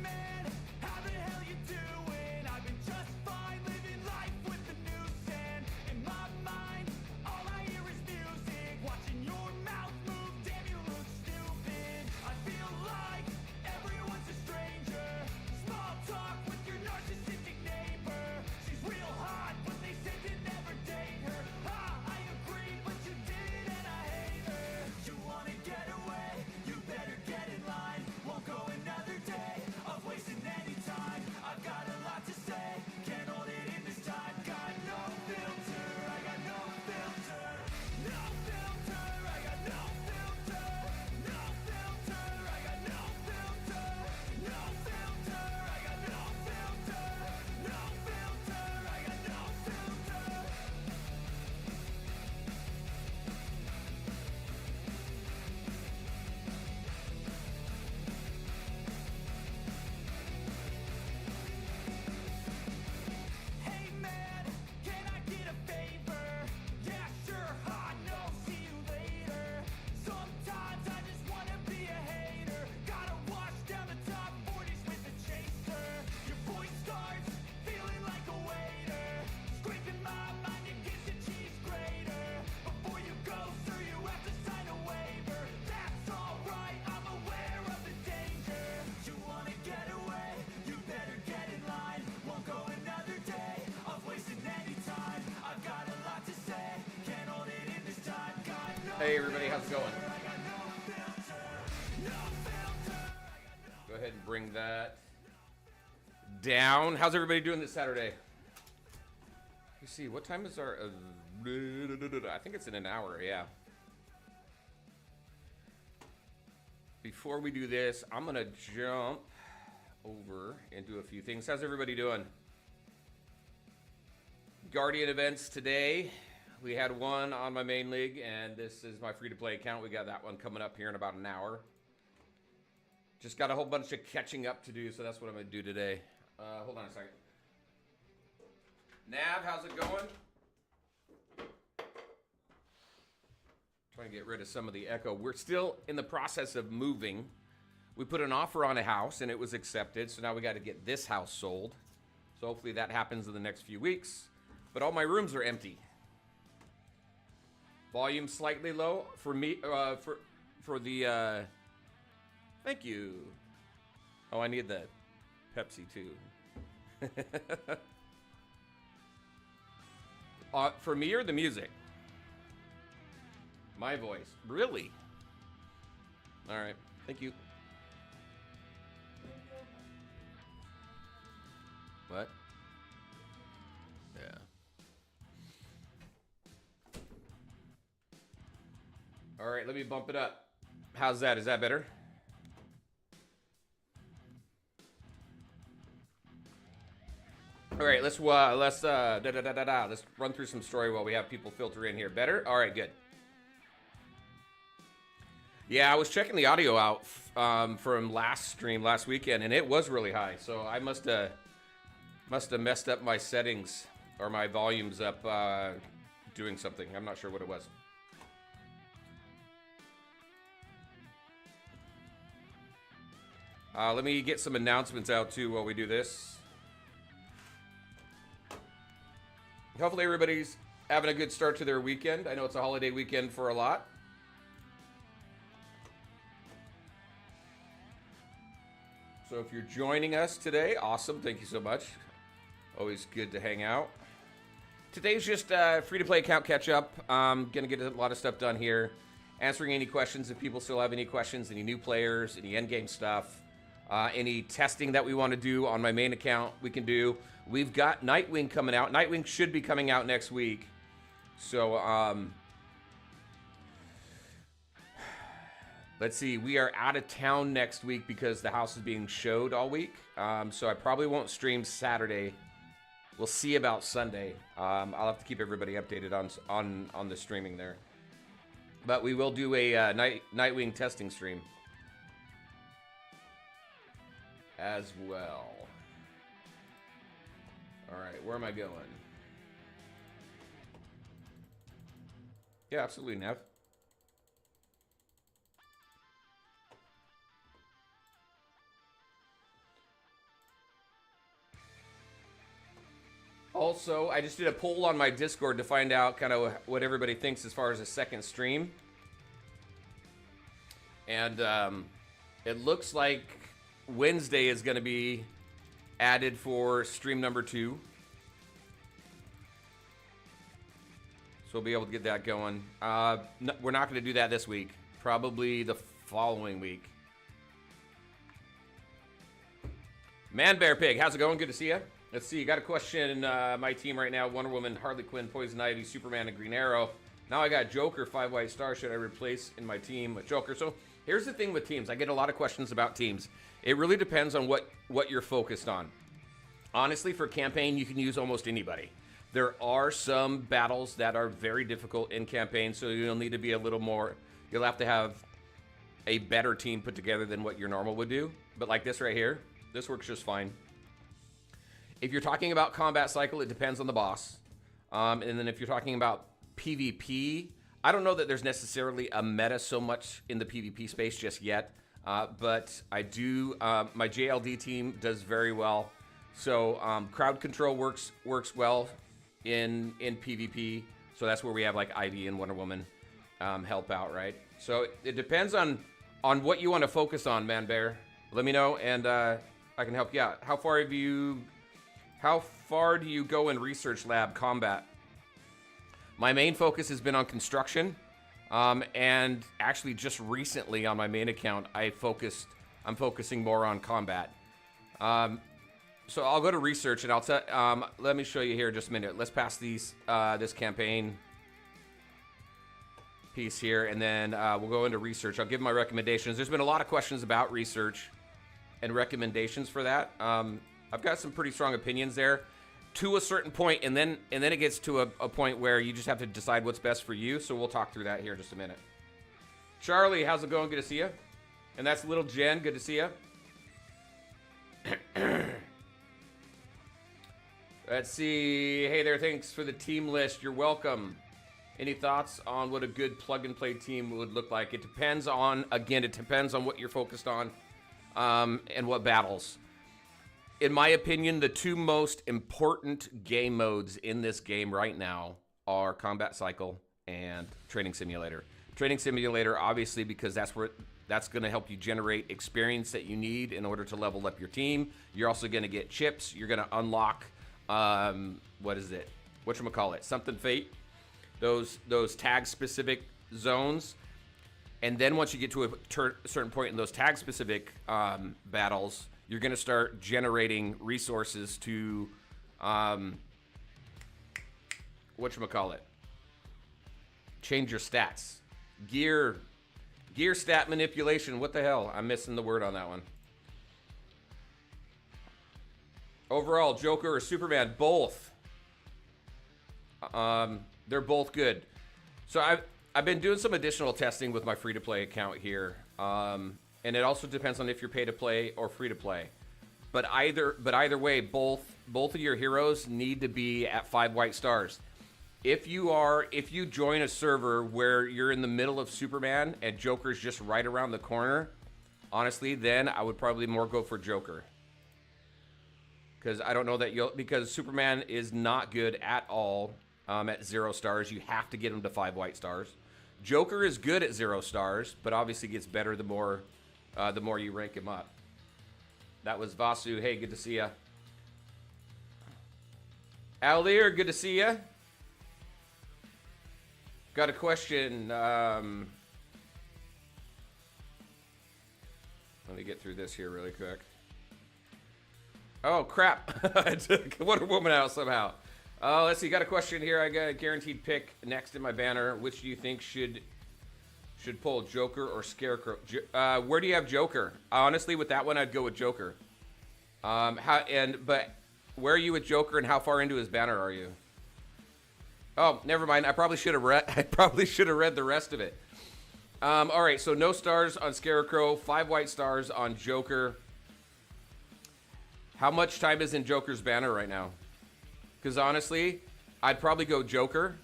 man, how the hell you doing? I've been just fine, living life with the noose, and in my mind, all I hear is music. Watching your mouth move, damn you look stupid. I feel like everyone's a stranger. Small talk with your narcissistic neighbor. She's real hot, but they said to never date her. I agree, but you did, and I hate her. You wanna get away? You better get in line. Won't go another day of wasting any time. I've got a lot to say, can't hold it in this time. Got no filter, I got no filter. No filter, I got no filter. No filter, I got no filter. No filter, I got no filter. No filter, I got no filter. Hey man, can I get a favor? Yeah, sure, hot, no, see you later. Sometimes I just wanna be a hater. Gotta wash down the top 40s with a chaser. Your voice starts feeling like a waiter. Scraping my mind against a cheese grater. Before you go, sir, you have to sign a waiver. That's alright, I'm aware of the danger. You wanna get away? You better get in line. Won't go another day of wasting any time. I've got a lot to say, can't hold it in this time. Got no Hey everybody, how's it going? I got no filter, no filter. Go ahead and bring that down. How's everybody doing this Saturday? You see, what time is our... I think it's in an hour, yeah. Before we do this, I'm going to jump over and do a few things. How's everybody doing? Guardian events today. We had one on my main league, and this is my free-to-play account. We got that one coming up here in about an hour. Just got a whole bunch of catching up to do, so that's what I'm going to do today. Hold on a second. Nav, how's it going? Trying to get rid of some of the echo. We're still in the process of moving. We put an offer on a house, and it was accepted, so now we got to get this house sold. So hopefully that happens in the next few weeks. But all my rooms are empty. Volume slightly low for me, for the, thank you. Oh, I need the Pepsi too. For me or the music? My voice. Really? All right. Thank you. What? Yeah. All right, let me bump it up. How's that? Is that better? All right, let's run through some story while we have people filter in here. Better? All right, good. Yeah, I was checking the audio out from last stream last weekend, and it was really high. So I must have messed up my settings or my volumes up doing something. I'm not sure what it was. Let me get some announcements out too while we do this. Hopefully everybody's having a good start to their weekend. I know it's a holiday weekend for a lot. So if you're joining us today, awesome. Thank you so much. Always good to hang out. Today's just free-to-play account catch-up. Going to get a lot of stuff done here. Answering any questions if people still have any questions, any new players, any endgame stuff. Any testing that we want to do on my main account, we can do. We've got Nightwing coming out. Nightwing should be coming out next week. So, let's see. We are out of town next week because the house is being showed all week. So I probably won't stream Saturday. We'll see about Sunday. I'll have to keep everybody updated on the streaming there. But we will do a Nightwing testing stream as well. All right, where am I going? Yeah, absolutely, Nev. Also, I just did a poll on my Discord to find out kind of what everybody thinks as far as a second stream. And it looks like Wednesday is going to be added for stream number 2. So we'll be able to get that going. We're not going to do that this week. Probably the following week. Man Bear Pig, how's it going? Good to see you. Let's see, got a question. My team right now, Wonder Woman, Harley Quinn, Poison Ivy, Superman, and Green Arrow. Now I got Joker, 5 white stars. Should I replace in my team with Joker? So here's the thing with teams. I get a lot of questions about teams. It really depends on what you're focused on. Honestly, for campaign, you can use almost anybody. There are some battles that are very difficult in campaign, so you'll need to be a little more, you'll have to have a better team put together than what your normal would do. But like this right here, this works just fine. If you're talking about combat cycle, it depends on the boss. And then if you're talking about PvP, I don't know that there's necessarily a meta so much in the PvP space just yet. But I do, my JLD team does very well. So crowd control works well in PvP. So that's where we have like Ivy and Wonder Woman help out, right? So it depends on what you want to focus on, Man Bear. Let me know and I can help you out. How far do you go in Research Lab combat? My main focus has been on construction, and actually just recently on my main account, I'm focusing more on combat. So I'll go to research and I'll tell. Let me show you here in just a minute. Let's pass this campaign piece here, and then we'll go into research. I'll give my recommendations. There's been a lot of questions about research and recommendations for that. I've got some pretty strong opinions there to a certain point, and then it gets to a point where you just have to decide what's best for you. So we'll talk through that here in just a minute. Charlie, how's it going? Good to see you. And that's little Jen. Good to see you. Let's see. Hey there, thanks for the team list. You're welcome. Any thoughts on what a good plug-and-play team would look like? It depends on, again, it depends on what you're focused on and what battles. In my opinion, the two most important game modes in this game right now are Combat Cycle and Training Simulator. Training Simulator, obviously, because that's going to help you generate experience that you need in order to level up your team. You're also going to get chips. You're going to unlock, what is it? Whatchamacallit? Something Fate. Those tag-specific zones. And then once you get to a certain point in those tag-specific battles, you're going to start generating resources to, whatchamacallit? Change your stats. Gear stat manipulation. What the hell? I'm missing the word on that one. Overall, Joker or Superman, both. They're both good. So I've been doing some additional testing with my free-to-play account here. And it also depends on if you're pay-to-play or free-to-play. But either way, both of your heroes need to be at 5 white stars. If you join a server where you're in the middle of Superman and Joker's just right around the corner, honestly, then I would probably more go for Joker. Because I don't know that because Superman is not good at all at 0 stars. You have to get him to 5 white stars. Joker is good at 0 stars, but obviously gets better the more you rank him up. That was Vasu. Hey, good to see ya. Aldir, good to see ya. Got a question. Let me get through this here really quick. Oh, crap. I took Wonder Woman out somehow. Let's see. Got a question here. I got a guaranteed pick next in my banner. Which do you think should pull, Joker or Scarecrow? Where do you have Joker? Honestly, with that one, I'd go with Joker. But where are you with Joker, and how far into his banner are you? Oh, never mind. I probably should have read the rest of it. All right. So no stars on Scarecrow. 5 white stars on Joker. How much time is in Joker's banner right now? Because honestly, I'd probably go Joker,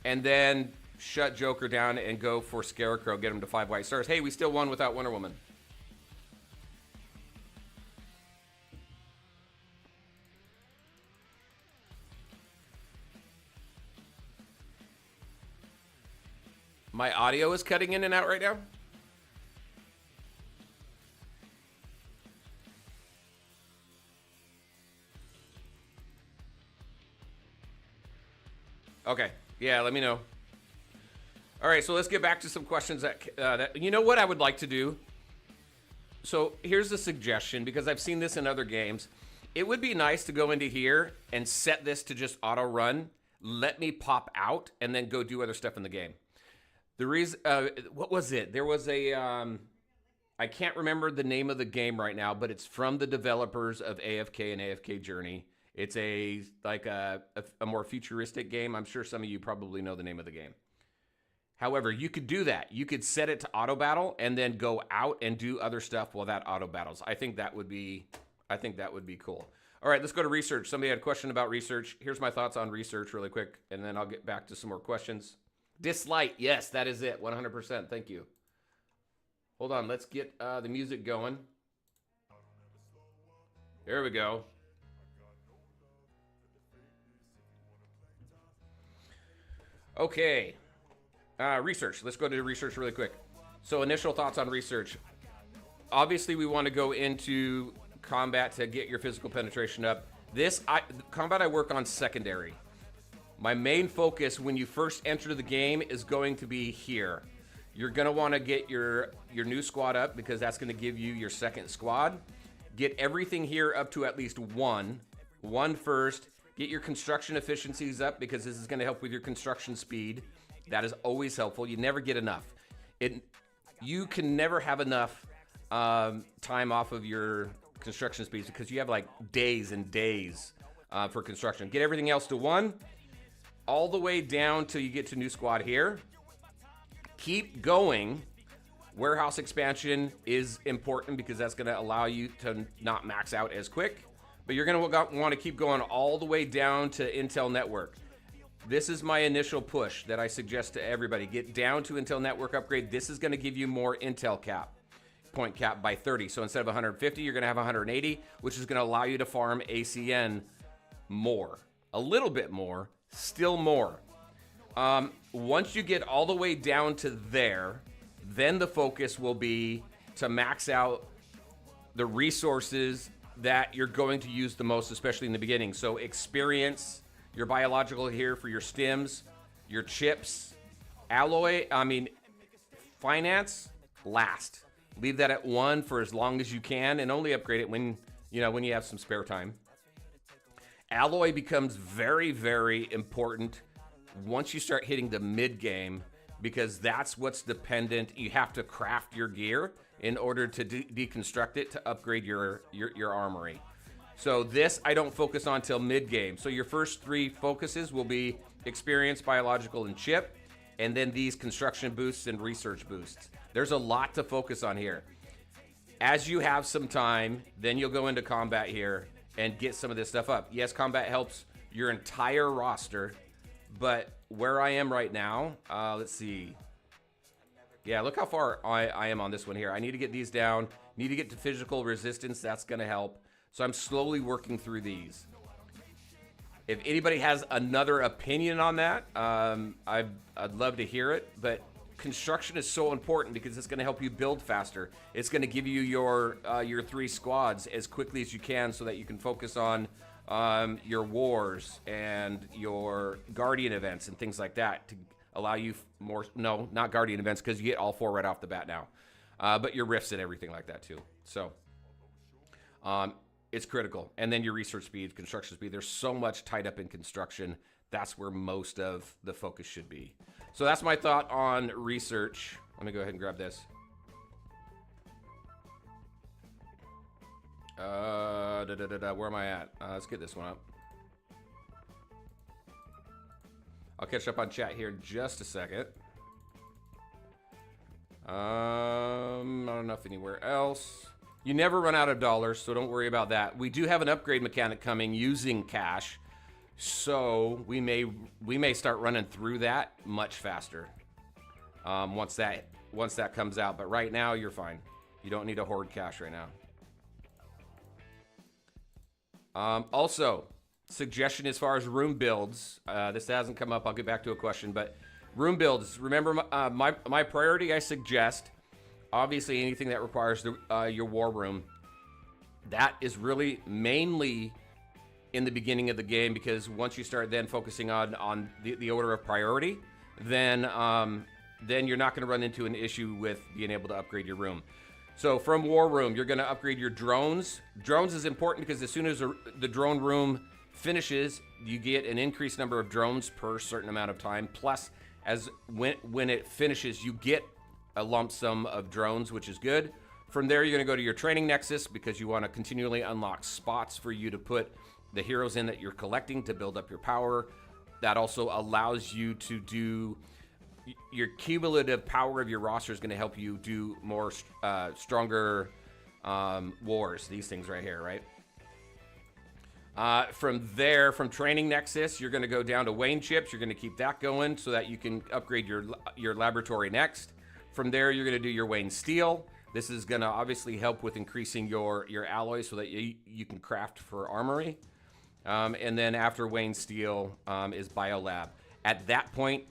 and then shut Joker down and go for Scarecrow, get him to 5 white stars. Hey, we still won without Wonder Woman. My audio is cutting in and out right now. Okay. Yeah, let me know. All right, so let's get back to some questions that you know what I would like to do? So here's a suggestion, because I've seen this in other games. It would be nice to go into here and set this to just auto run. Let me pop out and then go do other stuff in the game. The reason, what was it? There was a, I can't remember the name of the game right now, but it's from the developers of AFK and AFK Journey. It's a more futuristic game. I'm sure some of you probably know the name of the game. However, you could do that. You could set it to auto battle and then go out and do other stuff while that auto battles. I think that would be cool. All right, let's go to research. Somebody had a question about research. Here's my thoughts on research really quick, and then I'll get back to some more questions. Dislike, yes, that is it, 100%. Thank you. Hold on, let's get the music going. There we go. Okay, research. Let's go to research really quick. So initial thoughts on research. Obviously, we want to go into combat to get your physical penetration up. Combat I work on secondary. My main focus when you first enter the game is going to be here. You're going to want to get your new squad up, because that's going to give you your second squad. Get everything here up to at least one first. Get your construction efficiencies up, because this is going to help with your construction speed. That is always helpful. You never get enough. You can never have enough time off of your construction speeds, because you have like days and days for construction. Get everything else to 1, all the way down till you get to new squad here. Keep going. Warehouse expansion is important, because that's going to allow you to not max out as quick. But you're going to want to keep going all the way down to Intel Network. This is my initial push that I suggest to everybody. Get down to Intel Network upgrade. This is going to give you more Intel point cap by 30. So instead of 150, you're going to have 180, which is going to allow you to farm ACN more. A little bit more, still more. Once you get all the way down to there, then the focus will be to max out the resources that you're going to use the most, especially in the beginning. So experience, your biological here for your stims, your chips, finance, last. Leave that at 1 for as long as you can, and only upgrade it when you have some spare time. Alloy becomes very, very important once you start hitting the mid game, because that's what's dependent. You have to craft your gear in order to deconstruct it to upgrade your armory. So this I don't focus on till mid game. So your first 3 focuses will be experience, biological, and chip, and then these construction boosts and research boosts. There's a lot to focus on here. As you have some time, then you'll go into combat here and get some of this stuff up. Yes, combat helps your entire roster, but where I am right now, let's see. Yeah, look how far I am on this one here. I need to get these down. Need to get to physical resistance. That's going to help. So I'm slowly working through these. If anybody has another opinion on that, I'd love to hear it. But construction is so important, because it's going to help you build faster. It's going to give you your 3 squads as quickly as you can, so that you can focus on your wars and your guardian events and things like that, to allow you more. No, not guardian events, because you get all 4 right off the bat now. But your rifts and everything like that too. So it's critical. And then your research speed, construction speed. There's so much tied up in construction. That's where most of the focus should be. So that's my thought on research. Let me go ahead and grab this. Where am I at? Let's get this one up. I'll catch up on chat here in just a second. Not enough anywhere else. You never run out of dollars, so don't worry about that. We do have an upgrade mechanic coming using cash, so we may start running through that much faster once that comes out. But right now, you're fine. You don't need to hoard cash right now. Also, suggestion as far as room builds. This hasn't come up. I'll get back to a question, but Room builds. Remember, my priority, I suggest, obviously anything that requires your war room. That is really mainly in the beginning of the game, because once you start then focusing on the order of priority, then you're not going to run into an issue with being able to upgrade your room. So from war room, you're going to upgrade your drones. Drones is important because as soon as the drone room finishes, you get an increased number of drones per certain amount of time. Plus, when it finishes, you get a lump sum of drones, which is good. From there, you're going to go to your training nexus because you want to continually unlock spots for you to put the heroes in that you're collecting to build up your power. That also allows you to do your cumulative power of your roster is going to help you do more stronger wars. These things right here, right? From there, from training nexus, you're going to go down to Wayne chips. You're going to keep that going so that you can upgrade your laboratory next. From there, you're going to do your Wayne steel. This is going to obviously help with increasing your alloys so that you can craft for armory. And then after Wayne steel is biolab. At that point,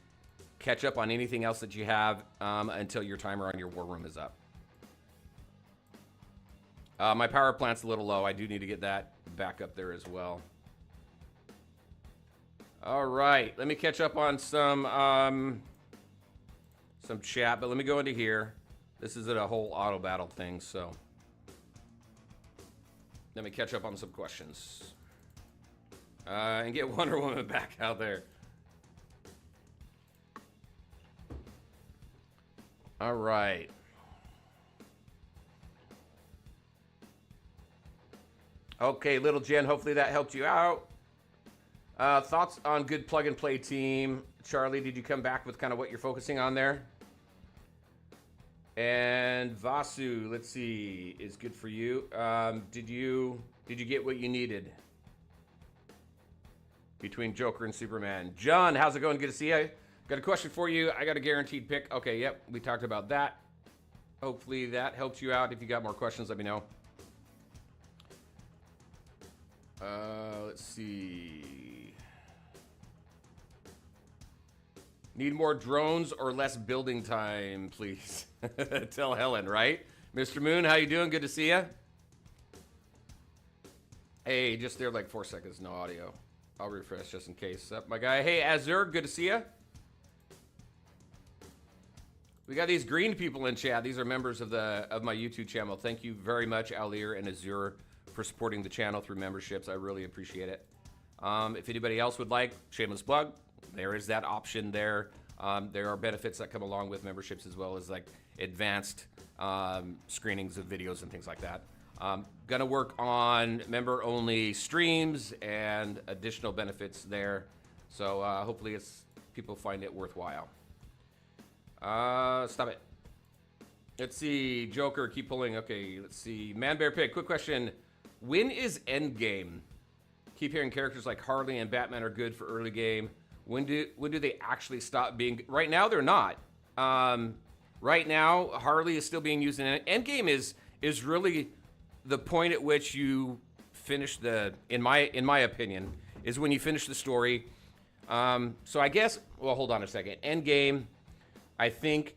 catch up on anything else that you have until your timer on your war room is up. My power plant's a little low. I do need to get that back up there as well. All right, let me catch up on some chat, but let me go into here. This is a whole auto battle thing, so let me catch up on some questions and get Wonder Woman back out there. All right. Okay, little Jen, hopefully that helped you out. Thoughts on good plug and play team? Charlie, did you come back with kind of what you're focusing on there? And Vasu, let's see, is good for you. Did you get what you needed between Joker and Superman? John, how's it going? Good to see you. Got a question for you. I got a guaranteed pick. Okay, yep, we talked about that. Hopefully that helps you out. If you got more questions, let me know. Let's see. Need more drones or less building time, please. Tell Helen, right? Mr. Moon, how you doing? Good to see you. Hey, just there like 4 seconds, no audio. I'll refresh just in case. Up, my guy. Hey, Azur, good to see you. We got these green people in chat. These are members of my YouTube channel. Thank you very much, Alir and Azur, for supporting the channel through memberships. I really appreciate it. If anybody else would like, shameless plug, there is that option there. There are benefits that come along with memberships as well as like advanced screenings of videos and things like that. Gonna work on member-only streams and additional benefits there. So hopefully people find it worthwhile. Stop it. Let's see. Joker, keep pulling. Okay, let's see. Man, Bear, Pig, quick question. When is Endgame? Keep hearing characters like Harley and Batman are good for early game. When do they actually stop being? Right now, they're not. Right now, Harley is still being used in it. Endgame is really the point at which you finish in my opinion, is when you finish the story. So I guess, well, hold on a second. Endgame, I think,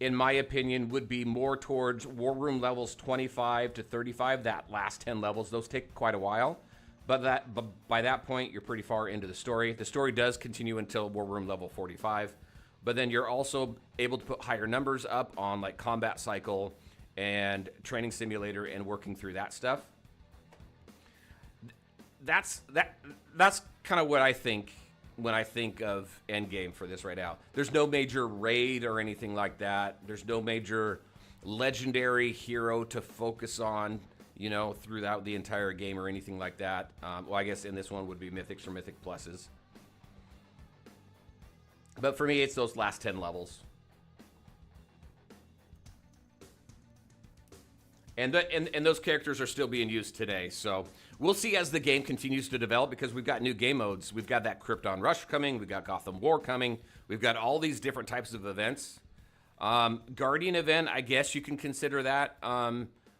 in my opinion, would be more towards War Room levels 25 to 35. That last 10 levels, those take quite a while. But by that point, you're pretty far into the story. The story does continue until War Room level 45. But then you're also able to put higher numbers up on like Combat Cycle and Training Simulator and working through that stuff. That's kind of what I think when I think of Endgame for this right now. There's no major raid or anything like that. There's no major legendary hero to focus on, you know, throughout the entire game or anything like that. Well, I guess in this one would be Mythics or Mythic Pluses. But for me, it's those last 10 levels. And those characters are still being used today. So we'll see as the game continues to develop, because we've got new game modes. We've got that Krypton Rush coming. We've got Gotham War coming. We've got all these different types of events. Guardian event, I guess you can consider that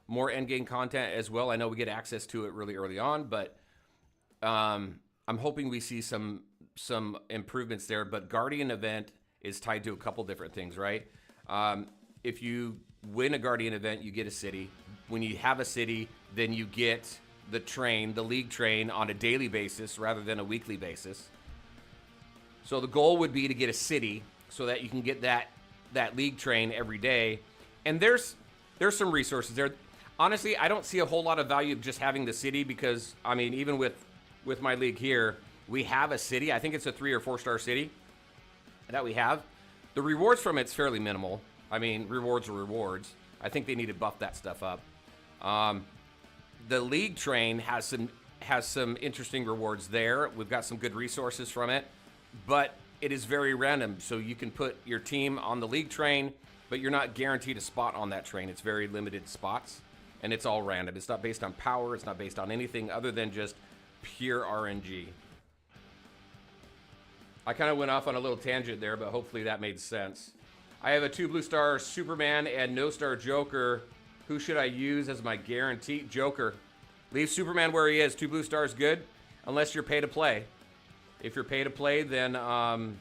more endgame content as well. I know we get access to it really early on, but I'm hoping we see some improvements there. But Guardian event is tied to a couple different things, right? If you win a Guardian event, you get a city. When you have a city, then you get the league train on a daily basis rather than a weekly basis. So the goal would be to get a city so that you can get that league train every day. And there's some resources there. Honestly, I don't see a whole lot of value of just having the city because, I mean, even with my league here, we have a city. I think it's a 3 or 4 star city that we have. The rewards from it's fairly minimal. I mean, rewards are rewards. I think they need to buff that stuff up. The league train has some interesting rewards there. We've got some good resources from it, but it is very random. So you can put your team on the league train, but you're not guaranteed a spot on that train. It's very limited spots, and it's all random. It's not based on power. It's not based on anything other than just pure RNG. I kind of went off on a little tangent there, but hopefully that made sense. I have a 2 blue star Superman and no star Joker. Who should I use as my guaranteed Joker? Leave Superman where he is. 2 blue stars good, unless you're pay to play. If you're pay to play, then go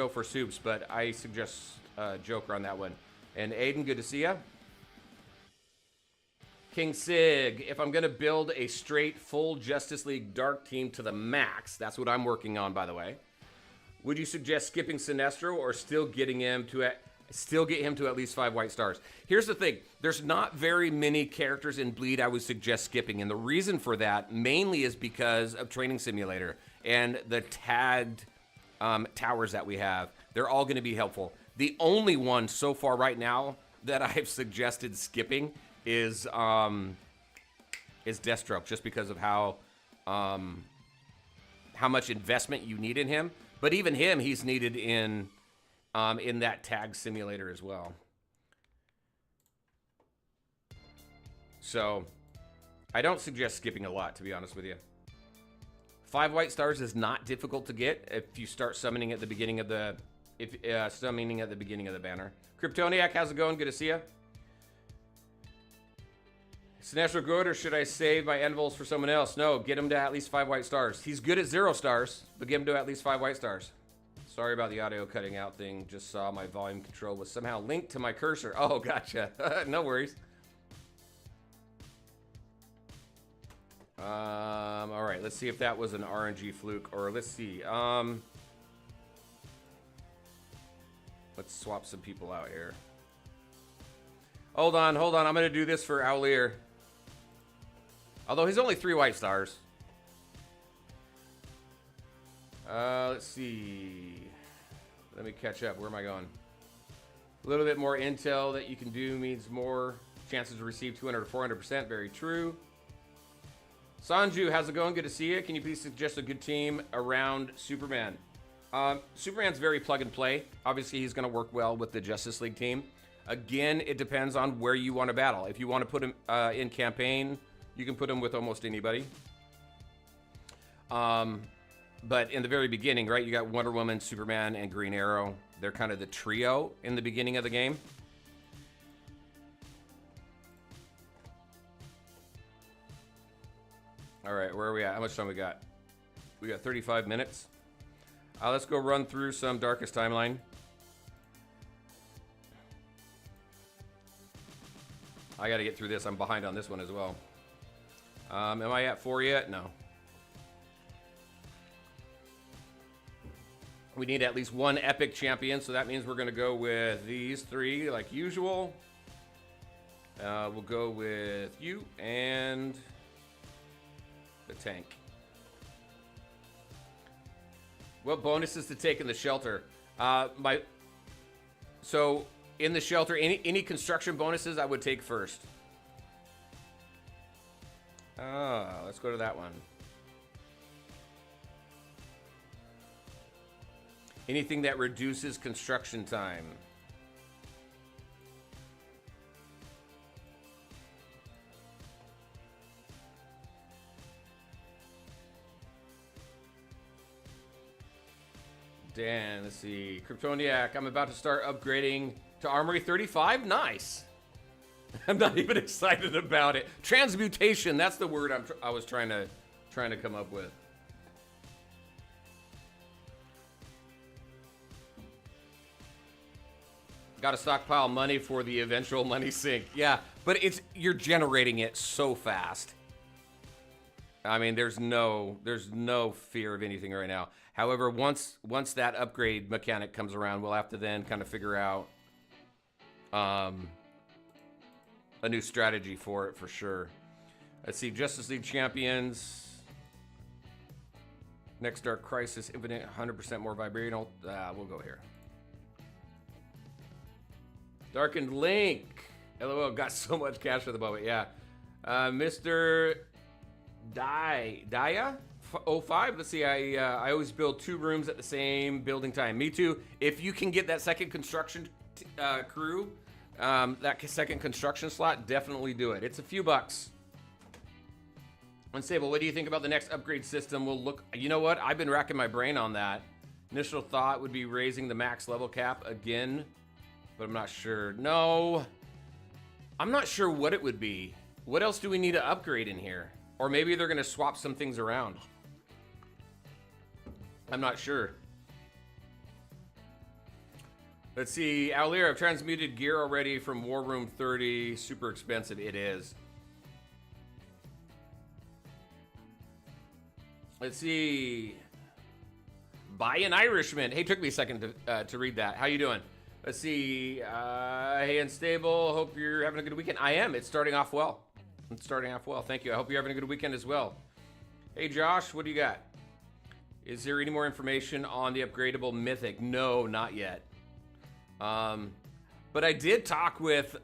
for Supes. But I suggest Joker on that one. And Aiden, good to see ya. King Sig, if I'm gonna build a straight full Justice League Dark team to the max, that's what I'm working on, by the way. Would you suggest skipping Sinestro or still get him to at least 5 white stars? Here's the thing. There's not very many characters in Bleed I would suggest skipping. And the reason for that mainly is because of Training Simulator and the tagged towers that we have. They're all going to be helpful. The only one so far right now that I've suggested skipping is Deathstroke, just because of how much investment you need in him. But even him, he's needed in that tag simulator as well. So I don't suggest skipping a lot, to be honest with you. 5 white stars is not difficult to get if you start summoning at the beginning of the banner. Kryptoniac, how's it going? Good to see you. Sinestro good, or should I save my Envols for someone else? No, get him to at least 5 white stars. He's good at 0 stars, but get him to at least 5 white stars. Sorry about the audio cutting out thing. Just saw my volume control was somehow linked to my cursor. Oh, gotcha. No worries. All right, let's see if that was an RNG fluke, or let's see. Let's swap some people out here. Hold on. I'm going to do this for Owlier. Although he's only 3 white stars. Let's see. Let me catch up. Where am I going? A little bit more intel that you can do means more chances to receive 200 to 400%. Very true. Sanju, how's it going? Good to see you. Can you please suggest a good team around Superman? Superman's very plug and play. Obviously, he's going to work well with the Justice League team. Again, it depends on where you want to battle. If you want to put him in campaign, you can put him with almost anybody. But in the very beginning, right, you got Wonder Woman, Superman, and Green Arrow. They're kind of the trio in the beginning of the game. All right, where are we at? How much time we got? We got 35 minutes. Let's go run through some Darkest Timeline. I got to get through this. I'm behind on this one as well. Am I at 4 yet? No. We need at least 1 epic champion, so that means we're going to go with these 3 like usual. We'll go with you and the tank. What bonuses to take in the shelter? So in the shelter, any construction bonuses I would take first. Let's go to that one. Anything that reduces construction time. Dan, let's see. Kryptoniac, I'm about to start upgrading to Armory 35. Nice. I'm not even excited about it. Transmutation, that's the word I was trying to come up with. Got to stockpile money for the eventual money sink. Yeah, but you're generating it so fast. I mean, there's no fear of anything right now. However, once that upgrade mechanic comes around, we'll have to then kind of figure out a new strategy for it for sure. Let's see, Justice League Champions. Next Dark Crisis, Infinite, 100% more vibrational. We'll go here. Darkened Link. LOL, got so much cash for the moment. Yeah. Mr. Daya 05. Let's see. I always build 2 rooms at the same building time. Me too. If you can get that second construction crew, that second construction slot, definitely do it. It's a few bucks. Unstable, what do you think about the next upgrade system? We'll look. You know what? I've been racking my brain on that. Initial thought would be raising the max level cap again, but I'm not sure. No, I'm not sure what it would be. What else do we need to upgrade in here? Or maybe they're going to swap some things around. I'm not sure. Let's see. Aulir, I've transmuted gear already from War Room 30. Super expensive. It is. Let's see. Buy an Irishman. Hey, took me a second to read that. How you doing? Let's see. Hey, Unstable. Hope you're having a good weekend. I am. It's starting off well. It's starting off well. Thank you. I hope you're having a good weekend as well. Hey, Josh. What do you got? Is there any more information on the upgradable Mythic? No, not yet. But I did talk with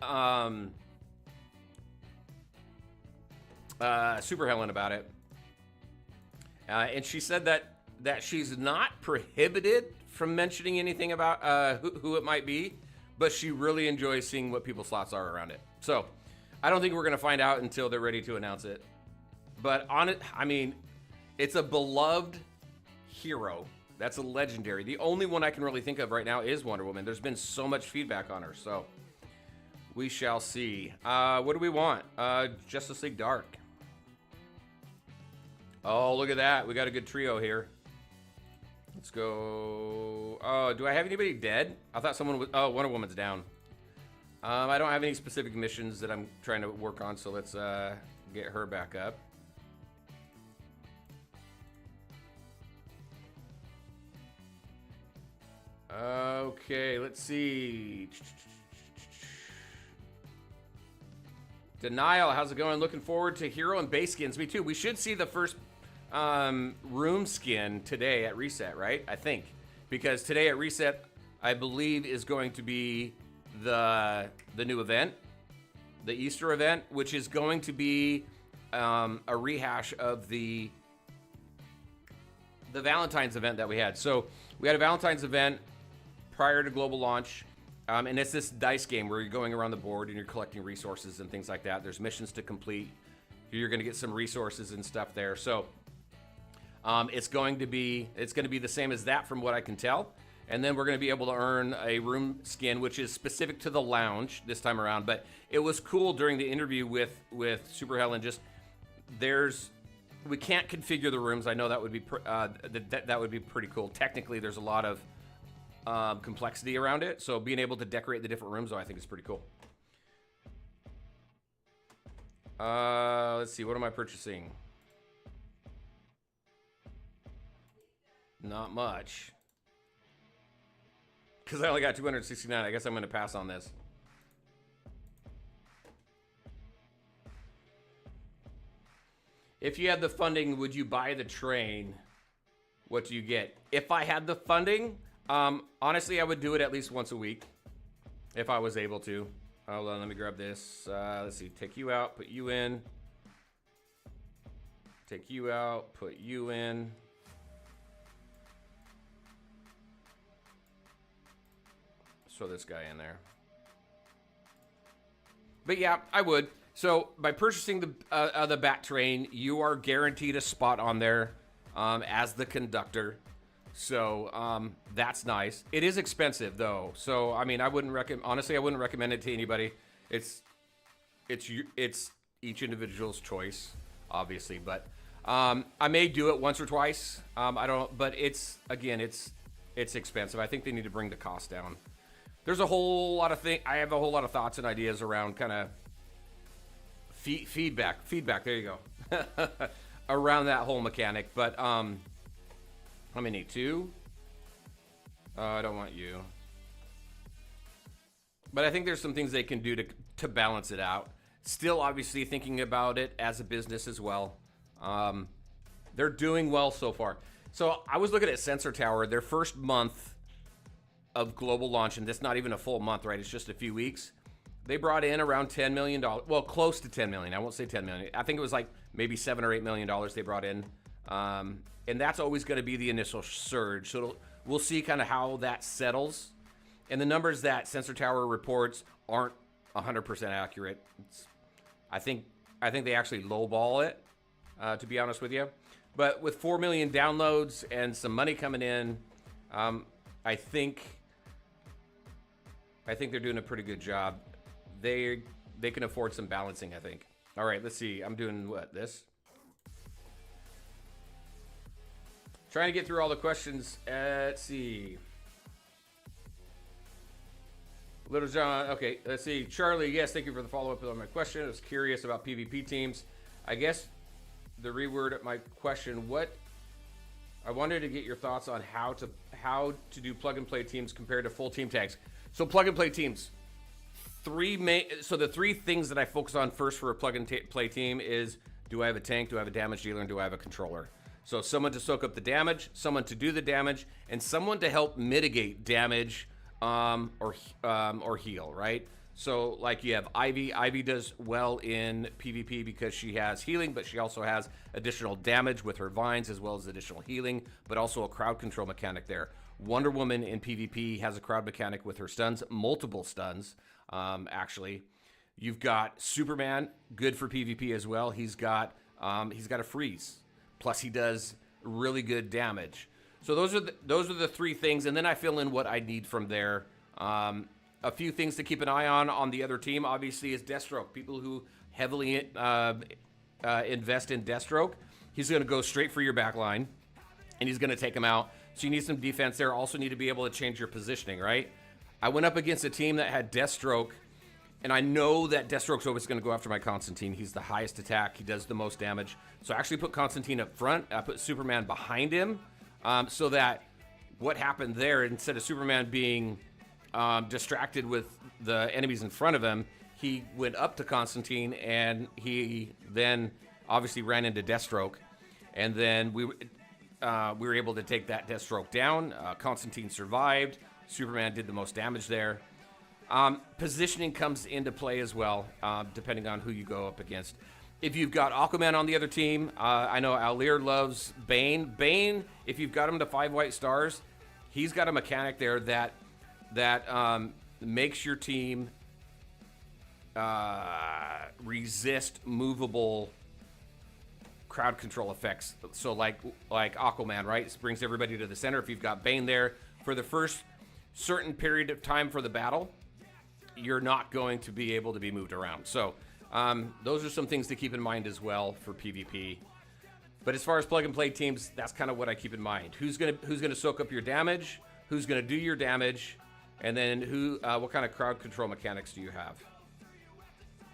Super Helen about it. And she said that she's not prohibited from mentioning anything about who it might be, but she really enjoys seeing what people's thoughts are around it. So I don't think we're going to find out until they're ready to announce it. But on it, I mean, it's a beloved hero. That's a legendary. The only one I can really think of right now is Wonder Woman. There's been so much feedback on her, so we shall see. What do we want? Justice League Dark. Oh, look at that. We got a good trio here. Let's go. Oh, do I have anybody dead? I thought someone was... Oh, Wonder Woman's down. I don't have any specific missions that I'm trying to work on, so let's get her back up. Okay, let's see. Denial, how's it going? Looking forward to hero and base skins. Me too. We should see the first room skin today at Reset, right? I think. Because today at Reset, I believe, is going to be the new event. The Easter event, which is going to be a rehash of the Valentine's event that we had. So we had a Valentine's event prior to global launch. And it's this dice game where you're going around the board and you're collecting resources and things like that. There's missions to complete. You're going to get some resources and stuff there. So it's going to be the same as that from what I can tell. And then we're going to be able to earn a room skin, which is specific to the lounge this time around. But it was cool during the interview with Super Helen. Just we can't configure the rooms. I know that would be that would be pretty cool. Technically, there's a lot of complexity around it, so being able to decorate the different rooms, though, I think is pretty cool. Let's see, what am I purchasing? Not much, because I only got 269. I guess I'm going to pass on this. If you had the funding, would you buy the train? What do you get? If I had the funding, honestly, I would do it at least once a week if I was able to. Hold on, let me grab this. Let's see, take you out, put you in. Take you out, put you in. Throw this guy in there. But yeah, I would. So by purchasing the Bat Train, you are guaranteed a spot on there as the conductor. So that's nice. It is expensive though. So I mean, I wouldn't recommend it to anybody. It's each individual's choice, obviously. But I may do it once or twice. I don't. But it's expensive. I think they need to bring the cost down. there's a whole lot of I have a whole lot of thoughts and ideas around kind of feedback. There you go. Around that whole mechanic, but how many? 2? I don't want you. But I think there's some things they can do to balance it out. Still, obviously, thinking about it as a business as well. They're doing well so far. So I was looking at Sensor Tower, their first month of global launch, and that's not even a full month, right? It's just a few weeks. They brought in around $10 million. Well, close to 10 million. I won't say 10 million. I think it was like maybe $7 or $8 million they brought in. And that's always going to be the initial surge. So we'll see kind of how that settles. And the numbers that Sensor Tower reports aren't 100% accurate. I think they actually lowball it, to be honest with you. But with 4 million downloads and some money coming in, I think they're doing a pretty good job. They can afford some balancing, I think. All right, let's see. I'm doing what? This? Trying to get through all the questions. Let's see. Little John, okay, let's see. Charlie, yes, thank you for the follow-up on my question. I was curious about PvP teams. I guess the reword of my question, I wanted to get your thoughts on how to do plug-and-play teams compared to full team tags. So plug-and-play teams, the 3 things that I focus on first for a plug-and-play team is, do I have a tank, do I have a damage dealer, and do I have a controller? So someone to soak up the damage, someone to do the damage, and someone to help mitigate damage or heal, right? So like you have Ivy. Ivy does well in PvP because she has healing, but she also has additional damage with her vines as well as additional healing, but also a crowd control mechanic there. Wonder Woman in PvP has a crowd mechanic with her stuns, multiple stuns, actually. You've got Superman, good for PvP as well. He's got a freeze. Plus he does really good damage. So those are the 3 things, and then I fill in what I need from there. A few things to keep an eye on the other team, obviously, is Deathstroke. People who heavily invest in Deathstroke, he's going to go straight for your back line, and he's going to take him out. So you need some defense there. Also need to be able to change your positioning, right? I went up against a team that had Deathstroke, and I know that Deathstroke's always going to go after my Constantine. He's the highest attack. He does the most damage. So I actually put Constantine up front. I put Superman behind him. So that what happened there, instead of Superman being distracted with the enemies in front of him, he went up to Constantine, and he then obviously ran into Deathstroke. And then we were able to take that Deathstroke down. Constantine survived. Superman did the most damage there. Positioning comes into play as well, depending on who you go up against. If you've got Aquaman on the other team, I know Alir loves Bane. Bane, if you've got him to 5 white stars, he's got a mechanic there that makes your team resist movable crowd control effects. So like Aquaman, right? It brings everybody to the center. If you've got Bane there for the first certain period of time for the battle, you're not going to be able to be moved around. So those are some things to keep in mind as well for PvP. But as far as plug and play teams, that's kind of what I keep in mind. Who's gonna soak up your damage? Who's gonna do your damage? And then what kind of crowd control mechanics do you have?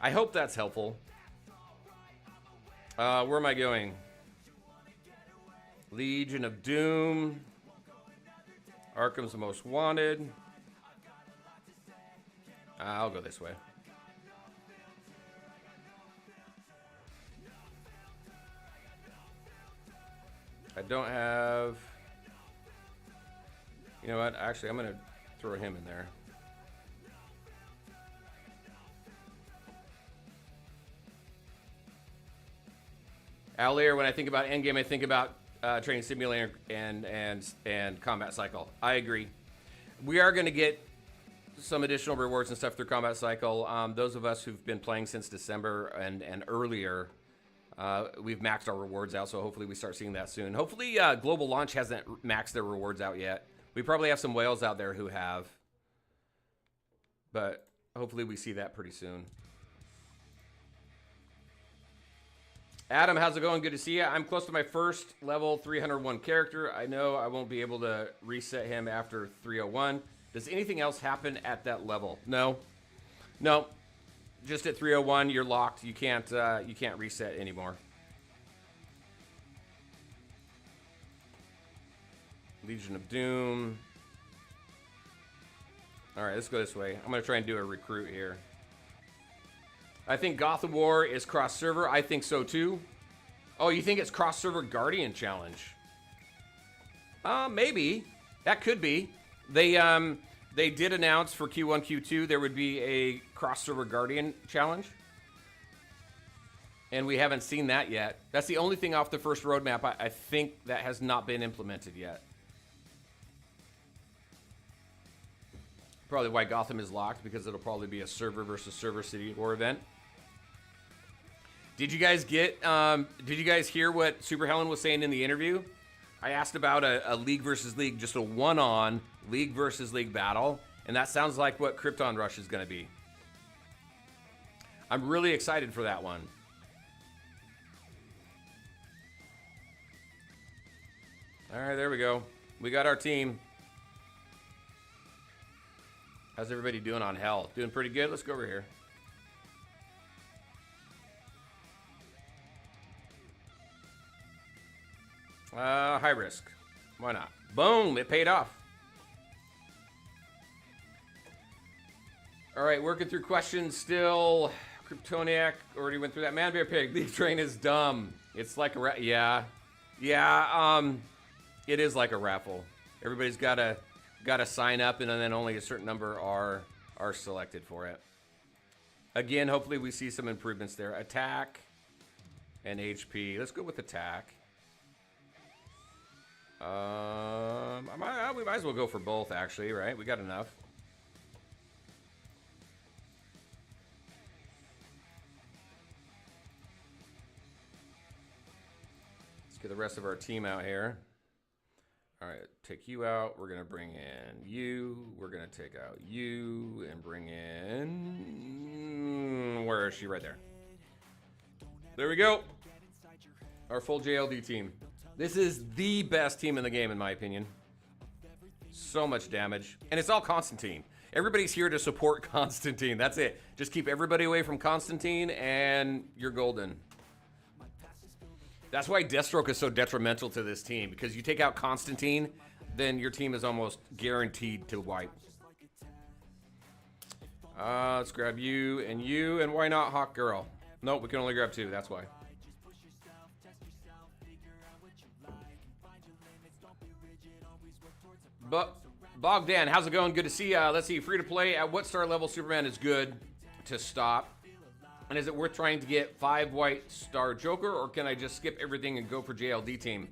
I hope that's helpful. Where am I going? Legion of Doom. Arkham's the Most Wanted. I'll go this way. I don't have... You know what? Actually, I'm going to throw him in there. Alir, when I think about Endgame, I think about Training Simulator and Combat Cycle. I agree. We are going to get some additional rewards and stuff through Combat Cycle. Those of us who've been playing since December and earlier, we've maxed our rewards out, so hopefully we start seeing that soon. Hopefully Global Launch hasn't maxed their rewards out yet. We probably have some whales out there who have, but hopefully we see that pretty soon. Adam, how's it going? Good to see you. I'm close to my first level 301 character. I know I won't be able to reset him after 301. Does anything else happen at that level? No. No. Just at 301, you're locked. You can't reset anymore. Legion of Doom. All right, let's go this way. I'm going to try and do a recruit here. I think Gotham War is cross-server. I think so, too. Oh, you think it's cross-server Guardian Challenge? Maybe. That could be. They did announce for Q1, Q2 there would be a cross-server Guardian Challenge. And we haven't seen that yet. That's the only thing off the first roadmap I think that has not been implemented yet. Probably why Gotham is locked, because it'll probably be a server versus server City War event. Did you guys hear what Super Helen was saying in the interview? I asked about a League versus League, just a one-on League versus League battle, and that sounds like what Krypton Rush is going to be. I'm really excited for that one. All right, there we go. We got our team. How's everybody doing on Hell? Doing pretty good? Let's go over here. High risk. Why not? Boom! It paid off. All right, working through questions still. Kryptoniac already went through that. Man Bear Pig. Leaf Train is dumb. It's like a yeah. It is like a raffle. Everybody's gotta sign up, and then only a certain number are selected for it. Again, hopefully we see some improvements there. Attack and HP. Let's go with attack. We might as well go for both, actually, right? We got enough. Let's get the rest of our team out here. All right, take you out. We're going to bring in you. We're going to take out you and bring in... Where is she? Right there. There we go. Our full JLD team. This is the best team in the game, in my opinion. So much damage. And it's all Constantine. Everybody's here to support Constantine. That's it. Just keep everybody away from Constantine, and you're golden. That's why Deathstroke is so detrimental to this team, because you take out Constantine, then your team is almost guaranteed to wipe. Let's grab you, and why not Hawk Girl? Nope, we can only grab two, that's why. But Bogdan, how's it going? Good to see ya. Let's see, free to play. At what star level Superman is good to stop? And is it worth trying to get 5 white star Joker, or can I just skip everything and go for JLD team?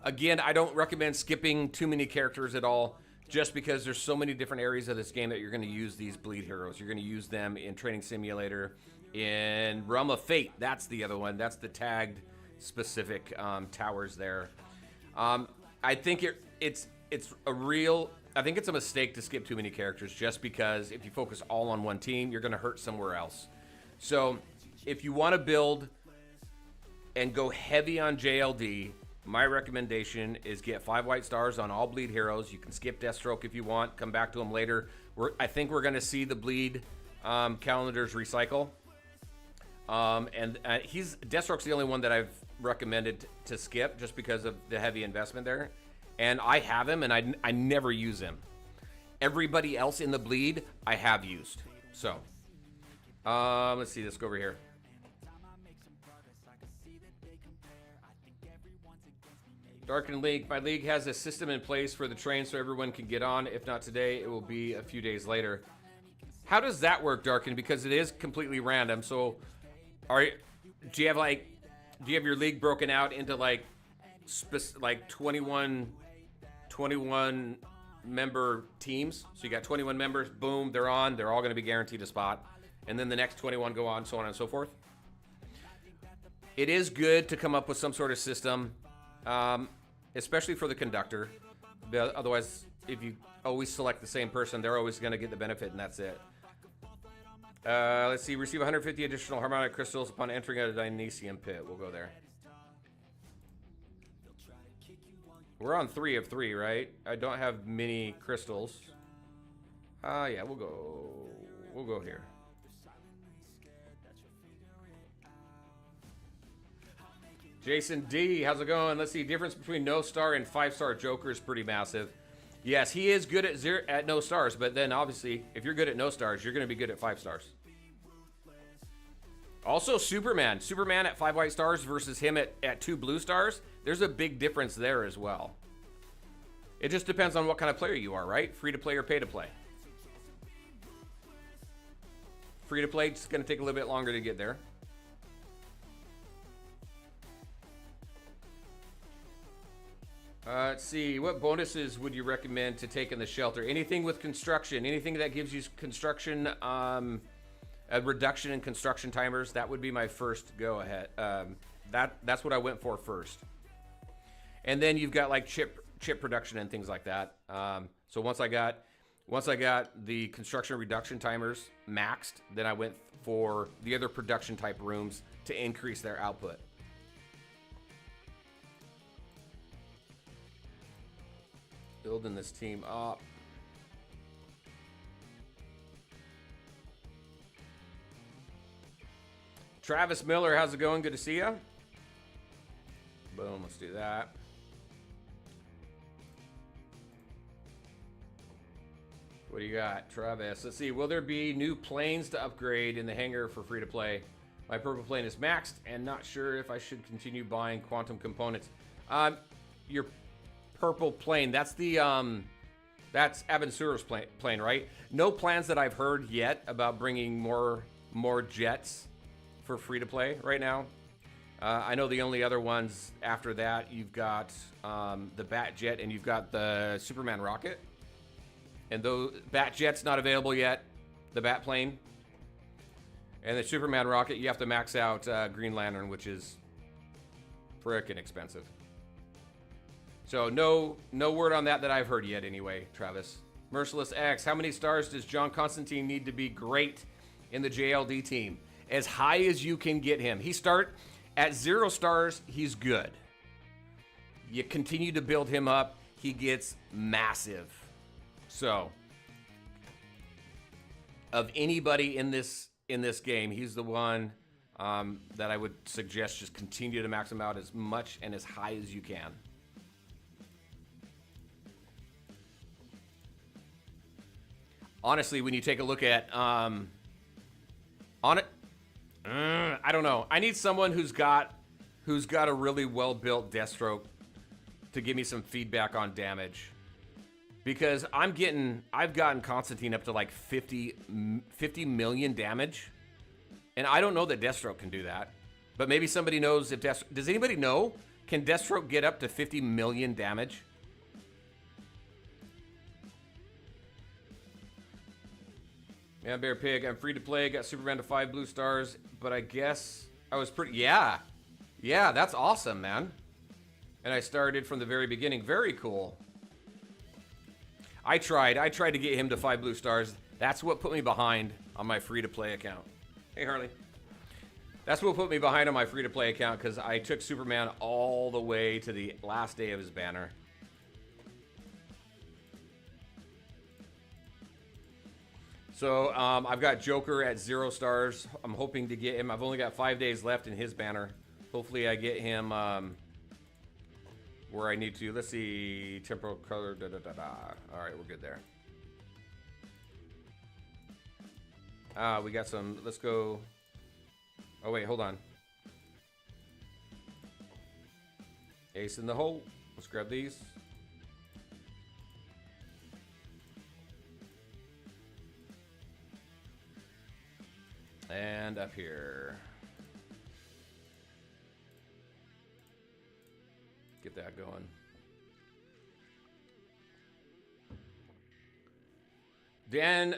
Again, I don't recommend skipping too many characters at all, just because there's so many different areas of this game that you're going to use these bleed heroes. You're going to use them in Training Simulator, in Realm of Fate. That's the other one. That's the tagged specific towers there. I think it's a mistake to skip too many characters, just because if you focus all on one team, you're going to hurt somewhere else. So if you want to build and go heavy on JLD, my recommendation is get 5 white stars on all bleed heroes. You can skip Deathstroke if you want, come back to him later. I think we're going to see the bleed calendars recycle. Deathstroke's the only one that I've recommended to skip, just because of the heavy investment there. And I have him, and I never use him. Everybody else in the bleed, I have used. So, let's see. Let's go over here. Darken League. My league has a system in place for the train so everyone can get on. If not today, it will be a few days later. How does that work, Darken? Because it is completely random. So, do you have your league broken out into like 21 member teams? So you got 21 members. Boom, they're on. They're all going to be guaranteed a spot. And then the next 21 go on, so on and so forth. It is good to come up with some sort of system, especially for the conductor. Otherwise, if you always select the same person, they're always going to get the benefit, and that's it. Let's see. Receive 150 additional harmonic crystals upon entering a Dionysium pit. We'll go there. We're on 3 of 3, right? I don't have many crystals. Yeah, we'll go here. Jason D, how's it going? Let's see. Difference between no star and 5-star Joker is pretty massive. Yes, he is good at no stars, but then obviously, if you're good at no stars, you're going to be good at 5 stars. Also, Superman. Superman at 5 white stars versus him at 2 blue stars. There's a big difference there as well. It just depends on what kind of player you are, right? Free to play or pay to play. Free to play, it's going to take a little bit longer to get there. Let's see. What bonuses would you recommend to take in the shelter? Anything with construction. Anything that gives you construction, a reduction in construction timers. That would be my first go ahead. That's what I went for first. And then you've got like chip production and things like that. So once I got the construction reduction timers maxed, then I went for the other production type rooms to increase their output. Building this team up. Travis Miller, how's it going? Good to see you. Boom, let's do that. What do you got, Travis? Let's see. Will there be new planes to upgrade in the hangar for free to play? My purple plane is maxed and not sure if I should continue buying quantum components. Your purple plane, that's the that's Abensur's plane, right? No plans that I've heard yet about bringing more jets for free to play right now. I know the only other ones after that, you've got the Bat Jet and you've got the Superman rocket. And though Bat Jet's not available yet, the Bat plane and the Superman rocket, you have to max out Green Lantern, which is frickin' expensive. So no word on that I've heard yet anyway, Travis. Merciless X, how many stars does John Constantine need to be great in the JLD team? As high as you can get him. He start at 0 stars, he's good. You continue to build him up, he gets massive. So, of anybody in this game, he's the one that I would suggest just continue to max him out as much and as high as you can. Honestly, when you take a look at on it, I don't know. I need someone who's got a really well-built Deathstroke to give me some feedback on damage. Because I've gotten Constantine up to like 50 million damage. And I don't know that Deathstroke can do that. But maybe somebody knows if does anybody know? Can Deathstroke get up to 50 million damage? Yeah, Bear Pig, I'm free to play, got Superman to 5 blue stars, but I guess I was pretty, yeah, that's awesome, man. And I started from the very beginning, very cool. I tried to get him to 5 blue stars. That's what put me behind on my free to play account. Hey, Harley. That's what put me behind on my free to play account, because I took Superman all the way to the last day of his banner. So I've got Joker at 0 stars. I'm hoping to get him. I've only got 5 days left in his banner. Hopefully I get him where I need to. Let's see. Temporal color. All right, we're good there. We got some. Let's go. Oh, wait. Hold on. Ace in the hole. Let's grab these. And up here. Get that going. Dan,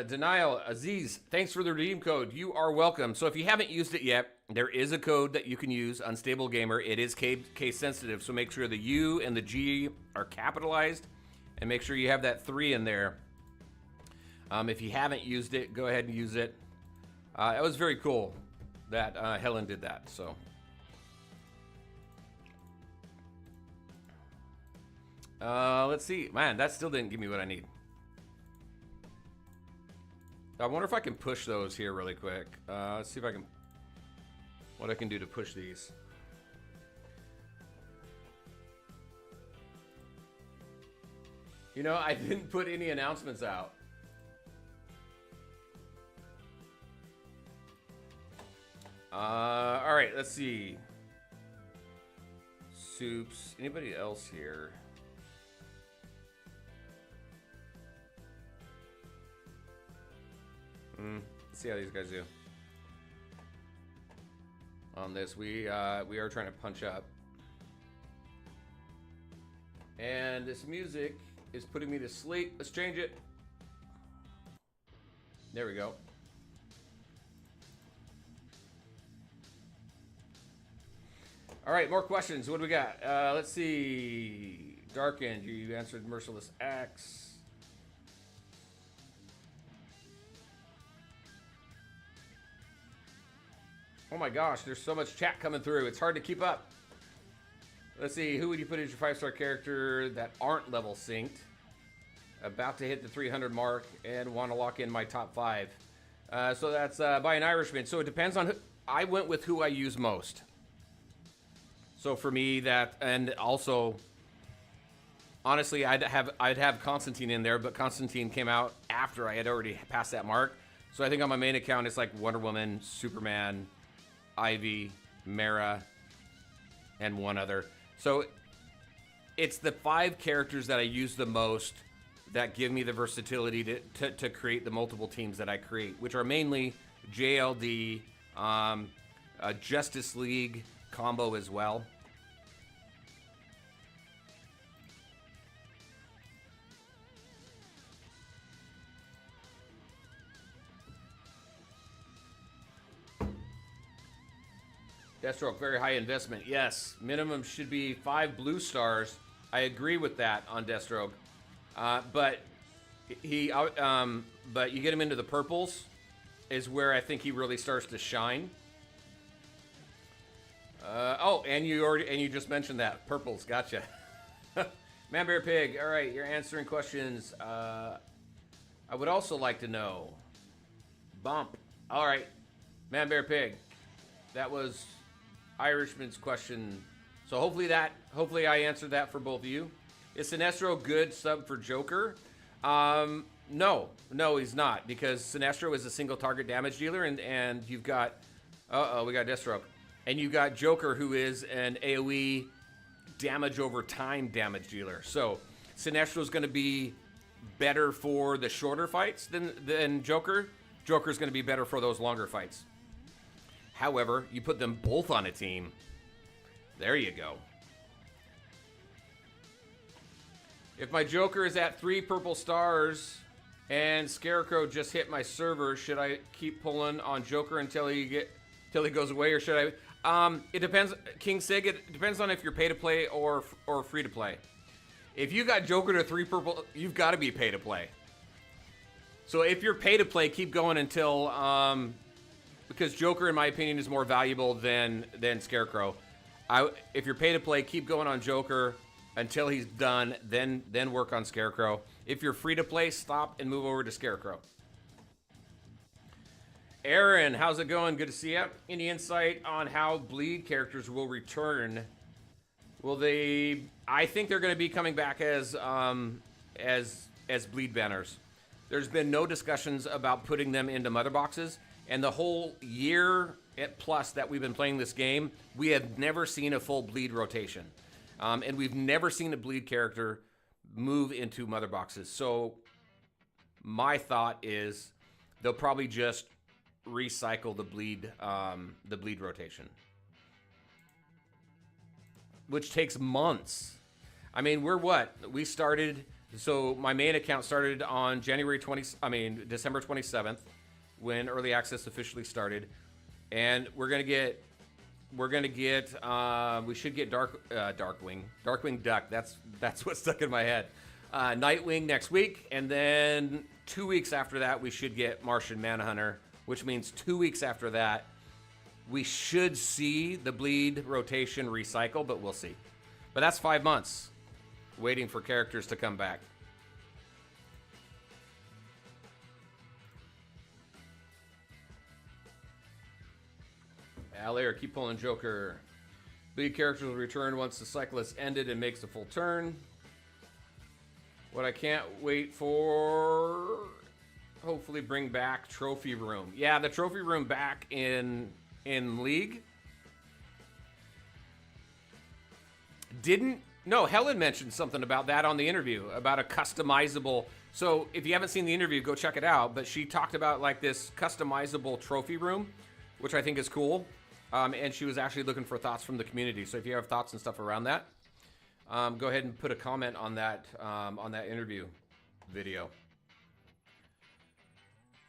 Denial, Aziz, thanks for the redeem code. You are welcome. So if you haven't used it yet, there is a code that you can use, Unstable Gamer. It is case sensitive, so make sure the U and the G are capitalized, and make sure you have that 3 in there. If you haven't used it, go ahead and use it. It was very cool that Helen did that. So, let's see. Man, that still didn't give me what I need. I wonder if I can push those here really quick. Let's see if I can, what I can do to push these. You know, I didn't put any announcements out. All right, let's see. Soups. Anybody else here? Let's see how these guys do. On this, we are trying to punch up, and this music is putting me to sleep. Let's change it. There we go. All right, more questions. What do we got? Let's see. Darkened, you answered Merciless Axe. Oh my gosh, there's so much chat coming through. It's hard to keep up. Let's see, who would you put as your 5-star character that aren't level synced? About to hit the 300 mark and want to lock in my top 5. So that's by an Irishman. So it depends on who. I went with who I use most. So for me, that, and also, honestly, I'd have Constantine in there, but Constantine came out after I had already passed that mark. So I think on my main account, it's like Wonder Woman, Superman, Ivy, Mara, and one other. So it's the 5 characters that I use the most that give me the versatility to create the multiple teams that I create, which are mainly JLD, Justice League combo as well. Deathstroke, very high investment. Yes, minimum should be 5 blue stars. I agree with that on Deathstroke. But you get him into the purples is where I think he really starts to shine. Oh, and you just mentioned that purples. Gotcha. Man Bear Pig. All right, you're answering questions. I would also like to know. Bump. All right, Man Bear Pig. That was Irishman's question. So hopefully I answered that for both of you. Is Sinestro good sub for Joker? No, he's not, because Sinestro is a single target damage dealer, and you've got, we got Deathstroke, and you've got Joker, who is an AOE damage over time damage dealer. So Sinestro's going to be better for the shorter fights than Joker. Joker's going to be better for those longer fights. However, you put them both on a team. There you go. If my Joker is at 3 purple stars and Scarecrow just hit my server, should I keep pulling on Joker until he goes away, or should I? It depends, King Sig. It depends on if you're pay to play or free to play. If you got Joker to 3 purple, you've got to be pay to play. So if you're pay to play, keep going until because Joker, in my opinion, is more valuable than Scarecrow. If you're pay to play, keep going on Joker until he's done, then work on Scarecrow. If you're free to play, stop and move over to Scarecrow. Aaron, how's it going? Good to see you. Any insight on how bleed characters will return? Will they? I think they're going to be coming back as bleed banners. There's been no discussions about putting them into mother boxes, and the whole year plus that we've been playing this game, we have never seen a full bleed rotation. And we've never seen a bleed character move into mother boxes. So my thought is they'll probably just recycle the bleed rotation, which takes months. I mean, we started. So my main account started on December 27th, when early access officially started, and we should get Darkwing Duck. That's what stuck in my head. Nightwing next week, and then 2 weeks after that we should get Martian Manhunter, which means 2 weeks after that we should see the bleed rotation recycle, but we'll see. But that's 5 months waiting for characters to come back. Alair, keep pulling Joker. Lead characters will return once the cycle has ended and makes a full turn. What I can't wait for... Hopefully bring back Trophy Room. Yeah, the Trophy Room back in League. No, Helen mentioned something about that on the interview, about a customizable... So if you haven't seen the interview, go check it out. But she talked about like this customizable trophy room, which I think is cool. And she was actually looking for thoughts from the community. So if you have thoughts and stuff around that, go ahead and put a comment on that interview video.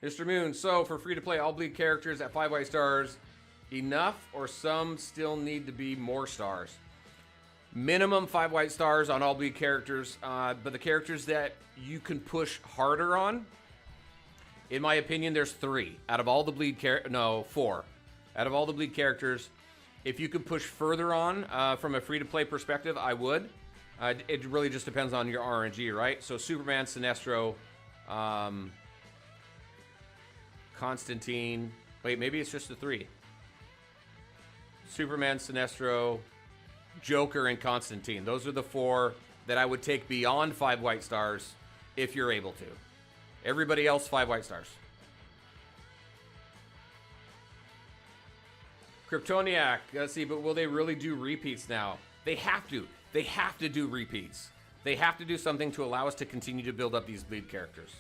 Mr. Moon, so for free-to-play all-bleed characters at 5 white stars, enough or some still need to be more stars? Minimum 5 white stars on all-bleed characters, but the characters that you can push harder on, in my opinion, there's 3. Out of all the bleed 4. Out of all the bleed characters, if you could push further on from a free-to-play perspective, I would. It really just depends on your RNG, right? So Superman, Sinestro, Constantine. Wait, maybe it's just the 3. Superman, Sinestro, Joker, and Constantine. Those are the 4 that I would take beyond 5 white stars if you're able to. Everybody else, 5 white stars. Kryptoniac, let's see, but will they really do repeats now? They have to. They have to do repeats. They have to do something to allow us to continue to build up these bleed characters.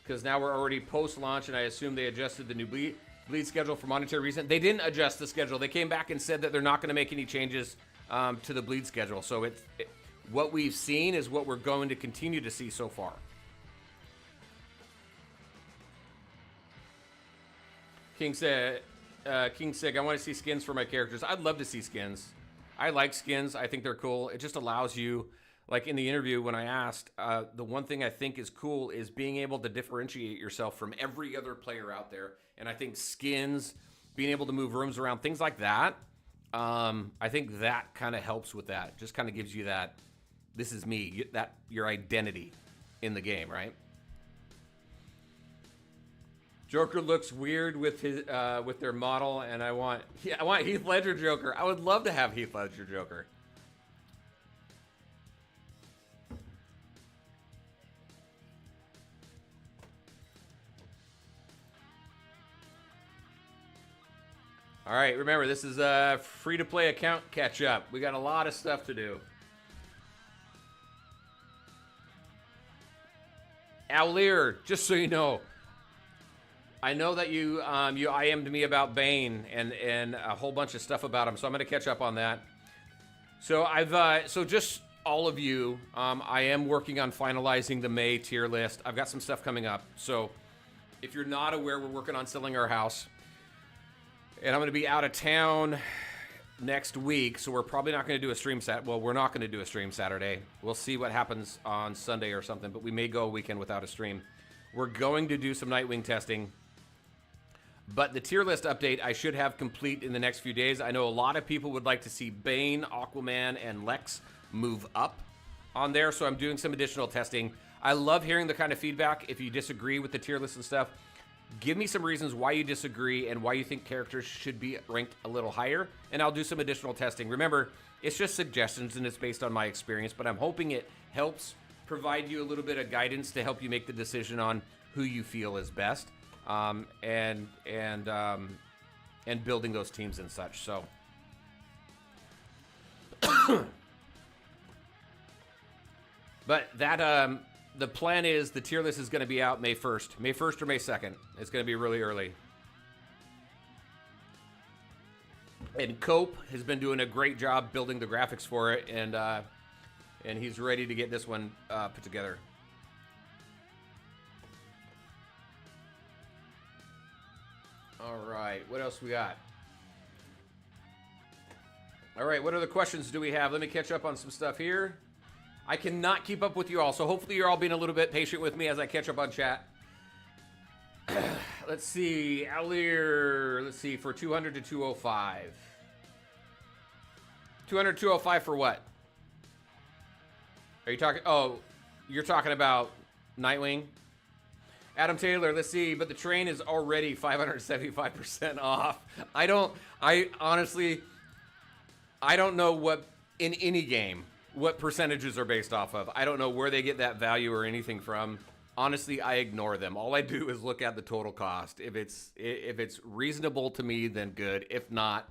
Because now we're already post-launch, and I assume they adjusted the new bleed schedule for monetary reason. They didn't adjust the schedule. They came back and said that they're not going to make any changes to the bleed schedule. So what we've seen is what we're going to continue to see so far. King said, I want to see skins for my characters. I'd love to see skins. I like skins. I think they're cool. It just allows you, like in the interview when I asked, the one thing I think is cool is being able to differentiate yourself from every other player out there. And I think skins, being able to move rooms around, things like that, I think that kind of helps with that. Just kind of gives you that, this is me, that your identity in the game, right? Joker looks weird with his with their model, and I want Heath Ledger Joker. I would love to have Heath Ledger Joker. All right, remember, this is a free-to-play account catch-up. We got a lot of stuff to do. Owlier, just so you know, I know that you IM'd me about Bane and a whole bunch of stuff about him, so I'm going to catch up on that. So so just all of you, I am working on finalizing the May tier list. I've got some stuff coming up. So if you're not aware, we're working on selling our house. And I'm going to be out of town next week, so we're probably not going to do a stream we're not going to do a stream Saturday. We'll see what happens on Sunday or something, but we may go a weekend without a stream. We're going to do some Nightwing testing, but the tier list update I should have complete in the next few days. I know a lot of people would like to see Bane, Aquaman, and Lex move up on there, so I'm doing some additional testing. I love hearing the kind of feedback. If you disagree with the tier list and stuff, give me some reasons why you disagree and why you think characters should be ranked a little higher, and I'll do some additional testing. Remember, it's just suggestions and it's based on my experience, but I'm hoping it helps provide you a little bit of guidance to help you make the decision on who you feel is best, and building those teams and such. So, but that the plan is the tier list is going to be out May 1st. May 1st or May 2nd. It's going to be really early. And Cope has been doing a great job building the graphics for it, and he's ready to get this one put together. All right, what else we got? All right, what other questions do we have? Let me catch up on some stuff here. I cannot keep up with you all, so hopefully you're all being a little bit patient with me as I catch up on chat. Let's see, Owlier, let's see, for 200 to 205. 200 to 205 for what? Are you talking, oh, you're talking about Nightwing? Adam Taylor, let's see, but the train is already 575% off. I honestly, I don't know what, in any game, what percentages are based off of. I don't know where they get that value or anything from. Honestly, I ignore them. All I do is look at the total cost. If it's reasonable to me, then good. If not,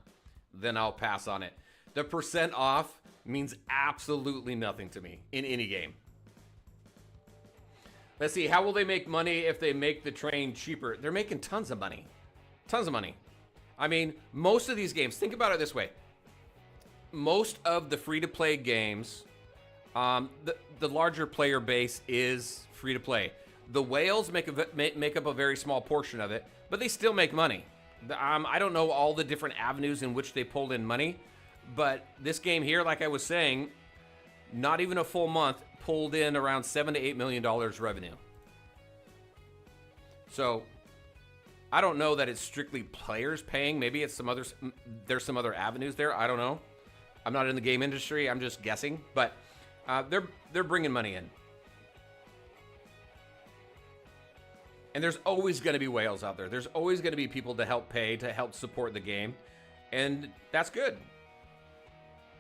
then I'll pass on it. The percent off means absolutely nothing to me in any game. Let's see, how will they make money if they make the train cheaper? They're making tons of money. Tons of money. I mean, most of these games, think about it this way. Most of the free-to-play games, the larger player base is free-to-play. The whales make up a very small portion of it, but they still make money. I don't know all the different avenues in which they pulled in money, but this game here, like I was saying, not even a full month, pulled in around $7 to $8 million revenue. So I don't know that it's strictly players paying. Maybe it's there's some other avenues there. I don't know. I'm not in the game industry. I'm just guessing, but they're bringing money in. And there's always going to be whales out there. There's always going to be people to help pay, to help support the game, and that's good.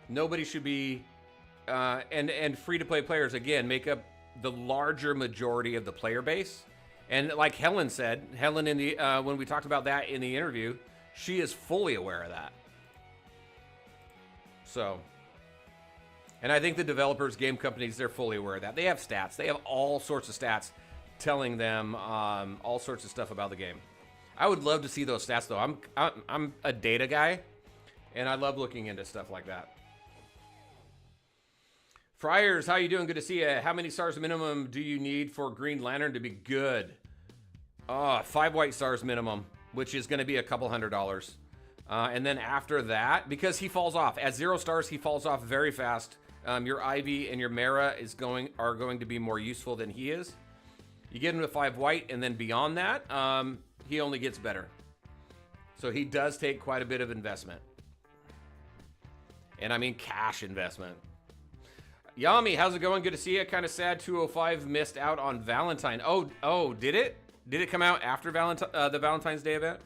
Nobody should be. And free-to-play players, again, make up the larger majority of the player base. And like Helen said, in the when we talked about that in the interview, she is fully aware of that. So, and I think the developers, game companies, they're fully aware of that. They have stats. They have all sorts of stats telling them all sorts of stuff about the game. I would love to see those stats, though. I'm a data guy, and I love looking into stuff like that. Friars, how you doing? Good to see you. How many stars minimum do you need for Green Lantern to be good? 5 white stars minimum, which is going to be a couple $100. And then after that, because he falls off. At 0 stars, he falls off very fast. Your Ivy and your Mara are going to be more useful than he is. You get him to 5 white, and then beyond that, he only gets better. So he does take quite a bit of investment. And I mean cash investment. Yami, how's it going? Good to see you. Kind of sad 205 missed out on Valentine. Oh, did it? Did it come out after the Valentine's Day event?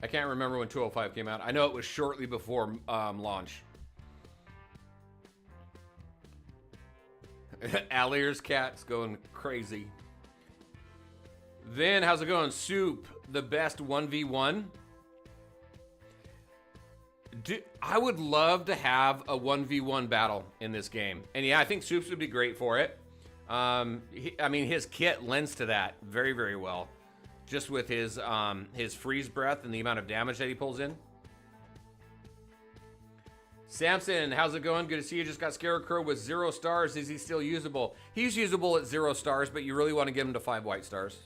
I can't remember when 205 came out. I know it was shortly before launch. Allier's cat's going crazy. Then, how's it going? Soup, the best 1v1. I would love to have a 1v1 battle in this game. And yeah, I think Soups would be great for it. I mean, his kit lends to that very, very well. Just with his freeze breath and the amount of damage that he pulls in. Samson, how's it going? Good to see you. Just got Scarecrow with 0 stars. Is he still usable? He's usable at 0 stars, but you really want to get him to 5 white stars.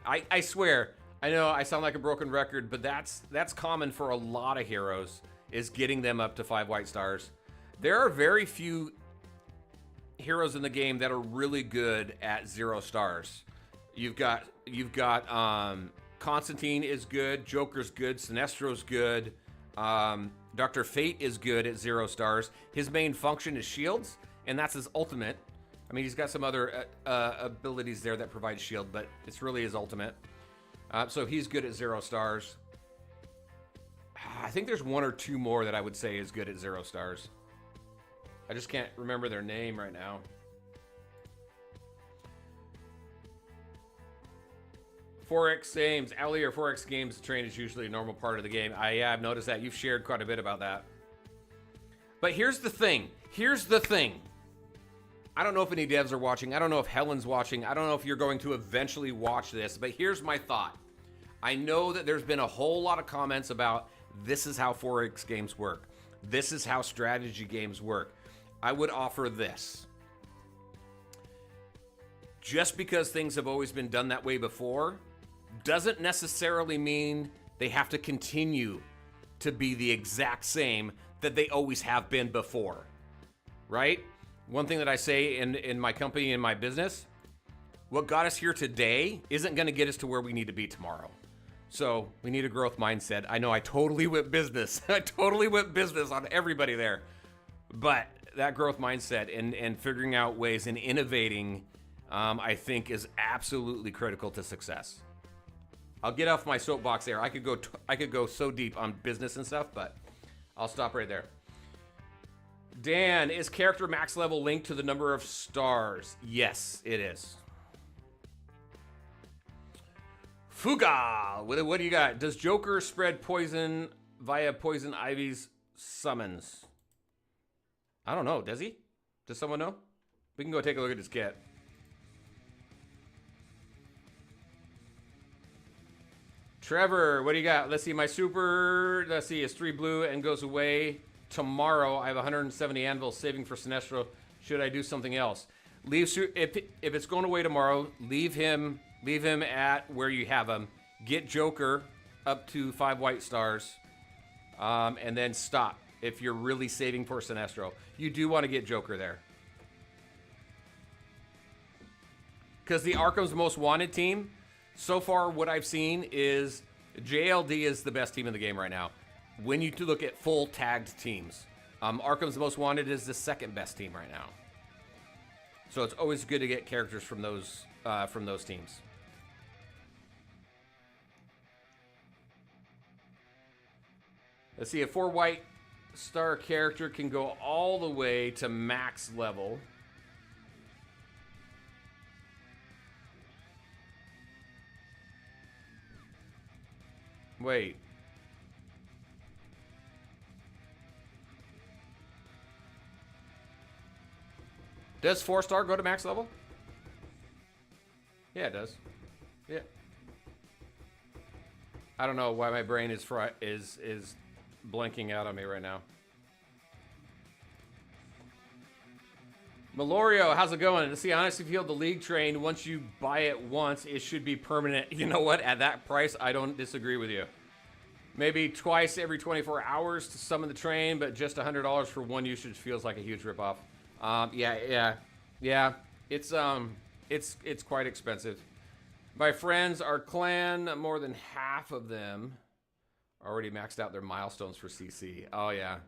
I swear, I know I sound like a broken record, but that's common for a lot of heroes, is getting them up to 5 white stars. There are very few heroes in the game that are really good at 0 stars. You've got Constantine is good, Joker's good, Sinestro's good, Dr. Fate is good at 0 stars. His main function is shields, and that's his ultimate. I mean, he's got some other abilities there that provide shield, but it's really his ultimate. So he's good at 0 stars. I think there's 1 or 2 more that I would say is good at 0 stars. I just can't remember their name right now. Forex games, Alley or Forex games, the train is usually a normal part of the game. I've noticed that. You've shared quite a bit about that. But here's the thing. I don't know if any devs are watching. I don't know if Helen's watching. I don't know if you're going to eventually watch this. But here's my thought. I know that there's been a whole lot of comments about this is how Forex games work. This is how strategy games work. I would offer this. Just because things have always been done that way before doesn't necessarily mean they have to continue to be the exact same that they always have been before, right? One thing that I say in my company, in my business, what got us here today isn't going to get us to where we need to be tomorrow. So we need a growth mindset. I know I totally went business. I totally went business on everybody there. But that growth mindset and figuring out ways and innovating, I think, is absolutely critical to success. I'll get off my soapbox there. I could go so deep on business and stuff, but I'll stop right there. Dan, is character max level linked to the number of stars? Yes, it is. Fuga, what do you got? Does Joker spread poison via Poison Ivy's summons? I don't know. Does he? Does someone know? We can go take a look at his kit. Trevor, what do you got? Let's see. My super, let's see, is 3 blue and goes away tomorrow. I have 170 anvils saving for Sinestro. Should I do something else? If it's going away tomorrow, leave him at where you have him. Get Joker up to 5 white stars, and then stop. If you're really saving for Sinestro, you do want to get Joker there. Because the Arkham's Most Wanted team, so far what I've seen is JLD is the best team in the game right now. When you look at full tagged teams, Arkham's Most Wanted is the second best team right now. So it's always good to get characters from those teams. Let's see, a 4 white star character can go all the way to max level. Wait. Does 4-star go to max level? Yeah, it does. Yeah. I don't know why my brain is blanking out on me right now. Melorio, how's it going? To see, I honestly feel the league train, once you buy it once, it should be permanent. You know what? At that price, I don't disagree with you. Maybe twice every 24 hours to summon the train, but just $100 for one usage feels like a huge ripoff. Yeah. It's quite expensive. My friends, our clan, more than half of them already maxed out their milestones for CC. Oh yeah,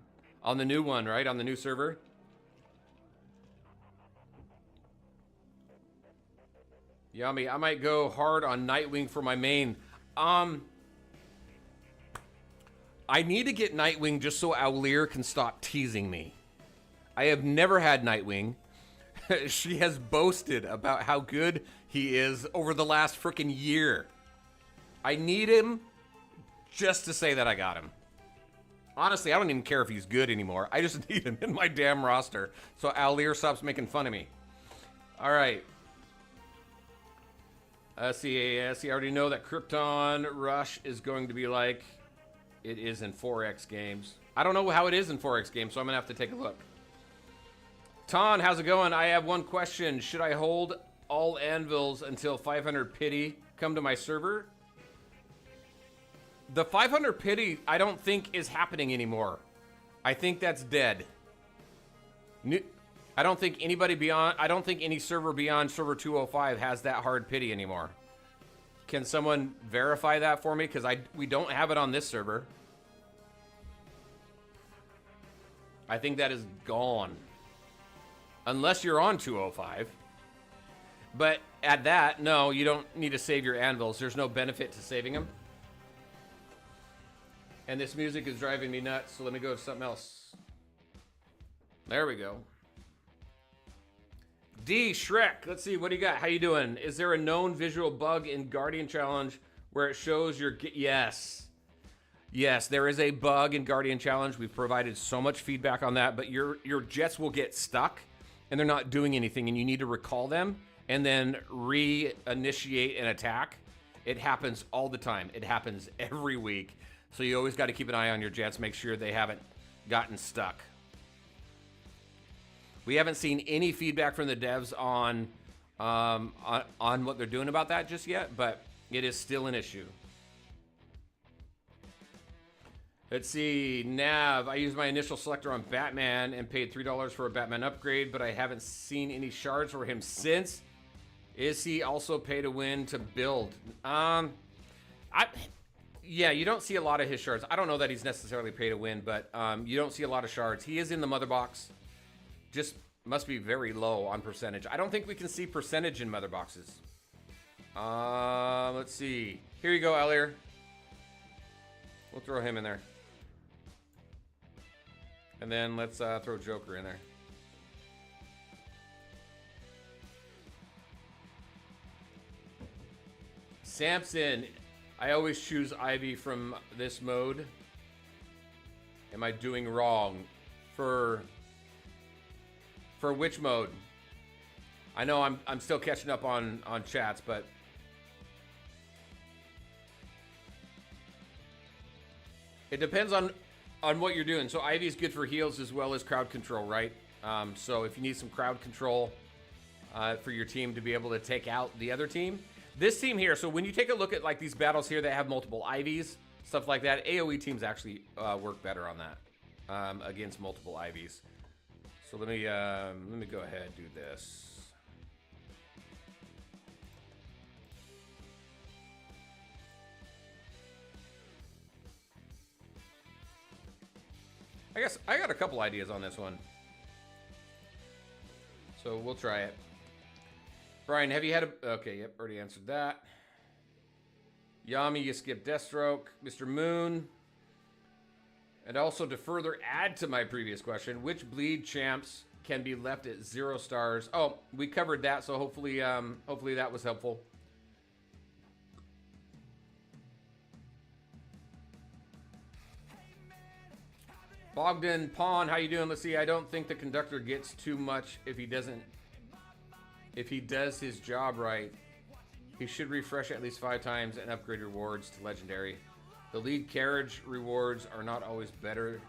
on the new one, right? On the new server. Yummy. I might go hard on Nightwing for my main. I need to get Nightwing just so Aulir can stop teasing me. I have never had Nightwing. She has boasted about how good he is over the last freaking year. I need him just to say that I got him. Honestly, I don't even care if he's good anymore. I just need him in my damn roster so Aulir stops making fun of me. All right. See, I already know that Krypton Rush is going to be like it is in 4X games. I don't know how it is in 4X games, so I'm going to have to take a look. Ton, how's it going? I have one question. Should I hold all anvils until 500 pity come to my server? The 500 pity, I don't think is happening anymore. I think that's dead. I don't think any server beyond server 205 has that hard pity anymore. Can someone verify that for me? Because we don't have it on this server. I think that is gone. Unless you're on 205. But at that, no, you don't need to save your anvils. There's no benefit to saving them. And this music is driving me nuts, so let me go to something else. There we go. D Shrek, let's see, what do you got? How you doing? Is there a known visual bug in Guardian Challenge where it shows your... Yes. Yes, there is a bug in Guardian Challenge. We've provided so much feedback on that, but your jets will get stuck and they're not doing anything, and you need to recall them and then reinitiate an attack. It happens all the time. It happens every week. So you always got to keep an eye on your jets, make sure they haven't gotten stuck. We haven't seen any feedback from the devs on what they're doing about that just yet, but it is still an issue. Let's see, Nav. I used my initial selector on Batman and paid $3 for a Batman upgrade, but I haven't seen any shards for him since. Is he also pay to win to build? Yeah, you don't see a lot of his shards. I don't know that he's necessarily pay to win, but you don't see a lot of shards. He is in the mother box. Just must be very low on percentage. I don't think we can see percentage in mother boxes. Let's see. Here you go, Elier. We'll throw him in there. And then let's throw Joker in there. Samson. I always choose Ivy from this mode. Am I doing wrong? For which mode? I know I'm still catching up on chats, but it depends on what you're doing. So Ivy is good for heals as well as crowd control, right? So if you need some crowd control for your team to be able to take out the other team. This team here, so when you take a look at like these battles here that have multiple Ivies, stuff like that, AoE teams actually work better on that against multiple Ivies. So let me go ahead and do this. I guess I got a couple ideas on this one. So we'll try it. Brian, have you had a... Okay, yep, already answered that. Yami, you skipped Deathstroke. Mr. Moon. And also to further add to my previous question, which bleed champs can be left at 0 stars? Oh, we covered that, so hopefully that was helpful. Bogdan Pawn, how you doing? Let's see. I don't think the conductor gets too much if he doesn't. If he does his job right, he should refresh at least 5 times and upgrade rewards to legendary. The lead carriage rewards are not always better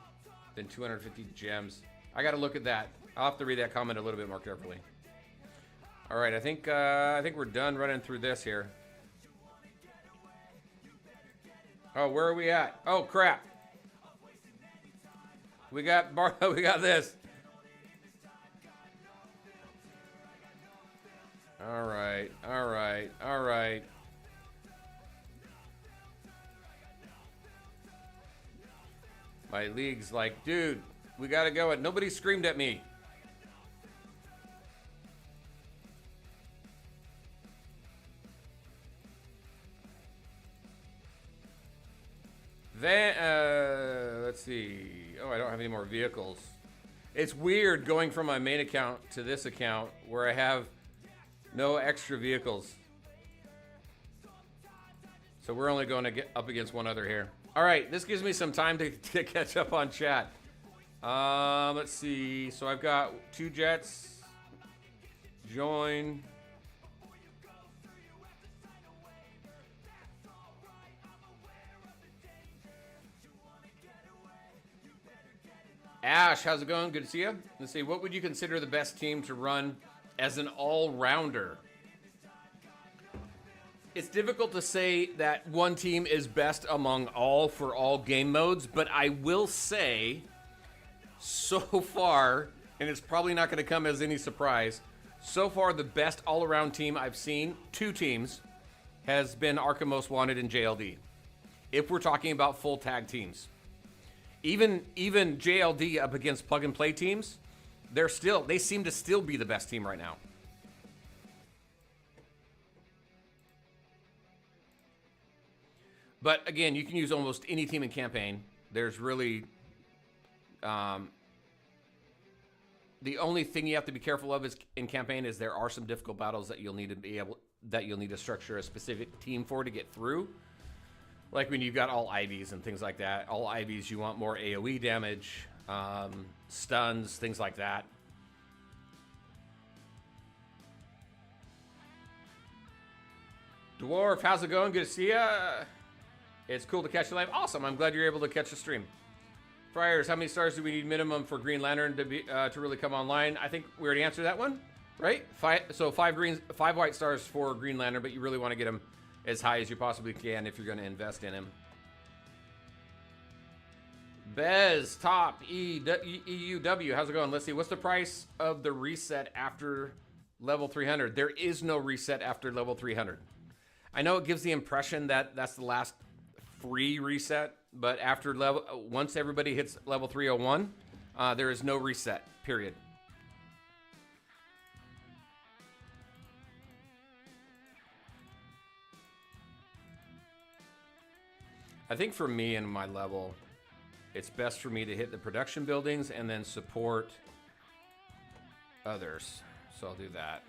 than 250 gems. I got to look at that. I'll have to read that comment a little bit more carefully. All right, I think we're done running through this here. Oh, where are we at? Oh crap! We got we got this. All right, all right, all right. My league's like, dude, we gotta go. And nobody screamed at me. Let's see. Oh, I don't have any more vehicles. It's weird going from my main account to this account where I have no extra vehicles. So we're only going to get up against one other here. All right, this gives me some time to catch up on chat. Let's see. So I've got 2 jets. Join. Ash, how's it going? Good to see you. Let's see. What would you consider the best team to run as an all-rounder? It's difficult to say that one team is best among all for all game modes, but I will say so far, and it's probably not going to come as any surprise, so far the best all-around team I've seen, 2 teams, has been Arkham Most Wanted and JLD. If we're talking about full tag teams. Even JLD up against plug-and-play teams, they seem to still be the best team right now. But again, you can use almost any team in campaign. There's really the only thing you have to be careful of is in campaign is there are some difficult battles that you'll need to structure a specific team for to get through. Like when you've got all Ivies and things like that. All Ivies, you want more AoE damage, stuns, things like that. Dwarf, how's it going? Good to see ya. It's cool to catch you live. Awesome. I'm glad you're able to catch the stream. Friars, how many stars do we need minimum for Green Lantern to really come online? I think we already answered that one, right? 5 white stars for Green Lantern, but you really want to get him as high as you possibly can if you're going to invest in him. Bez, top, EUW, how's it going? Let's see, what's the price of the reset after level 300? There is no reset after level 300. I know it gives the impression that that's the last free reset, but after once everybody hits level 301, there is no reset, period. I think for me and my level, it's best for me to hit the production buildings and then support others. So I'll do that.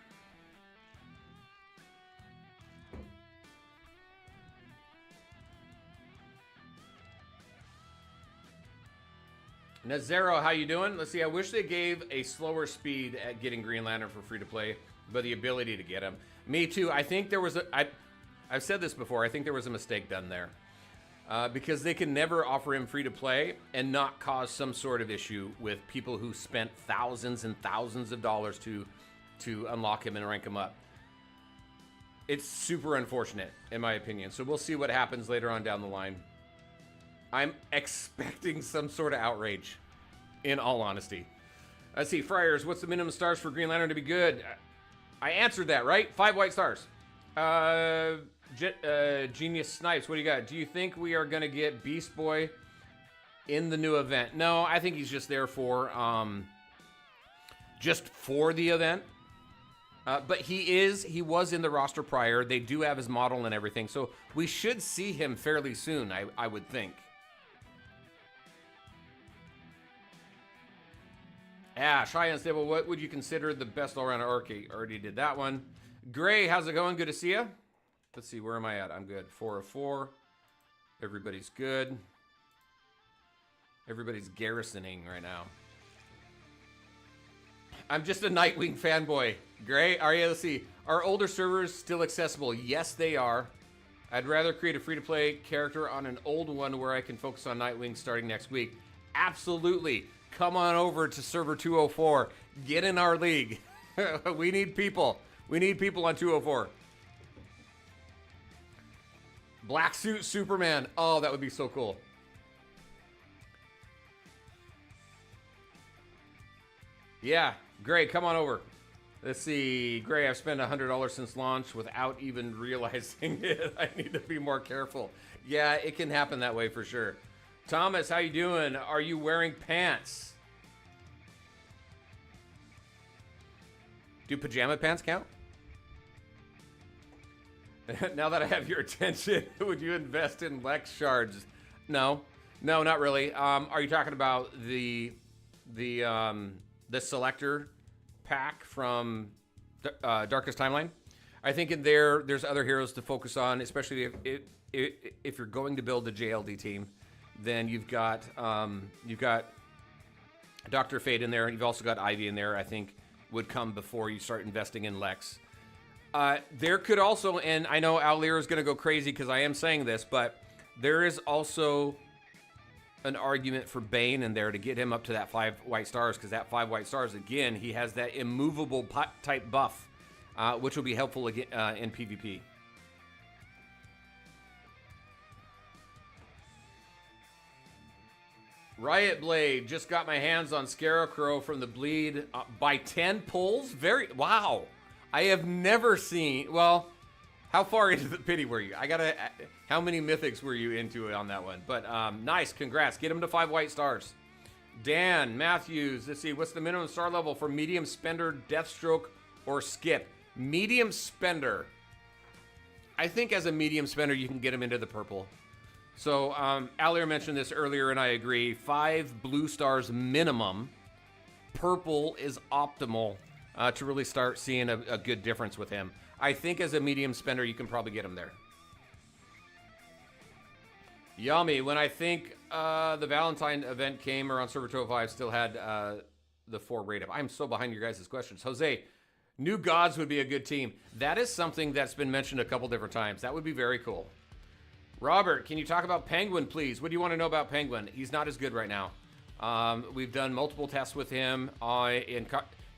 Nazero, how you doing? Let's see. I wish they gave a slower speed at getting Green Lantern for free to play, but the ability to get him. Me too. I think there was I've said this before. I think there was a mistake done there. Because they can never offer him free to play and not cause some sort of issue with people who spent thousands and thousands of dollars to unlock him and rank him up. It's super unfortunate, in my opinion. So we'll see what happens later on down the line. I'm expecting some sort of outrage, in all honesty. Let's see, Friars, what's the minimum stars for Green Lantern to be good? I answered that, right? 5 white stars. Genius Snipes, what do you got? Do you think we are going to get Beast Boy in the new event? No, I think he's just there for the event. But he was in the roster prior. They do have his model and everything, so we should see him fairly soon, I would think. Ash, hi Unstable, what would you consider the best all-around arc? Already did that one. Gray, how's it going? Good to see you. Let's see, where am I at? I'm good. 4 of 4. Everybody's good. Everybody's garrisoning right now. I'm just a Nightwing fanboy. Gray, are you? Let's see. Are older servers still accessible? Yes, they are. I'd rather create a free-to-play character on an old one where I can focus on Nightwing starting next week. Absolutely. Come on over to server 204. Get in our league. We need people. We need people on 204. Black suit Superman. Oh, that would be so cool. Yeah, Gray, come on over. Let's see. Gray, I've spent $100 since launch without even realizing it. I need to be more careful. Yeah, it can happen that way for sure. Thomas, how you doing? Are you wearing pants? Do pajama pants count? Now that I have your attention, would you invest in Lex shards? No, not really. Are you talking about the selector pack from Darkest Timeline? I think in there's other heroes to focus on, especially if you're going to build a JLD team. Then you've got Dr. Fate in there, and you've also got Ivy in there. I think would come before you start investing in Lex. There could also, and I know Alir is going to go crazy because I am saying this, but there is also an argument for Bane in there to get him up to that 5 white stars, because that 5 white stars, again, he has that immovable type buff, which will be helpful again, in PvP. Riot Blade, just got my hands on Scarecrow from the Bleed by 10 pulls. Wow. I have never seen, well, how far into the pity were you? How many mythics were you into it on that one? But nice, congrats. Get him to 5 white stars. Dan Matthews, let's see, what's the minimum star level for medium spender, Deathstroke, or Skip? Medium spender. I think as a medium spender, you can get him into the purple. So, Alir mentioned this earlier, and I agree. 5 blue stars minimum. Purple is optimal to really start seeing a good difference with him. I think as a medium spender, you can probably get him there. Yummy. When I think the Valentine event came around Server 205, still had the 4 rate up. I'm so behind your guys' questions. Jose, New Gods would be a good team. That is something that's been mentioned a couple different times. That would be very cool. Robert, can you talk about Penguin, please? What do you want to know about Penguin? He's not as good right now. We've done multiple tests with him.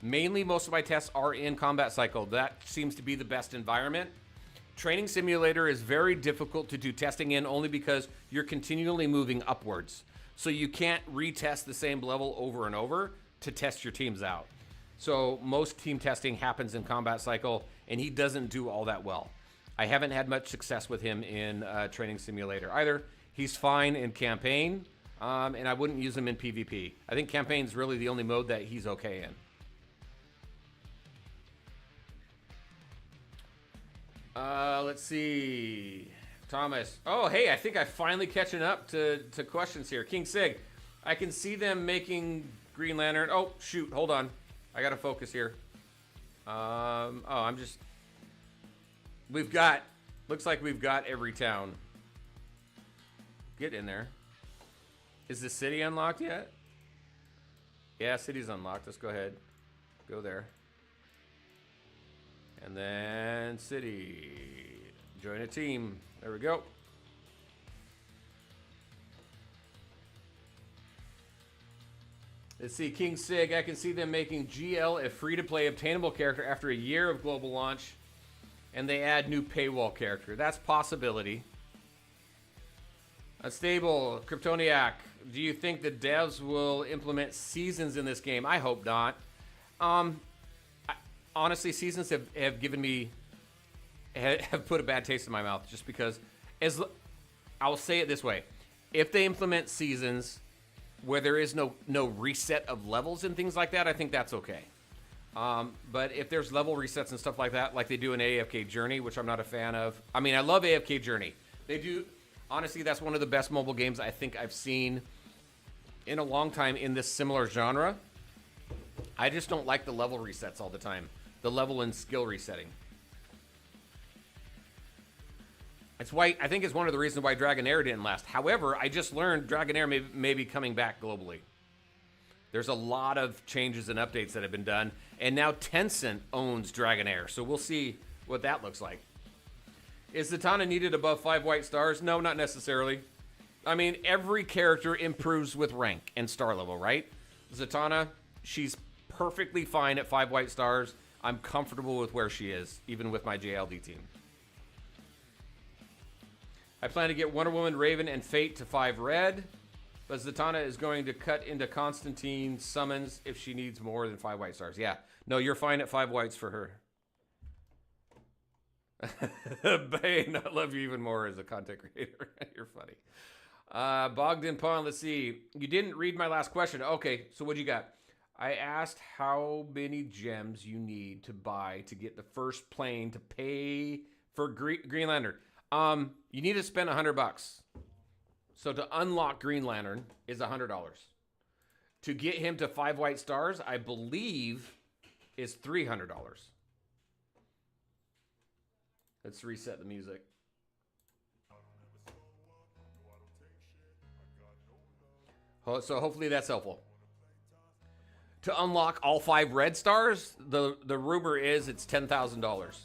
Mainly, most of my tests are in Combat Cycle. That seems to be the best environment. Training Simulator is very difficult to do testing in, only because you're continually moving upwards. So you can't retest the same level over and over to test your teams out. So most team testing happens in Combat Cycle, and he doesn't do all that well. I haven't had much success with him in Training Simulator either. He's fine in campaign, and I wouldn't use him in PvP. I think campaign's really the only mode that he's okay in. Let's see. Thomas. Oh, hey, I think I'm finally catching up to questions here. King Sig, I can see them making Green Lantern. Oh, shoot. Hold on. I got to focus here. I'm just... Looks like we've got every town. Get in there. Is the city unlocked yet? Yeah, city's unlocked. Let's go ahead. Go there. And then city. Join a team. There we go. Let's see, King Sig. I can see them making GL a free-to-play obtainable character after a year of global launch, and they add new paywall character. That's possibility. Unstable, Kryptoniac. Do you think the devs will implement seasons in this game? I hope not. Honestly, seasons have given me... have put a bad taste in my mouth, just because... I'll say it this way. If they implement seasons where there is no reset of levels and things like that, I think that's okay. But if there's level resets and stuff like that, like they do in AFK Journey, which I'm not a fan of. I mean, I love AFK Journey. They do... Honestly, that's one of the best mobile games I think I've seen in a long time in this similar genre. I just don't like the level resets all the time. The level and skill resetting. It's why I think it's one of the reasons why Dragonair didn't last. However, I just learned Dragonair may be coming back globally. There's a lot of changes and updates that have been done, and now Tencent owns Dragonair, so we'll see what that looks like. Is Zatanna needed above 5 white stars? No, not necessarily. I mean, every character improves with rank and star level, right? Zatanna, she's perfectly fine at 5 white stars. I'm comfortable with where she is, even with my JLD team. I plan to get Wonder Woman, Raven, and Fate to 5 red, but Zatanna is going to cut into Constantine summons if she needs more than 5 white stars. Yeah, no, you're fine at 5 whites for her. Bane, I love you even more as a content creator. You're funny. Bogdan Pond, let's see. You didn't read my last question. Okay, so what you got? I asked how many gems you need to buy to get the first plane to pay for Green Lantern. You need to spend $100. So to unlock Green Lantern is $100. To get him to 5 white stars, I believe, is $300. Let's reset the music. So hopefully that's helpful. To unlock all 5 red stars, the rumor is it's $10,000.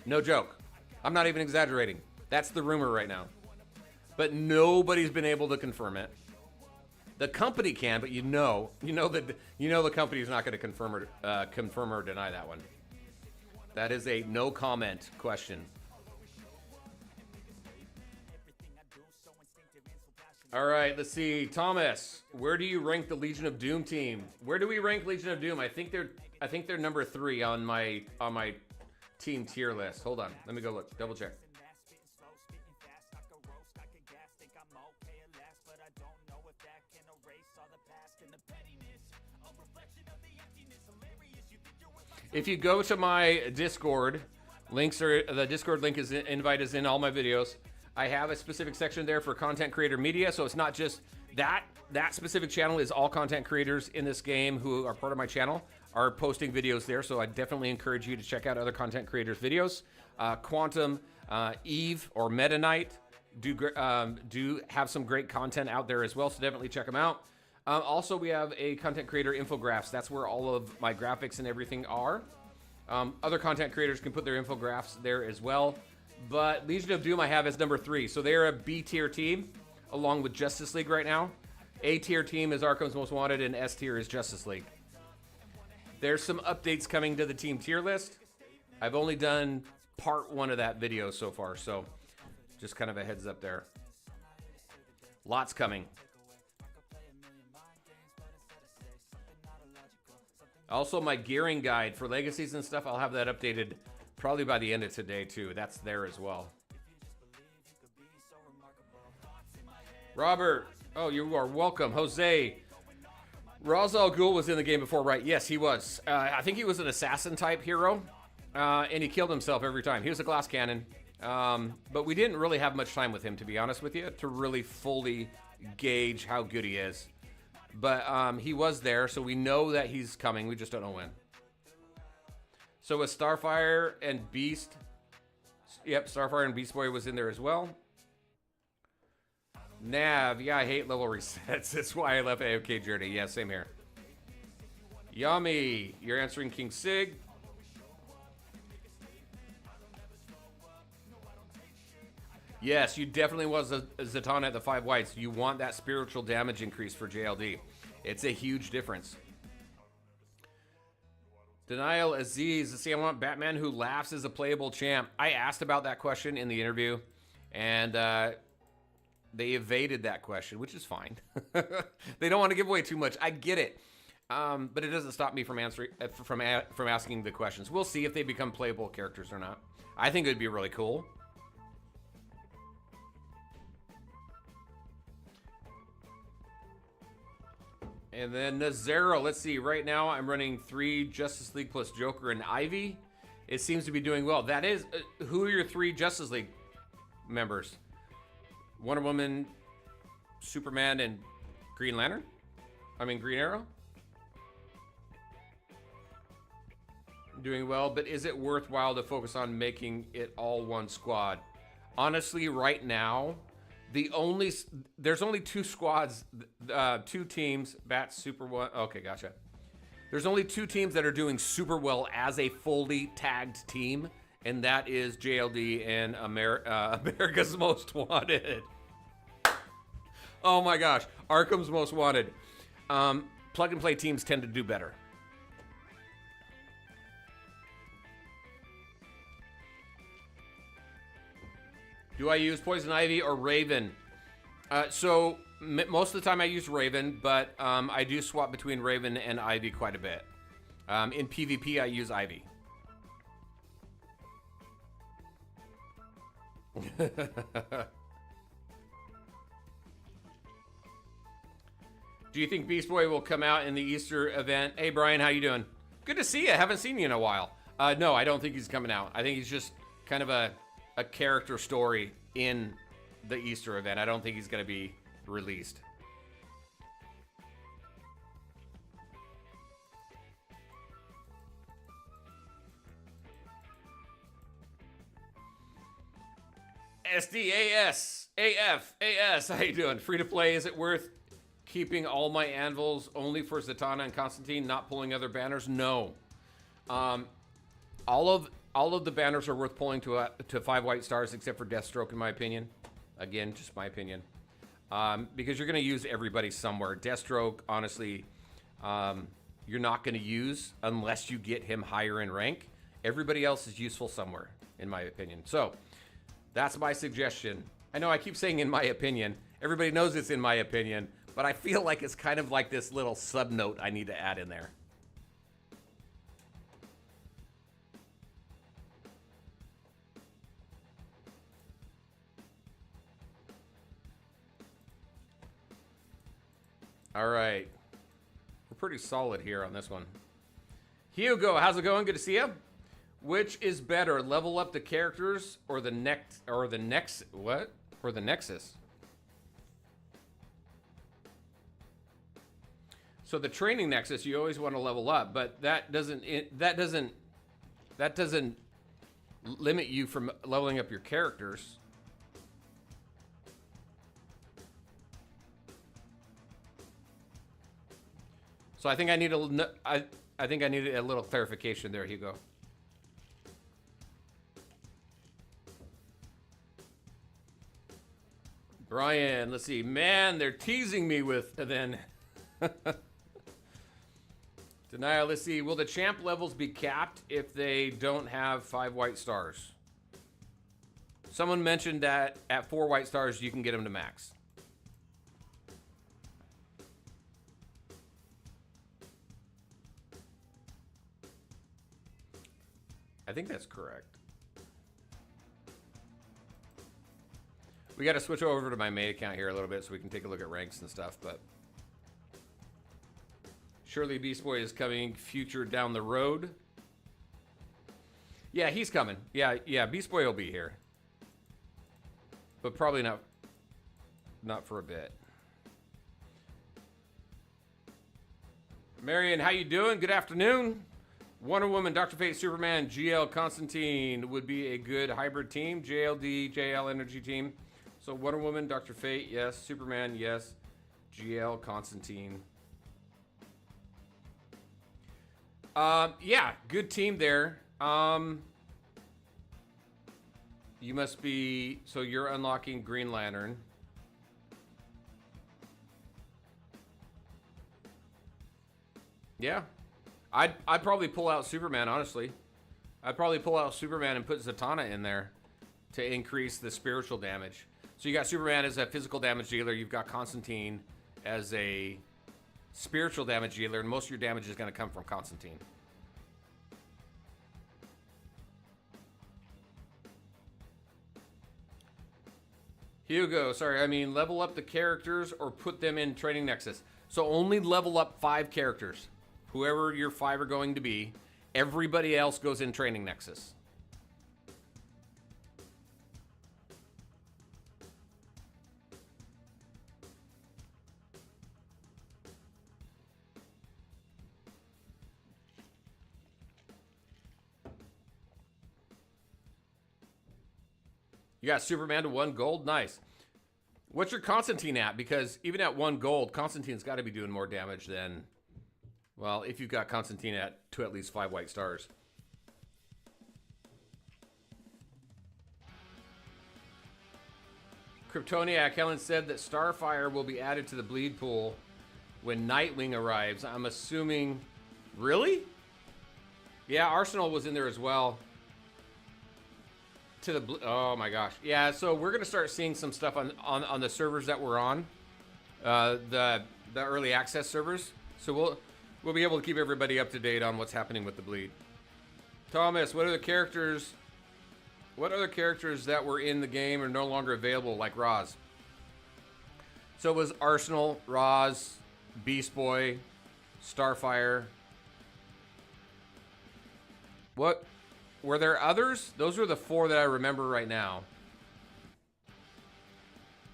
No joke. I'm not even exaggerating. That's the rumor right now. But nobody's been able to confirm it. The company can, but you know the company's not going to confirm or deny that one. That is a no comment question. All right, let's see. Thomas, where do you rank the Legion of Doom team? Where do we rank Legion of Doom? I think they're number 3 on my team tier list. Hold on. Let me go look. Double check. If you go to my Discord, the Discord link is invite is in all my videos. I have a specific section there for content creator media, so it's not just that specific channel is all content creators in this game who are part of my channel are posting videos there. So I definitely encourage you to check out other content creators' videos. Quantum, Eve, or Meta Knight do have some great content out there as well, so definitely check them out. Also, we have a content creator infographics. That's where all of my graphics and everything are. Other content creators can put their infographics there as well. But Legion of Doom I have as number 3. So they're a B tier team along with Justice League right now. A tier team is Arkham's Most Wanted and S tier is Justice League. There's some updates coming to the team tier list. I've only done part 1 of that video so far, so just kind of a heads up there. Lots coming. Also, my gearing guide for legacies and stuff, I'll have that updated probably by the end of today, too. That's there as well. Robert, oh, you are welcome. Jose, Ra's al Ghul was in the game before, right? Yes, he was. I think he was an assassin type hero, and he killed himself every time. He was a glass cannon, but we didn't really have much time with him, to be honest with you, to really fully gauge how good he is. But he was there, so we know that he's coming. We just don't know when. So with Starfire and Beast, yep, Starfire and Beast Boy was in there as well. Nav, yeah, I hate level resets. That's why I left AFK Journey. Yeah, same here. Yummy, you're answering King Sig. Yes, you definitely was a Zatanna at the 5 whites. You want that spiritual damage increase for JLD. It's a huge difference. Denial Aziz, see, I want Batman who laughs as a playable champ. I asked about that question in the interview, and they evaded that question, which is fine. They don't want to give away too much. I get it, but it doesn't stop me from answering from asking the questions. We'll see if they become playable characters or not. I think it would be really cool. And then Nazero, let's see. Right now, I'm running 3 Justice League plus Joker and Ivy. It seems to be doing well. That is, who are your 3 Justice League members? Wonder Woman, Superman, and Green Lantern? I mean, Green Arrow? Doing well, but is it worthwhile to focus on making it all one squad? Honestly, right now, there's only 2 squads, 2 teams, Bats, Super One. Okay, gotcha. There's only 2 teams that are doing super well as a fully tagged team, and that is JLD and America's Most Wanted. Oh my gosh, Arkham's Most Wanted. Plug and play teams tend to do better. Do I use Poison Ivy or Raven? So most of the time I use Raven, but I do swap between Raven and Ivy quite a bit. In PvP, I use Ivy. Do you think Beast Boy will come out in the Easter event? Hey, Brian, how you doing? Good to see you. Haven't seen you in a while. No, I don't think he's coming out. I think he's just kind of a character story in the Easter event. I don't think he's going to be released. SDAS, AF, AS, how you doing? Free to play, is it worth keeping all my anvils only for Zatanna and Constantine, not pulling other banners? No. All of the banners are worth pulling to 5 white stars, except for Deathstroke, in my opinion. Again, just my opinion. Because you're going to use everybody somewhere. Deathstroke, honestly, you're not going to use unless you get him higher in rank. Everybody else is useful somewhere, in my opinion. So, that's my suggestion. I know I keep saying in my opinion. Everybody knows it's in my opinion, but I feel like it's kind of like this little sub-note I need to add in there. All right. We're pretty solid here on this one. Hugo, how's it going? Good to see you. Which is better, level up the characters or the Nexus? So the training Nexus, you always want to level up, but that doesn't limit you from leveling up your characters. So I think I need I think I need a little clarification there, Hugo. Brian, let's see. Man, they're teasing me with then. Denial, let's see. Will the champ levels be capped if they don't have 5 white stars? Someone mentioned that at 4 white stars, you can get them to max. I think that's correct. We got to switch over to my main account here a little bit so we can take a look at ranks and stuff, but surely Beast Boy is coming future down the road. Yeah, he's coming. Yeah, Beast Boy will be here. But probably not for a bit. Marion, how you doing? Good afternoon. Wonder Woman, Dr. Fate, Superman, GL, Constantine would be a good hybrid team. JLD, JL Energy team. So Wonder Woman, Dr. Fate, yes. Superman, yes. GL, Constantine. Yeah, good team there. You must be, so you're unlocking Green Lantern. Yeah. I'd probably pull out Superman, honestly. I'd probably pull out Superman and put Zatanna in there to increase the spiritual damage. So you got Superman as a physical damage dealer. You've got Constantine as a spiritual damage dealer, and most of your damage is going to come from Constantine. Hugo, sorry, I mean level up the characters or put them in Training Nexus. So only level up 5 characters. Whoever your 5 are going to be. Everybody else goes in Training Nexus. You got Superman to 1 gold? Nice. What's your Constantine at? Because even at 1 gold, Constantine's got to be doing more damage than... Well, if you've got Constantine to at least 5 white stars. Kryptoniac, Helen said that Starfire will be added to the bleed pool when Nightwing arrives. I'm assuming... Really? Yeah, Arsenal was in there as well. To the oh my gosh, yeah. So we're gonna start seeing some stuff on the servers that we're on, the early access servers. So we'll be able to keep everybody up to date on what's happening with the bleed. Thomas, what other characters that were in the game are no longer available, like Roz? So it was Arsenal, Roz, Beast Boy, Starfire. What? Were there others? Those were the 4 that I remember right now.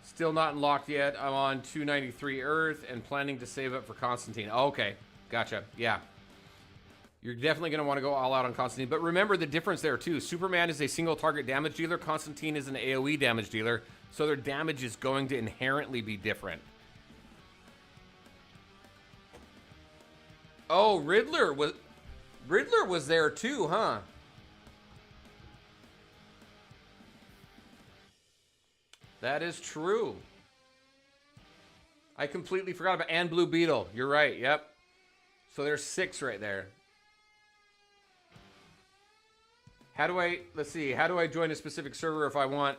Still not unlocked yet. I'm on 293 Earth and planning to save up for Constantine. Oh, okay, gotcha. Yeah. You're definitely going to want to go all out on Constantine. But remember the difference there, too. Superman is a single target damage dealer. Constantine is an AoE damage dealer. So their damage is going to inherently be different. Oh, Riddler was there, too, huh? That is true. I completely forgot about and Blue Beetle. You're right. Yep. So there's 6 right there. How do I? Let's see. How do I join a specific server if I want?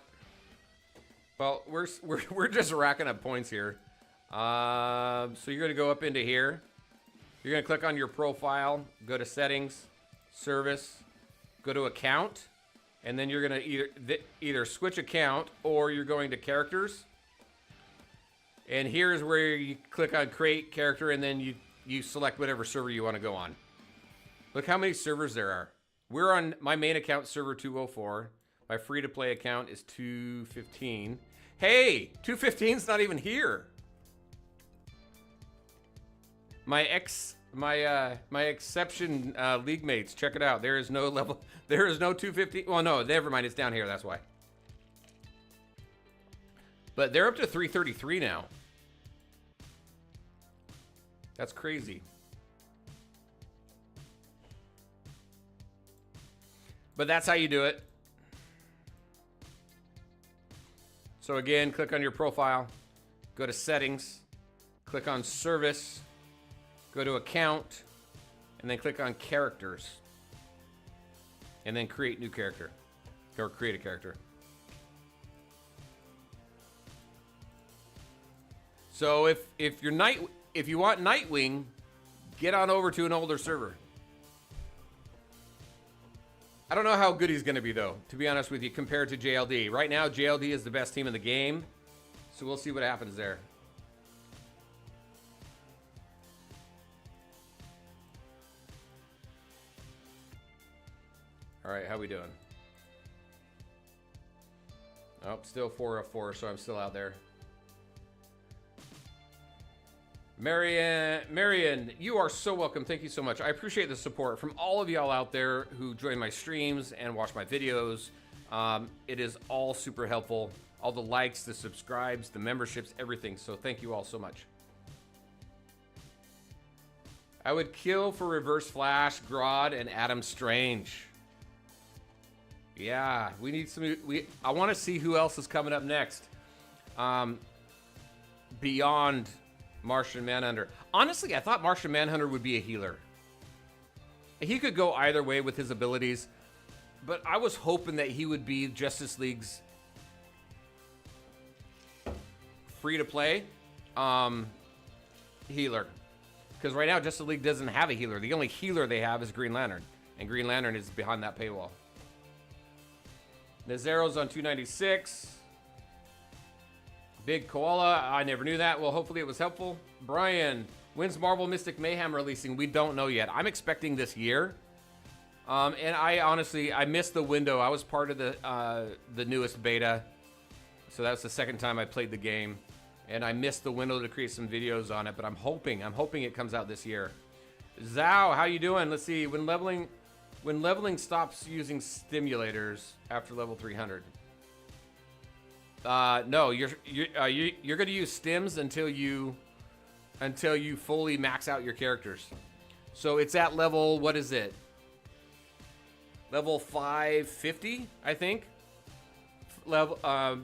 Well, we're just racking up points here. So you're gonna go up into here. You're gonna click on your profile. Go to settings, service. Go to account. And then you're going to either switch account or you're going to characters. And here's where you click on create character and then you select whatever server you want to go on. Look how many servers there are. We're on my main account, server 204. My free-to-play account is 215. Hey, 215's not even here. My exception league mates, check it out. There is no 250. Well, no, never mind. It's down here. That's why. But they're up to 333 now. That's crazy. But that's how you do it. So again, click on your profile. Go to settings. Click on service. Go to account, and then click on characters. And then create new character. Or create a character. So if you want Nightwing, get on over to an older server. I don't know how good he's going to be, though, to be honest with you, compared to JLD. Right now, JLD is the best team in the game, so we'll see what happens there. All right, how we doing? Oh, still 4 of 4, so I'm still out there. Marion, you are so welcome. Thank you so much. I appreciate the support from all of y'all out there who join my streams and watch my videos. It is all super helpful. All the likes, the subscribes, the memberships, everything. So thank you all so much. I would kill for Reverse Flash, Grodd, and Adam Strange. Yeah, we need some. I want to see who else is coming up next. Beyond Martian Manhunter. Honestly, I thought Martian Manhunter would be a healer. He could go either way with his abilities, but I was hoping that he would be Justice League's free-to-play healer. Because right now, Justice League doesn't have a healer. The only healer they have is Green Lantern, and Green Lantern is behind that paywall. Nazaro's on 296. Big Koala, I never knew that. Well, hopefully it was helpful. Brian, when's Marvel Mystic Mayhem releasing? We don't know yet. I'm expecting this year. And I honestly, I missed the window. I was part of the newest beta. So that's the second time I played the game. And I missed the window to create some videos on it, but I'm hoping it comes out this year. Zhao, how you doing? Let's see, when leveling stops using stimulators after level 300. No, you're going to use stims until you fully max out your characters. So it's at level, what is it? Level 550, I think. Level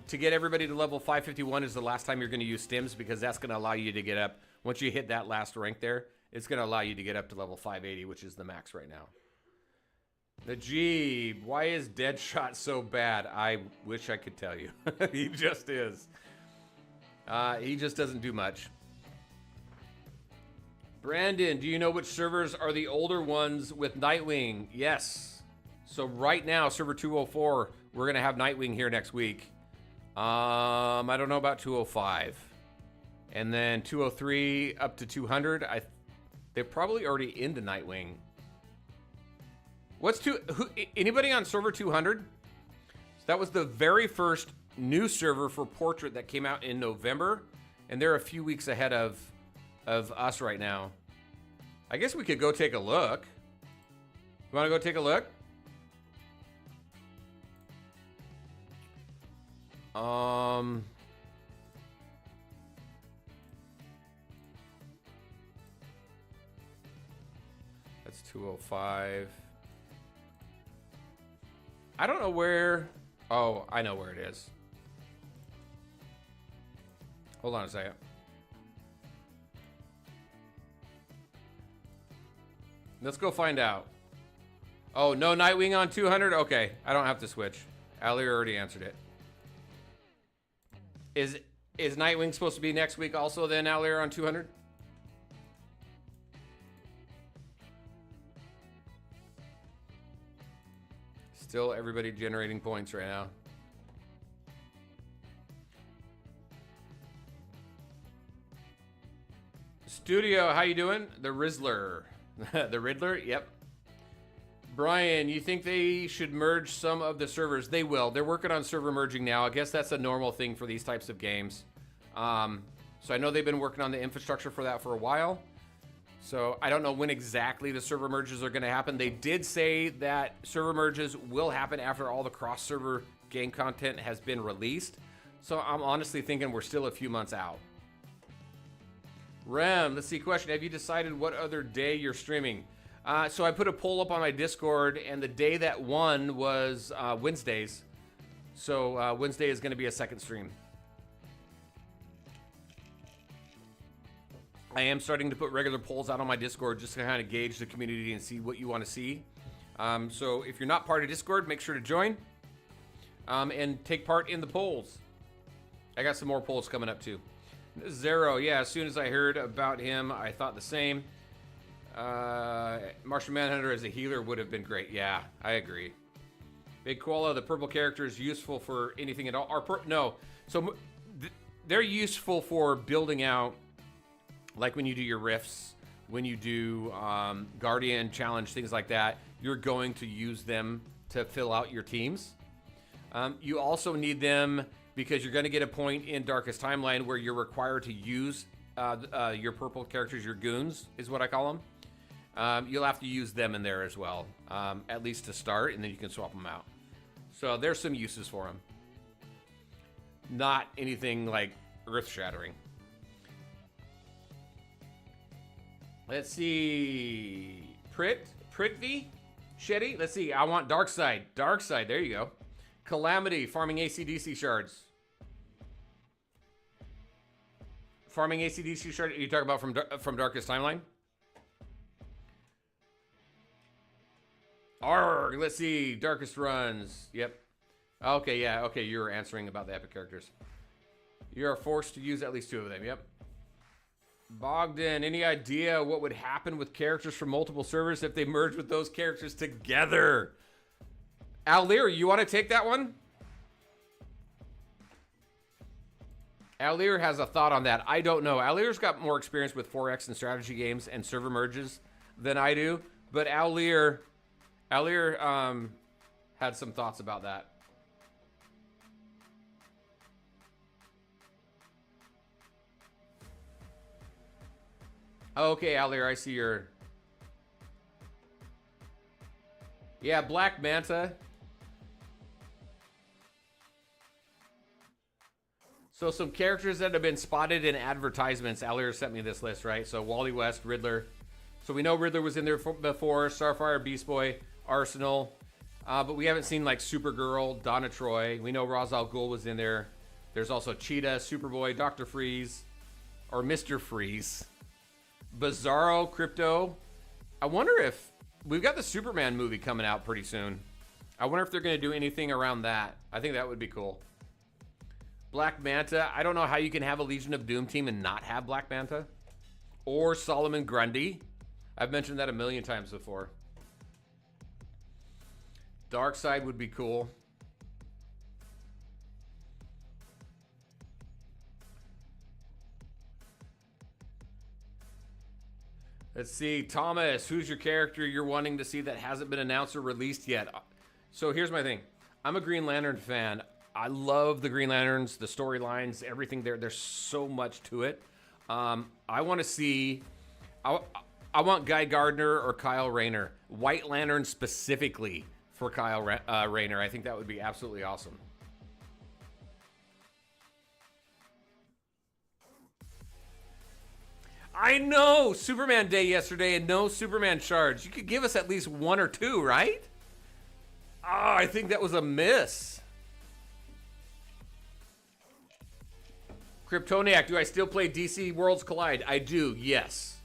to get everybody to level 551 is the last time you're going to use stims, because that's going to allow you to get up. Once you hit that last rank there, it's going to allow you to get up to level 580, which is the max right now. Najib, why is Deadshot so bad? I wish I could tell you. He just is. He just doesn't do much. Brandon, do you know which servers are the older ones with Nightwing? Yes. So right now, server 204, we're going to have Nightwing here next week. I don't know about 205. And then 203 up to 200. They're probably already into Nightwing. Anybody on server 200? That was the very first new server for Portrait that came out in November, and they're a few weeks ahead of us right now. I guess we could go take a look. You want to go take a look? That's 205. I don't know where. Oh, I know where it is. Hold on a second. Let's go find out. Oh, no Nightwing on 200? Okay, I don't have to switch. Ali already answered it. Is Nightwing supposed to be next week also then, Ali, on 200? Still everybody generating points right now. Studio, how you doing? The Rizzler. The Riddler, yep. Brian, you think they should merge some of the servers? They will. They're working on server merging now. I guess that's a normal thing for these types of games. So I know they've been working on the infrastructure for that for a while. So I don't know when exactly the server merges are going to happen. They did say that server merges will happen after all the cross-server game content has been released. So I'm honestly thinking we're still a few months out. Rem, let's see, question. Have you decided what other day you're streaming? So I put a poll up on my Discord, and the day that won was Wednesdays. So Wednesday is going to be a second stream. I am starting to put regular polls out on my Discord just to kind of gauge the community and see what you want to see. So if you're not part of Discord, make sure to join and take part in the polls. I got some more polls coming up too. Zero, yeah, as soon as I heard about him, I thought the same. Martian Manhunter as a healer would have been great. Yeah, I agree. Big Koala, the purple character is useful for anything at all. No. So they're useful for building out, like when you do your rifts, when you do Guardian Challenge, things like that. You're going to use them to fill out your teams. You also need them because you're going to get a point in Darkest Timeline where you're required to use your purple characters, your goons, is what I call them. You'll have to use them in there as well, at least to start, and then you can swap them out. So there's some uses for them. Not anything like earth-shattering. Let's see. Prithvi? Shetty? Let's see. I want Darkside. Darkside, there you go. Calamity, farming AC/DC shards. Farming AC/DC shards, you talking about from Darkest Timeline? Arrgh, let's see. Darkest runs. Yep. Okay, yeah. Okay, you're answering about the epic characters. You are forced to use at least 2 of them. Yep. Bogdan, any idea what would happen with characters from multiple servers if they merge with those characters together? Alir, you want to take that one? Alir has a thought on that. I don't know. Alir's got more experience with 4X and strategy games and server merges than I do, but Alir had some thoughts about that. Okay, Alir, I see your... Yeah, Black Manta. So some characters that have been spotted in advertisements. Alir sent me this list, right? So Wally West, Riddler. So we know Riddler was in there before. Starfire, Beast Boy, Arsenal. But we haven't seen like Supergirl, Donna Troy. We know Ra's al Ghul was in there. There's also Cheetah, Superboy, Dr. Freeze, or Mr. Freeze. Bizarro, Crypto. I wonder if... We've got the Superman movie coming out pretty soon. I wonder if they're going to do anything around that. I think that would be cool. Black Manta. I don't know how you can have a Legion of Doom team and not have Black Manta. Or Solomon Grundy. I've mentioned that a million times before. Darkseid would be cool. Let's see, Thomas, who's your character you're wanting to see that hasn't been announced or released yet? So here's my thing. I'm a Green Lantern fan. I love the Green Lanterns, the storylines, everything there. There's so much to it. I want to see... I want Guy Gardner or Kyle Rayner. White Lantern specifically for Kyle Rayner. I think that would be absolutely awesome. I know! Superman Day yesterday and no Superman shards. You could give us at least 1 or 2, right? Oh, I think that was a miss. Kryptoniac, do I still play DC Worlds Collide? I do, yes.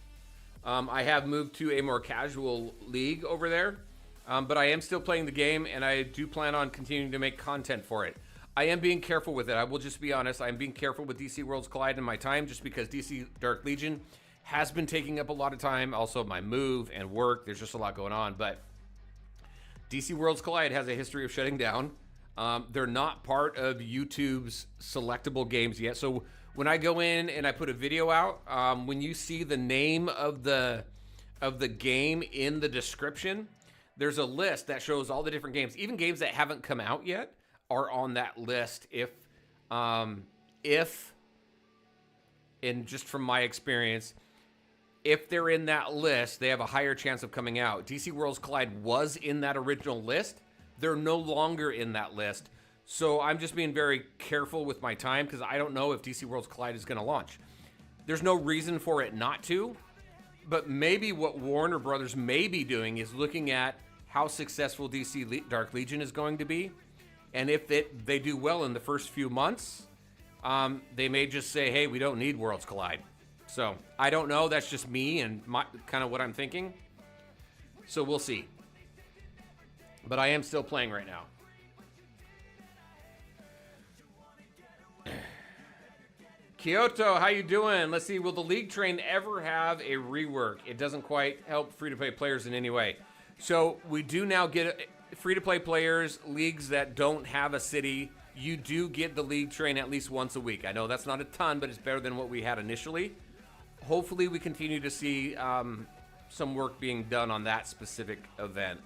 I have moved to a more casual league over there. But I am still playing the game, and I do plan on continuing to make content for it. I am being careful with it. I will just be honest. I'm being careful with DC Worlds Collide in my time just because DC Dark Legion has been taking up a lot of time. Also, my move and work. There's just a lot going on. But DC Worlds Collide has a history of shutting down. They're not part of YouTube's selectable games yet. So when I go in and I put a video out, when you see the name of the game in the description, there's a list that shows all the different games. Even games that haven't come out yet are on that list. If and just from my experience, if they're in that list, they have a higher chance of coming out. DC Worlds Collide was in that original list. They're no longer in that list. So I'm just being very careful with my time because I don't know if DC Worlds Collide is going to launch. There's no reason for it not to, but maybe what Warner Brothers may be doing is looking at how successful DC Dark Legion is going to be. And if they do well in the first few months, they may just say, hey, we don't need Worlds Collide. So I don't know. That's just me and kind of what I'm thinking. So we'll see. But I am still playing right now. Kyoto, how you doing? Let's see. Will the League Train ever have a rework? It doesn't quite help free-to-play players in any way. So we do now get free-to-play players, leagues that don't have a city, you do get the league train at least once a week. I know that's not a ton, but it's better than what we had initially. Hopefully we continue to see some work being done on that specific event.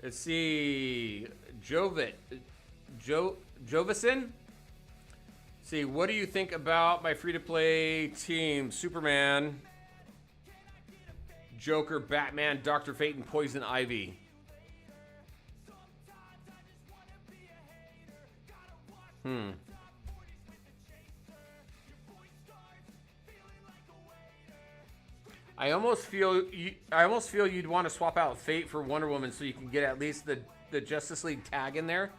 Let's see. Jovison? See, what do you think about my free-to-play team? Superman, Joker, Batman, Dr. Fate, and Poison Ivy. I almost feel you'd want to swap out Fate for Wonder Woman so you can get at least the Justice League tag in there.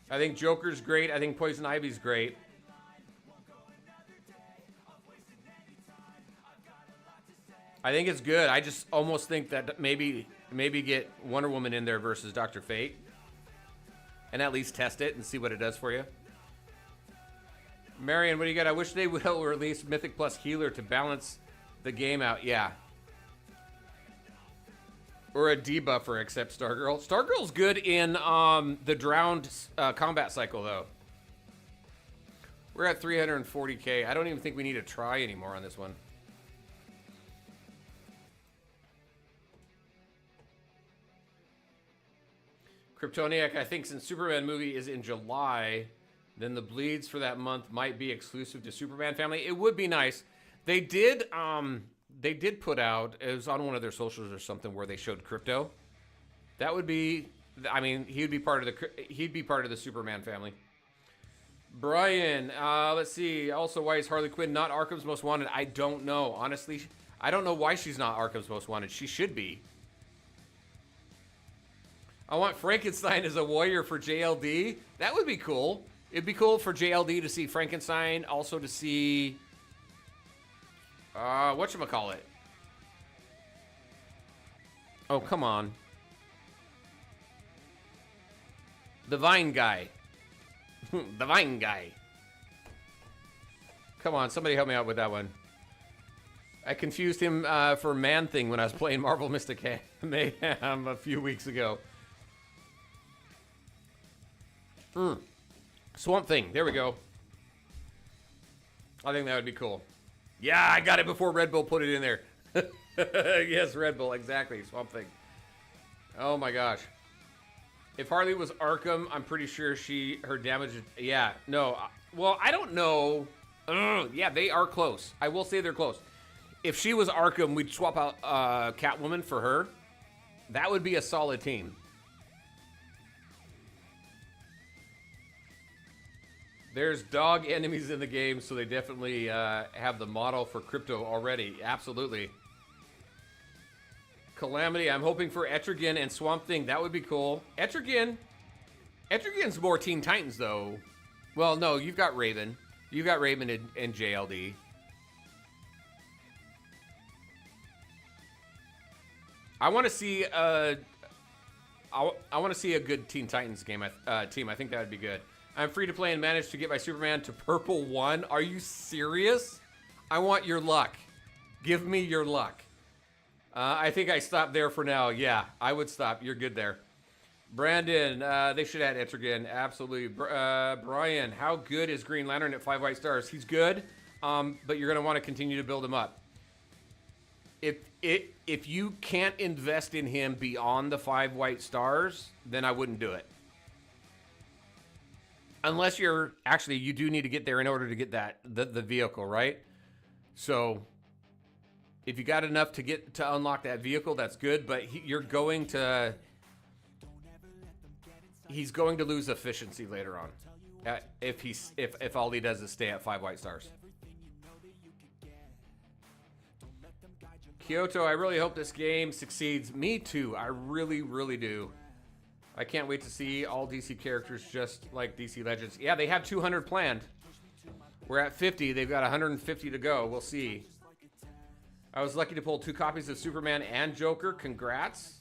I think Joker's great. I think Poison Ivy's great. I think it's good. I just almost think that maybe get Wonder Woman in there versus Dr. Fate. And at least test it and see what it does for you. Marion, what do you got? I wish they will release Mythic Plus Healer to balance the game out. Yeah. Or a debuffer, except Stargirl. Stargirl's good in the drowned combat cycle, though. We're at 340K. I don't even think we need to try anymore on this one. Kryptoniac, I think since Superman movie is in July, then the bleeds for that month might be exclusive to Superman family. It would be nice. They did put out, it was on one of their socials or something where they showed Crypto. That would be, I mean, he'd be part of the Superman family. Brian, let's see. Also, why is Harley Quinn not Arkham's Most Wanted? I don't know. Honestly, I don't know why she's not Arkham's Most Wanted. She should be. I want Frankenstein as a warrior for JLD. That would be cool. It'd be cool for JLD to see Frankenstein, also to see whatchamacallit. Oh, come on. The Vine guy. The Vine guy. Come on, somebody help me out with that one. I confused him for Man-Thing when I was playing Marvel Mystic Mayhem a few weeks ago. Swamp Thing. There we go. I think that would be cool. Yeah, I got it before Red Bull put it in there. Yes, Red Bull. Exactly. Swamp Thing. Oh, my gosh. If Harley was Arkham, I'm pretty sure her damage... Yeah, no. Well, I don't know. Yeah, they are close. I will say they're close. If she was Arkham, we'd swap out Catwoman for her. That would be a solid team. There's dog enemies in the game, so they definitely have the model for Crypto already. Absolutely. Calamity, I'm hoping for Etrigan and Swamp Thing. That would be cool. Etrigan's more Teen Titans, though. Well, no, you've got Raven. You've got Raven and JLD. I want to see I want to see a good Teen Titans game team. I think that would be good. I'm free to play and managed to get my Superman to purple 1. Are you serious? I want your luck. Give me your luck. I think I stopped there for now. Yeah, I would stop. You're good there. Brandon, they should add Etrigan. Absolutely. Brian, how good is Green Lantern at 5 white stars? He's good, but you're going to want to continue to build him up. If you can't invest in him beyond the 5 white stars, then I wouldn't do it. Unless you do need to get there in order to get the vehicle, right? So if you got enough to unlock that vehicle, that's good. But he's going to lose efficiency later on, if all he does is stay at 5 white stars. Kyoto, I really hope this game succeeds. Me too. I really, really do. I can't wait to see all DC characters just like DC Legends. Yeah, they have 200 planned. We're at 50. They've got 150 to go. We'll see. I was lucky to pull 2 copies of Superman and Joker. Congrats.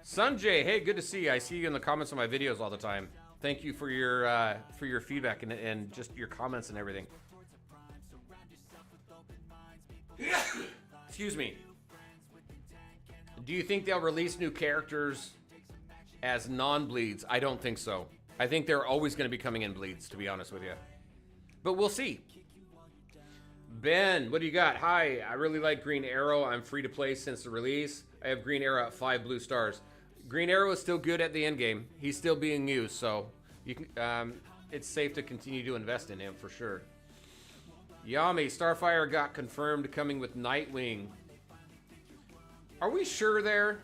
Sanjay, hey, good to see you. I see you in the comments on my videos all the time. Thank you for your feedback and just your comments and everything. Excuse me. Do you think they'll release new characters as non-bleeds? I don't think so. I think they're always going to be coming in bleeds, to be honest with you. But we'll see. Ben, what do you got? Hi, I really like Green Arrow. I'm free to play since the release. I have Green Arrow at 5 blue stars. Green Arrow is still good at the end game. He's still being used, so you can. It's safe to continue to invest in him for sure. Yami, Starfire got confirmed coming with Nightwing. Are we sure there?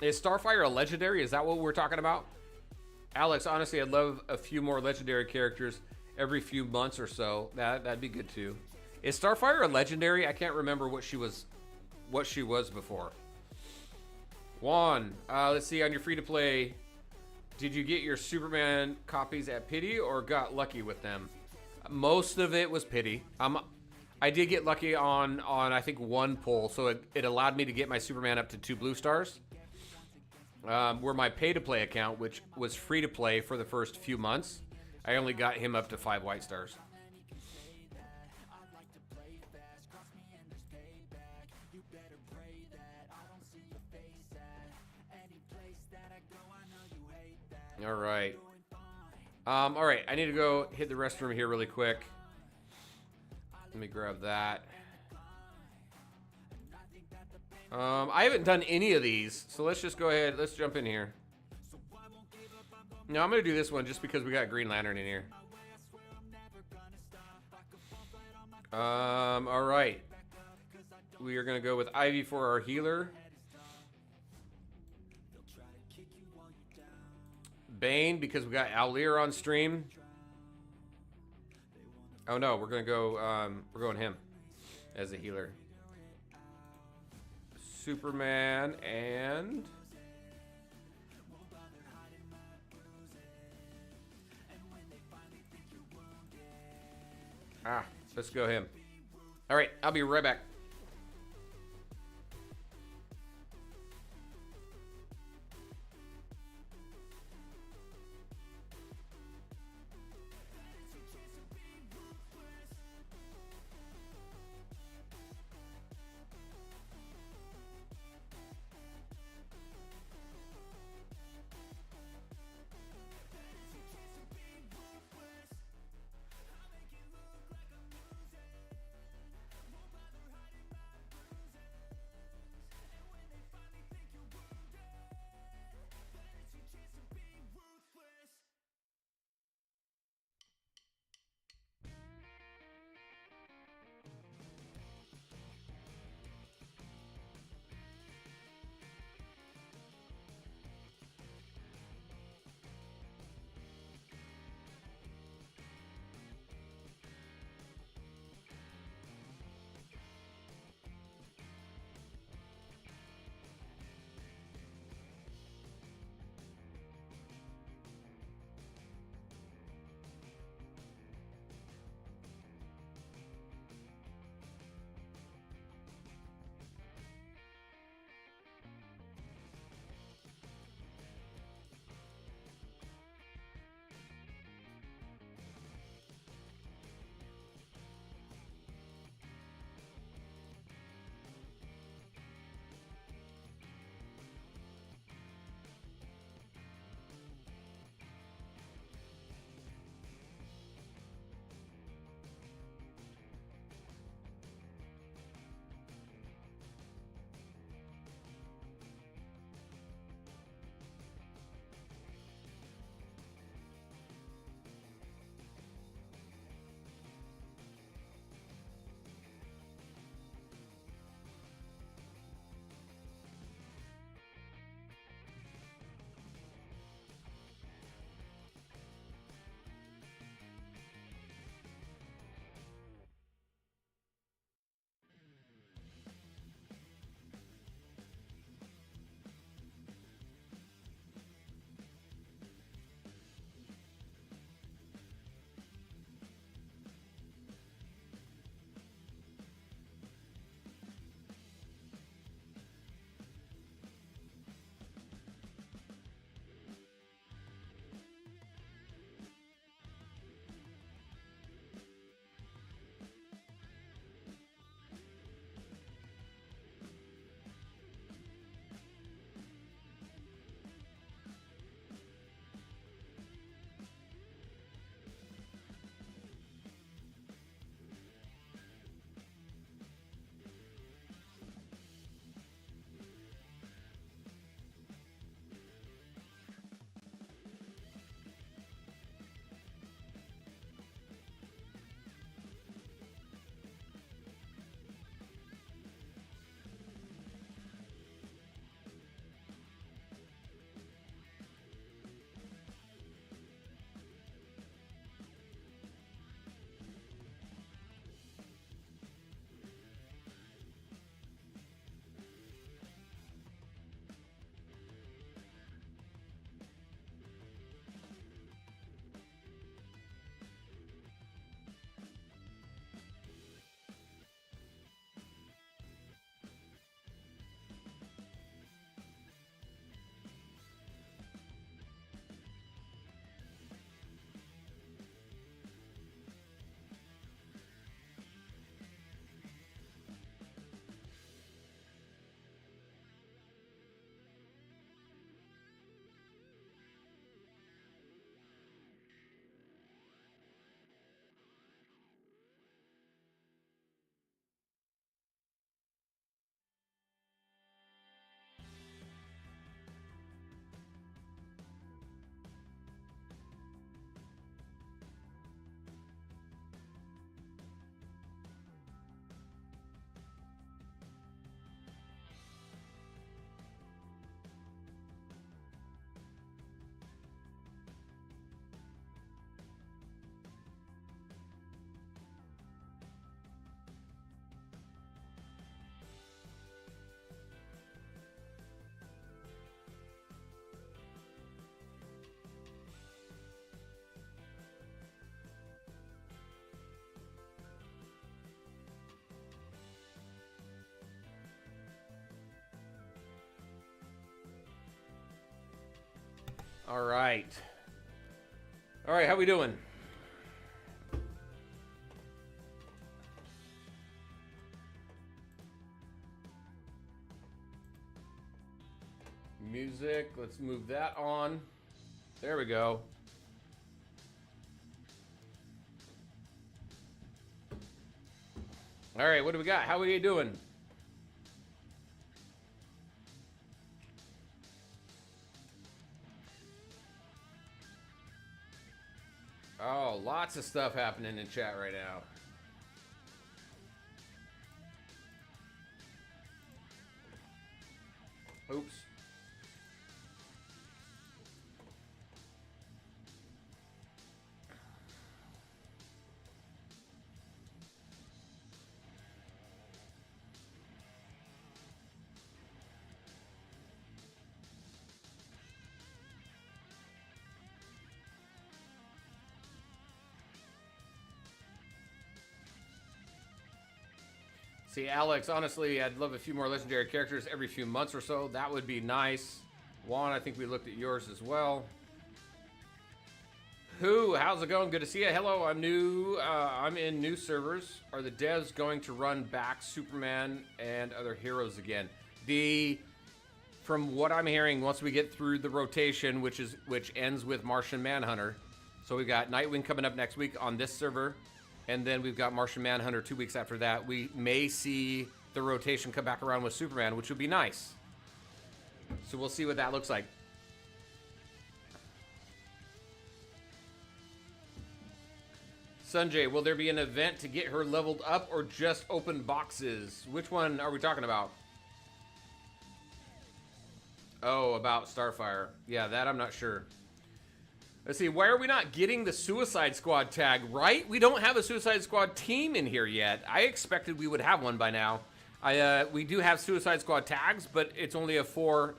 Is Starfire a legendary? Is that what we're talking about? Alex, honestly, I'd love a few more legendary characters every few months or so. That'd be good too. Is Starfire a legendary? I can't remember what she was before. Juan, let's see, on your free-to-play, did you get your Superman copies at Pity or got lucky with them? Most of it was Pity. I did get lucky on I think one pull, so it allowed me to get my Superman up to 2 blue stars. Where my pay-to-play account, which was free-to-play for the first few months, I only got him up to 5 white stars. All right. All right, I need to go hit the restroom here really quick. Let me grab that. I haven't done any of these, so let's just go ahead. Let's jump in here. No, I'm going to do this one just because we got Green Lantern in here. All right. We are going to go with Ivy for our healer. Bane, because we got Owlier on stream. Oh no, we're going to go, we're going him as a healer. Superman and let's go him. All right, I'll be right back. All right. All right, how we doing? Music, let's move that on. There we go. All right, what do we got? How are you doing? Oh, lots of stuff happening in chat right now. Oops. See, Alex, honestly, I'd love a few more legendary characters every few months or so. That would be nice. Juan, I think we looked at yours as well. How's it going? Good to see you. Hello, I'm new. I'm in new servers. Are the devs going to run back Superman and other heroes again? From what I'm hearing, once we get through the rotation, which ends with Martian Manhunter, so we've got Nightwing coming up next week on this server. And then we've got Martian Manhunter 2 weeks after that. We may see the rotation come back around with Superman, which would be nice. So we'll see what that looks like. Sanjay, will there be an event to get her leveled up or just open boxes? Which one are we talking about? Oh, about Starfire. Yeah, that I'm not sure. Let's see, why are we not getting the Suicide Squad tag, right? We don't have a Suicide Squad team in here yet. I expected we would have one by now. We do have Suicide Squad tags, but it's only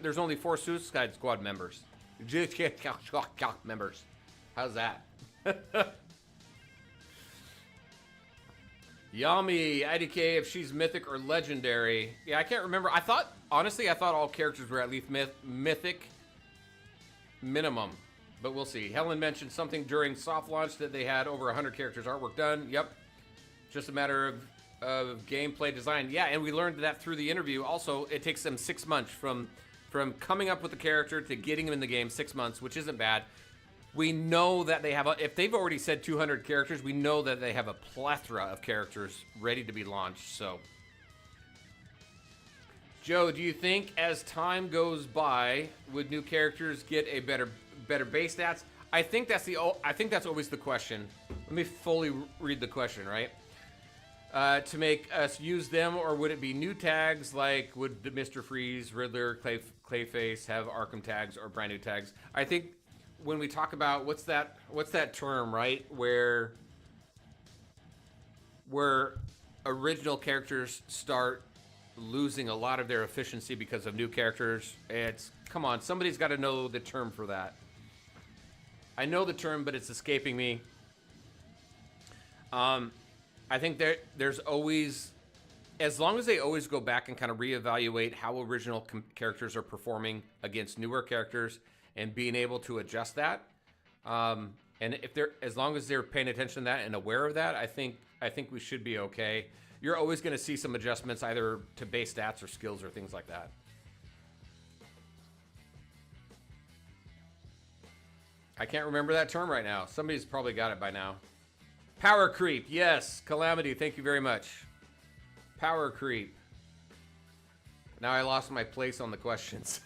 there's only 4 Suicide Squad members. Members. How's that? Yummy. IDK, if she's mythic or legendary. Yeah, I can't remember. Honestly, I thought all characters were at least mythic minimum. But we'll see. Helen mentioned something during soft launch that they had over 100 characters artwork done. Yep. Just a matter of gameplay design. Yeah, and we learned that through the interview. Also, it takes them 6 months from coming up with the character to getting him in the game. 6 months, which isn't bad. We know that they have, if they've already said 200 characters, we know that they have a plethora of characters ready to be launched. So, Joe, do you think as time goes by, would new characters get a better base stats? I think that's always the question. Let me fully read the question, right? To make us use them, or would it be new tags like would Mr. Freeze, Riddler, Clayface have Arkham tags or brand new tags? I think when we talk about what's that term, right? Where original characters start losing a lot of their efficiency because of new characters. Come on, somebody's got to know the term for that. I know the term, but it's escaping me. I think there's always, as long as they always go back and kind of reevaluate how original characters are performing against newer characters and being able to adjust that, and as long as they're paying attention to that and aware of that, I think we should be okay. You're always going to see some adjustments either to base stats or skills or things like that. I can't remember that term right now. Somebody's probably got it by now. Power creep. Yes. Calamity, thank you very much. Power creep. Now I lost my place on the questions.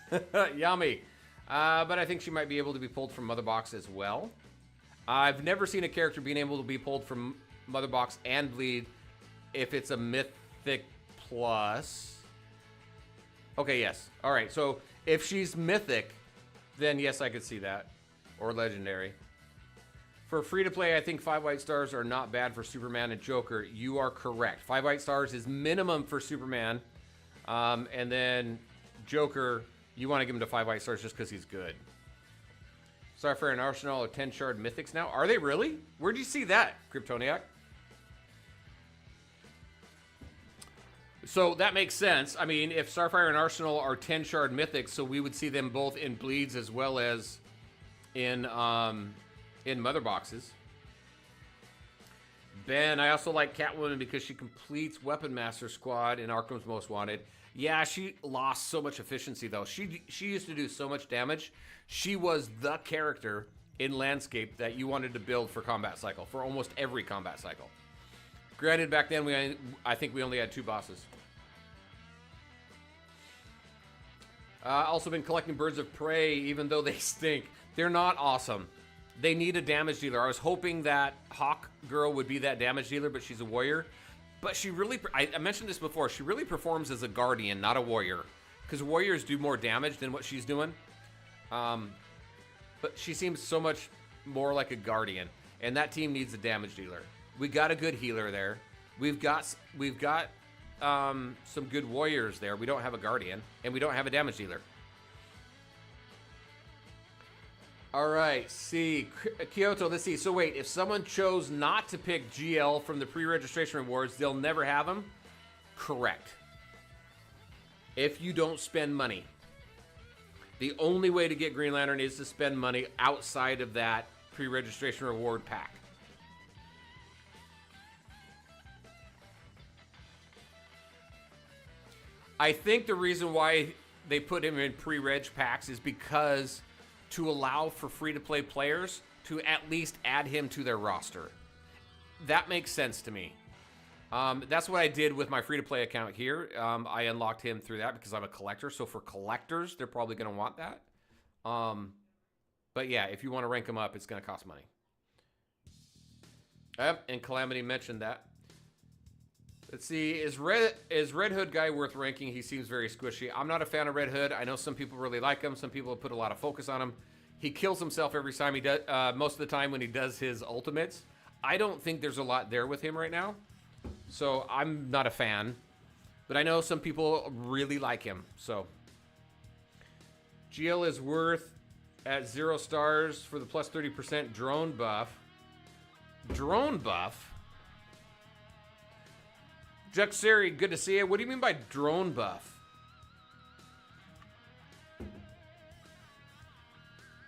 Yummy. But I think she might be able to be pulled from Mother Box as well. I've never seen a character being able to be pulled from Mother Box and bleed if it's a Mythic Plus. Okay, yes. All right, so if she's Mythic, then yes, I could see that. Or Legendary. For free-to-play, I think 5 white stars are not bad for Superman and Joker. You are correct. 5 white stars is minimum for Superman. And then Joker, you want to give him to 5 white stars just because he's good. Starfire and Arsenal are 10 shard mythics now. Are they really? Where'd you see that, Kryptoniac? So that makes sense. I mean, if Starfire and Arsenal are 10 shard mythics, so we would see them both in bleeds as well as in Mother Boxes. Ben, I also like Catwoman because she completes Weapon Master Squad in Arkham's Most Wanted. Yeah, she lost so much efficiency though. She used to do so much damage. She was the character in Landscape that you wanted to build for combat cycle, for almost every combat cycle. Granted, back then I think we only had 2 bosses. Also been collecting Birds of Prey, even though they stink. They're not awesome. They need a damage dealer. I was hoping that Hawk Girl would be that damage dealer, but she's a warrior. But she really, I mentioned this before, she really performs as a guardian, not a warrior. Because warriors do more damage than what she's doing. But she seems so much more like a guardian. And that team needs a damage dealer. We got a good healer there. We've got some good warriors there. We don't have a guardian. And we don't have a damage dealer. All right, see, Kyoto, let's see. So wait, if someone chose not to pick GL from the pre-registration rewards, they'll never have them? Correct. If you don't spend money. The only way to get Green Lantern is to spend money outside of that pre-registration reward pack. I think the reason why they put him in pre-reg packs is because to allow for free-to-play players to at least add him to their roster. That makes sense to me. That's what I did with my free-to-play account here. I unlocked him through that because I'm a collector. So for collectors, they're probably going to want that. But yeah, if you want to rank him up, it's going to cost money. Yep, and Calamity mentioned that. Let's see, is Red Hood guy worth ranking? He seems very squishy. I'm not a fan of Red Hood. I know some people really like him. Some people have put a lot of focus on him. He kills himself every time he does. Most of the time when he does his ultimates. I don't think there's a lot there with him right now. So I'm not a fan. But I know some people really like him. So GL is worth at 0 stars for the plus 30% drone buff. Drone buff? Juxeri, good to see you. What do you mean by drone buff?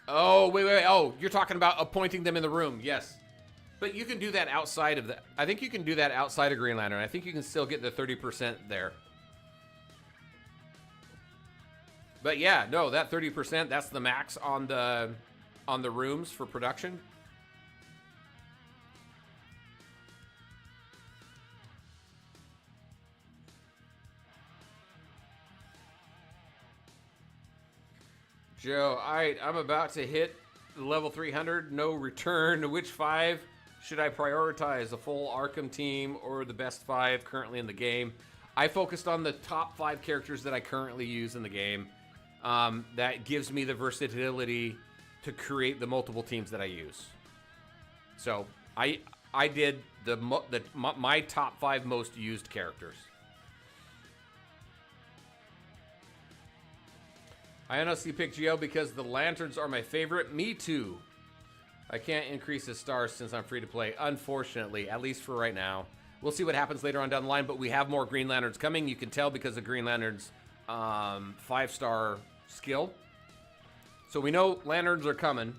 Oh, wait. Oh, you're talking about appointing them in the room. Yes. But you can do that outside of that. I think you can do that outside of Green Lantern. I think you can still get the 30% there. But yeah, no, that 30%, that's the max on the rooms for production. Joe, all right, I'm about to hit level 300, no return. Which 5 should I prioritize? The full Arkham team or the best 5 currently in the game? I focused on the top 5 characters that I currently use in the game. That gives me the versatility to create the multiple teams that I use. So I did my top 5 most used characters. I honestly picked GL because the lanterns are my favorite. Me too. I can't increase his stars since I'm free to play, unfortunately, at least for right now. We'll see what happens later on down the line, but we have more Green Lanterns coming. You can tell because of Green Lantern's 5-star skill. So we know lanterns are coming.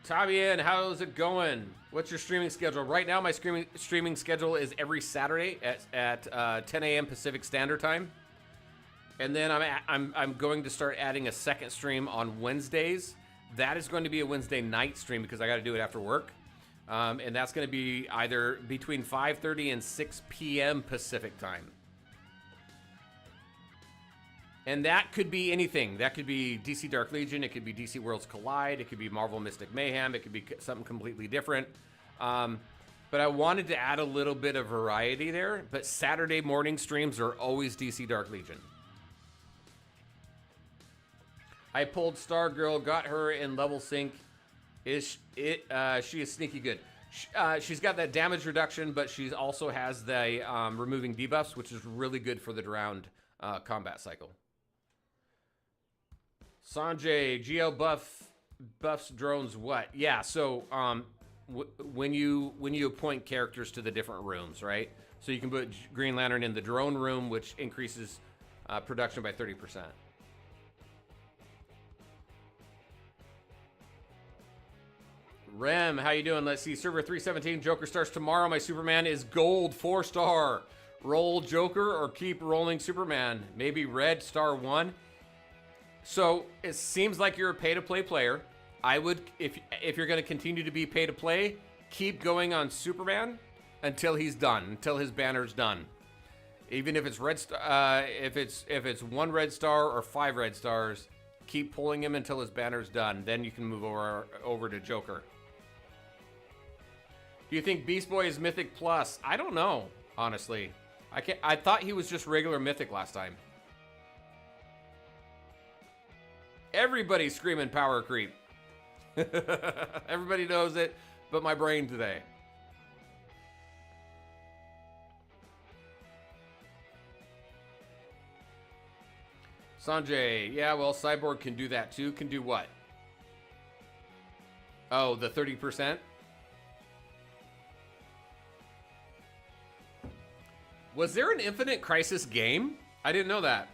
Tabian, how's it going? What's your streaming schedule? Right now, my streaming schedule is every Saturday at 10 a.m. Pacific Standard Time. And then I'm going to start adding a second stream on Wednesdays. That is going to be a Wednesday night stream because I got to do it after work. And that's going to be either between 5:30 and 6 p.m. Pacific Time. And that could be anything. That could be DC Dark Legion. It could be DC Worlds Collide. It could be Marvel Mystic Mayhem. It could be something completely different. But I wanted to add a little bit of variety there. But Saturday morning streams are always DC Dark Legion. I pulled Stargirl, got her in level sync. She is sneaky good. She's got that damage reduction, but she also has the removing debuffs, which is really good for the drowned combat cycle. Sanjay, GL buffs drones what? Yeah, so when you appoint characters to the different rooms, right? So you can put Green Lantern in the drone room, which increases production by 30%. Rem, how you doing? Let's see. Server 317. Joker starts tomorrow. My Superman is gold 4-star. Roll Joker or keep rolling Superman. Maybe red star 1. So it seems like you're a pay-to-play player. I would, if you're going to continue to be pay-to-play, keep going on Superman until he's done, until his banner's done. Even if it's red, if it's 1 red star or 5 red stars, keep pulling him until his banner's done. Then you can move over to Joker. Do you think Beast Boy is Mythic Plus? I don't know, honestly. I thought he was just regular Mythic last time. Everybody's screaming power creep. Everybody knows it, but my brain today. Sanjay, yeah, well, Cyborg can do that too. Can do what? Oh, the 30%? Was there an Infinite Crisis game? I didn't know that.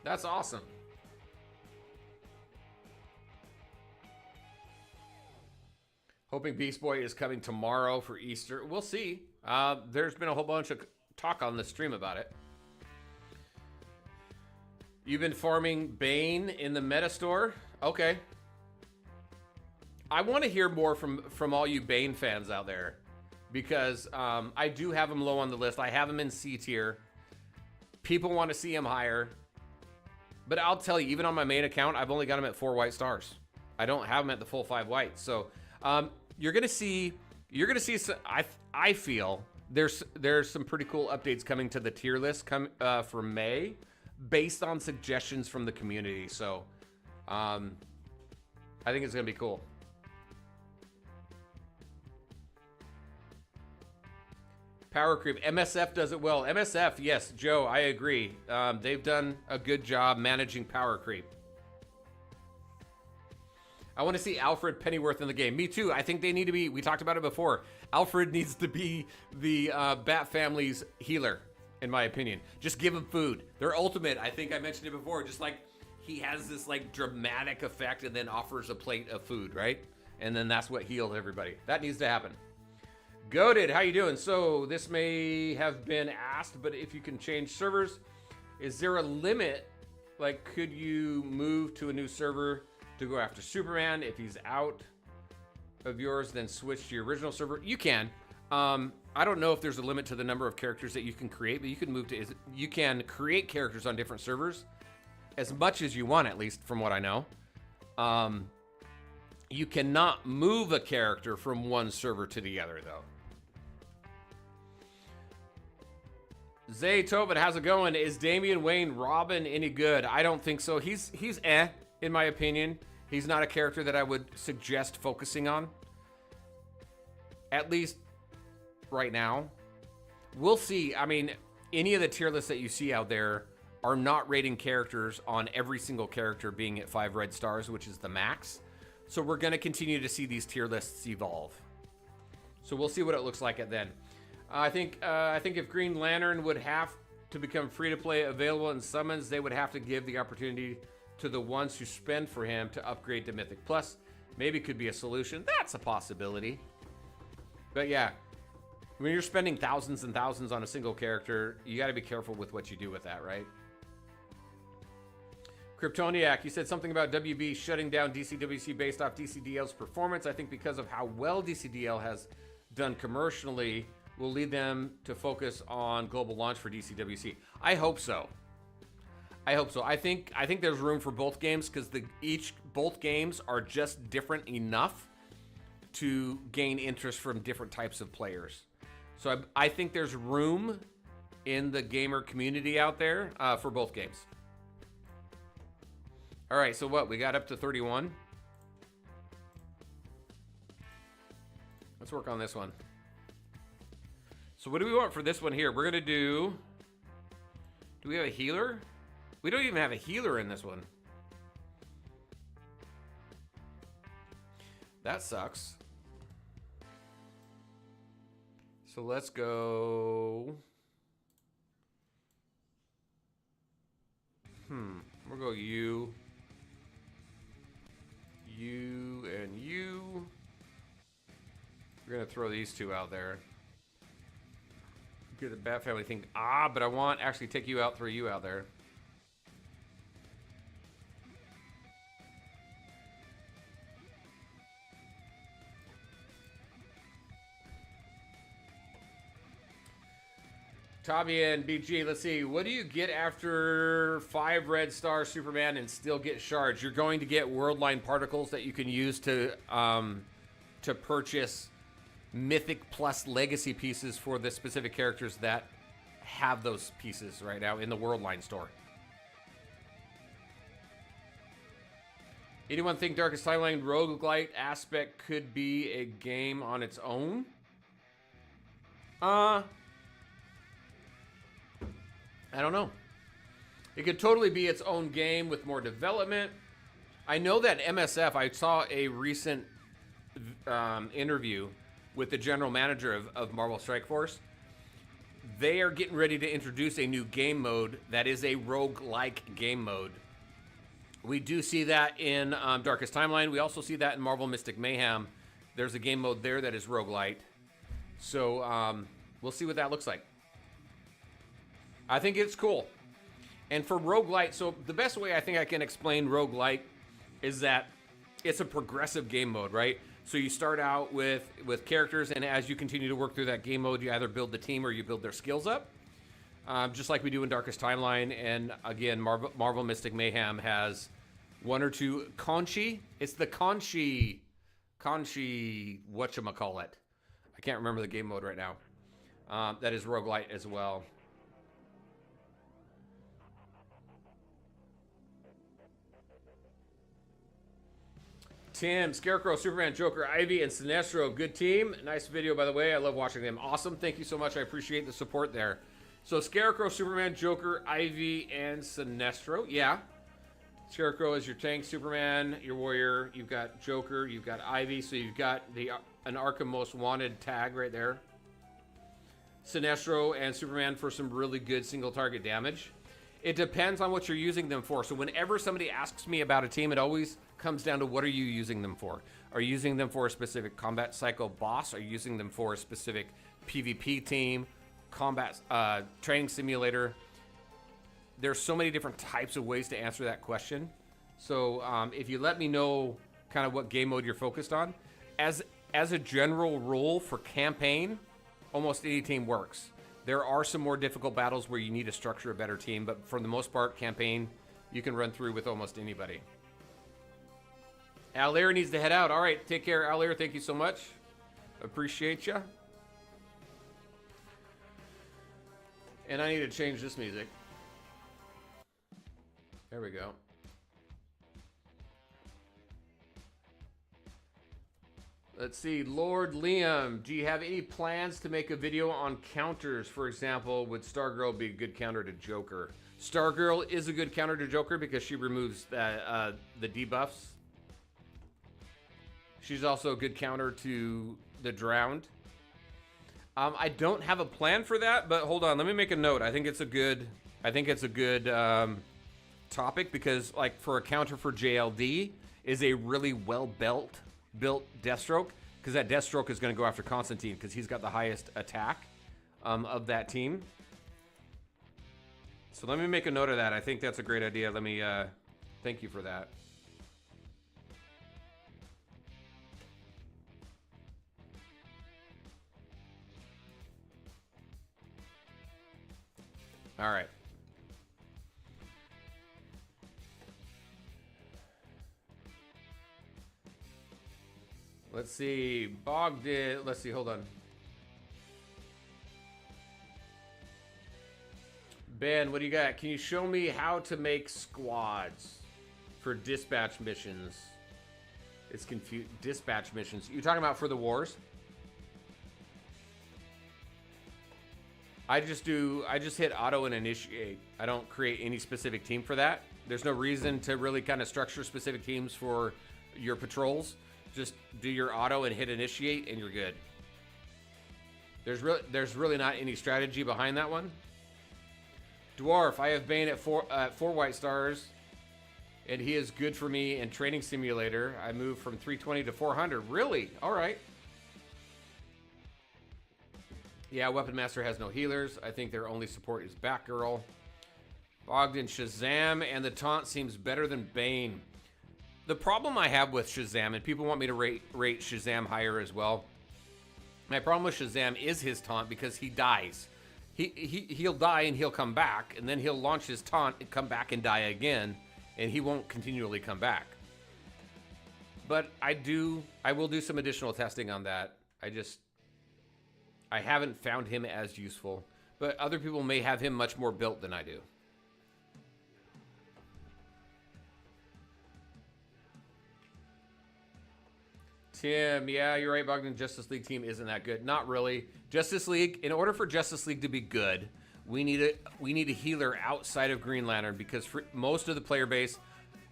That's awesome. Hoping Beast Boy is coming tomorrow for Easter. We'll see. There's been a whole bunch of talk on the stream about it. You've been farming Bane in the meta store? Okay. I want to hear more from all you Bane fans out there, because I do have him low on the list. I have him in C tier. People want to see him higher. But I'll tell you, even on my main account, I've only got him at 4 white stars. I don't have him at the full 5 white. So you're gonna see some, I feel there's some pretty cool updates coming to the tier list for May, based on suggestions from the community. So I think it's gonna be cool. Power creep. MSF does it well. MSF, yes, Joe, I agree. They've done a good job managing power creep. I want to see Alfred Pennyworth in the game. Me too. I think they need to be, we talked about it before, Alfred needs to be the Bat family's healer, in my opinion. Just give him food. Their ultimate, I think I mentioned it before, just like he has this like dramatic effect and then offers a plate of food, right? And then that's what heals everybody. That needs to happen. Goated, how you doing? So this may have been asked, but if you can change servers, is there a limit? Like, could you move to a new server to go after Superman? If he's out of yours, then switch to your original server? You can. I don't know if there's a limit to the number of characters that you can create, but you can move to, you can create characters on different servers as much as you want, at least from what I know. You cannot move a character from one server to the other, though. Zay Tobin, how's it going? Is Damian Wayne Robin any good? I don't think so. He's in my opinion. He's not a character that I would suggest focusing on. At least right now. We'll see. I mean, any of the tier lists that you see out there are not rating characters on every single character being at 5 red stars, which is the max. So we're going to continue to see these tier lists evolve. So we'll see what it looks like at then. I think if Green Lantern would have to become free-to-play available in summons, they would have to give the opportunity to the ones who spend for him to upgrade to Mythic Plus. Maybe could be a solution. That's a possibility. But yeah, when you're spending thousands and thousands on a single character, you got to be careful with what you do with that, right? Kryptoniac, you said something about WB shutting down DCWC based off DCDL's performance. I think because of how well DCDL has done commercially, will lead them to focus on global launch for DCWC. I hope so. I hope so. I think there's room for both games, because both games are just different enough to gain interest from different types of players. So I think there's room in the gamer community out there for both games. All right, so what? We got up to 31. Let's work on this one. So what do we want for this one here? We're going to do we have a healer? We don't even have a healer in this one. That sucks. So let's go. We'll go you. You and you. We're going to throw these two out there. Get the Bat Family thing. But I want actually take you out, throw you out there. Tommy and BG, let's see. What do you get after 5 red star Superman and still get shards? You're going to get world line particles that you can use to purchase Mythic plus Legacy pieces for the specific characters that have those pieces right now in the world line store. Anyone think Darkest Timeline roguelite aspect could be a game on its own? I don't know. It could totally be its own game with more development. I know that MSF, I saw a recent interview with the general manager of Marvel Strike Force. They are getting ready to introduce a new game mode that is a roguelike game mode. We do see that in Darkest Timeline. We also see that in Marvel Mystic Mayhem. There's a game mode there that is roguelite. So we'll see what that looks like. I think it's cool. And for roguelite, so the best way I think I can explain roguelite is that it's a progressive game mode, right? So you start out with characters, and as you continue to work through that game mode, you either build the team or you build their skills up. Just like we do in Darkest Timeline. And again, Marvel Mystic Mayhem has 1 or 2 Conchi. It's the Conchi whatchamacallit. I can't remember the game mode right now. That is roguelite as well. Tim, Scarecrow, Superman, Joker, Ivy, and Sinestro. Good team. Nice video, by the way. I love watching them. Awesome. Thank you so much. I appreciate the support there. So Scarecrow, Superman, Joker, Ivy, and Sinestro. Yeah. Scarecrow is your tank. Superman, your warrior. You've got Joker. You've got Ivy. So you've got an Arkham Most Wanted tag right there. Sinestro and Superman for some really good single target damage. It depends on what you're using them for. So whenever somebody asks me about a team, it always comes down to what are you using them for? Are you using them for a specific combat cycle boss? Are you using them for a specific PvP team, combat training simulator? There's so many different types of ways to answer that question. So if you let me know kind of what game mode you're focused on, as a general rule for campaign, almost any team works. There are some more difficult battles where you need to structure a better team, but for the most part, campaign, you can run through with almost anybody. Alair needs to head out. All right, take care, Alair. Thank you so much. Appreciate you. And I need to change this music. There we go. Let's see, Lord Liam, do you have any plans to make a video on counters? For example, would Stargirl be a good counter to Joker? Stargirl is a good counter to Joker because she removes the debuffs. She's also a good counter to the Drowned. I don't have a plan for that, but hold on, let me make a note. I think it's a good topic because, like, for a counter for JLD is a really built Deathstroke, because that Deathstroke is going to go after Constantine because he's got the highest attack of that team. So let me make a note of that. I think that's a great idea. Let me thank you for that. All right. Let's see. Bogdan. Let's see. Hold on. Ben, what do you got? Can you show me how to make squads for dispatch missions? It's confused. Dispatch missions. You talking about for the wars? I just hit auto and initiate. I don't create any specific team for that. There's no reason to really kind of structure specific teams for your patrols. Just do your auto and hit initiate and you're good. There's really not any strategy behind that one. Dwarf, I have Bane at four white stars, and he is good for me in Training Simulator. I moved from 320 to 400. Really? All right. Yeah, Weapon Master has no healers. I think their only support is Batgirl. Bogdan, Shazam, and the taunt seems better than Bane. The problem I have with Shazam, and people want me to rate Shazam higher as well. My problem with Shazam is his taunt because he dies. He'll die and he'll come back, and then he'll launch his taunt and come back and die again, and he won't continually come back. But I will do some additional testing on that. I haven't found him as useful, but other people may have him much more built than I do. Tim, yeah, you're right, Bogdan. Justice League team isn't that good. Not really. Justice League, in order for Justice League to be good, we need a healer outside of Green Lantern because most of the player base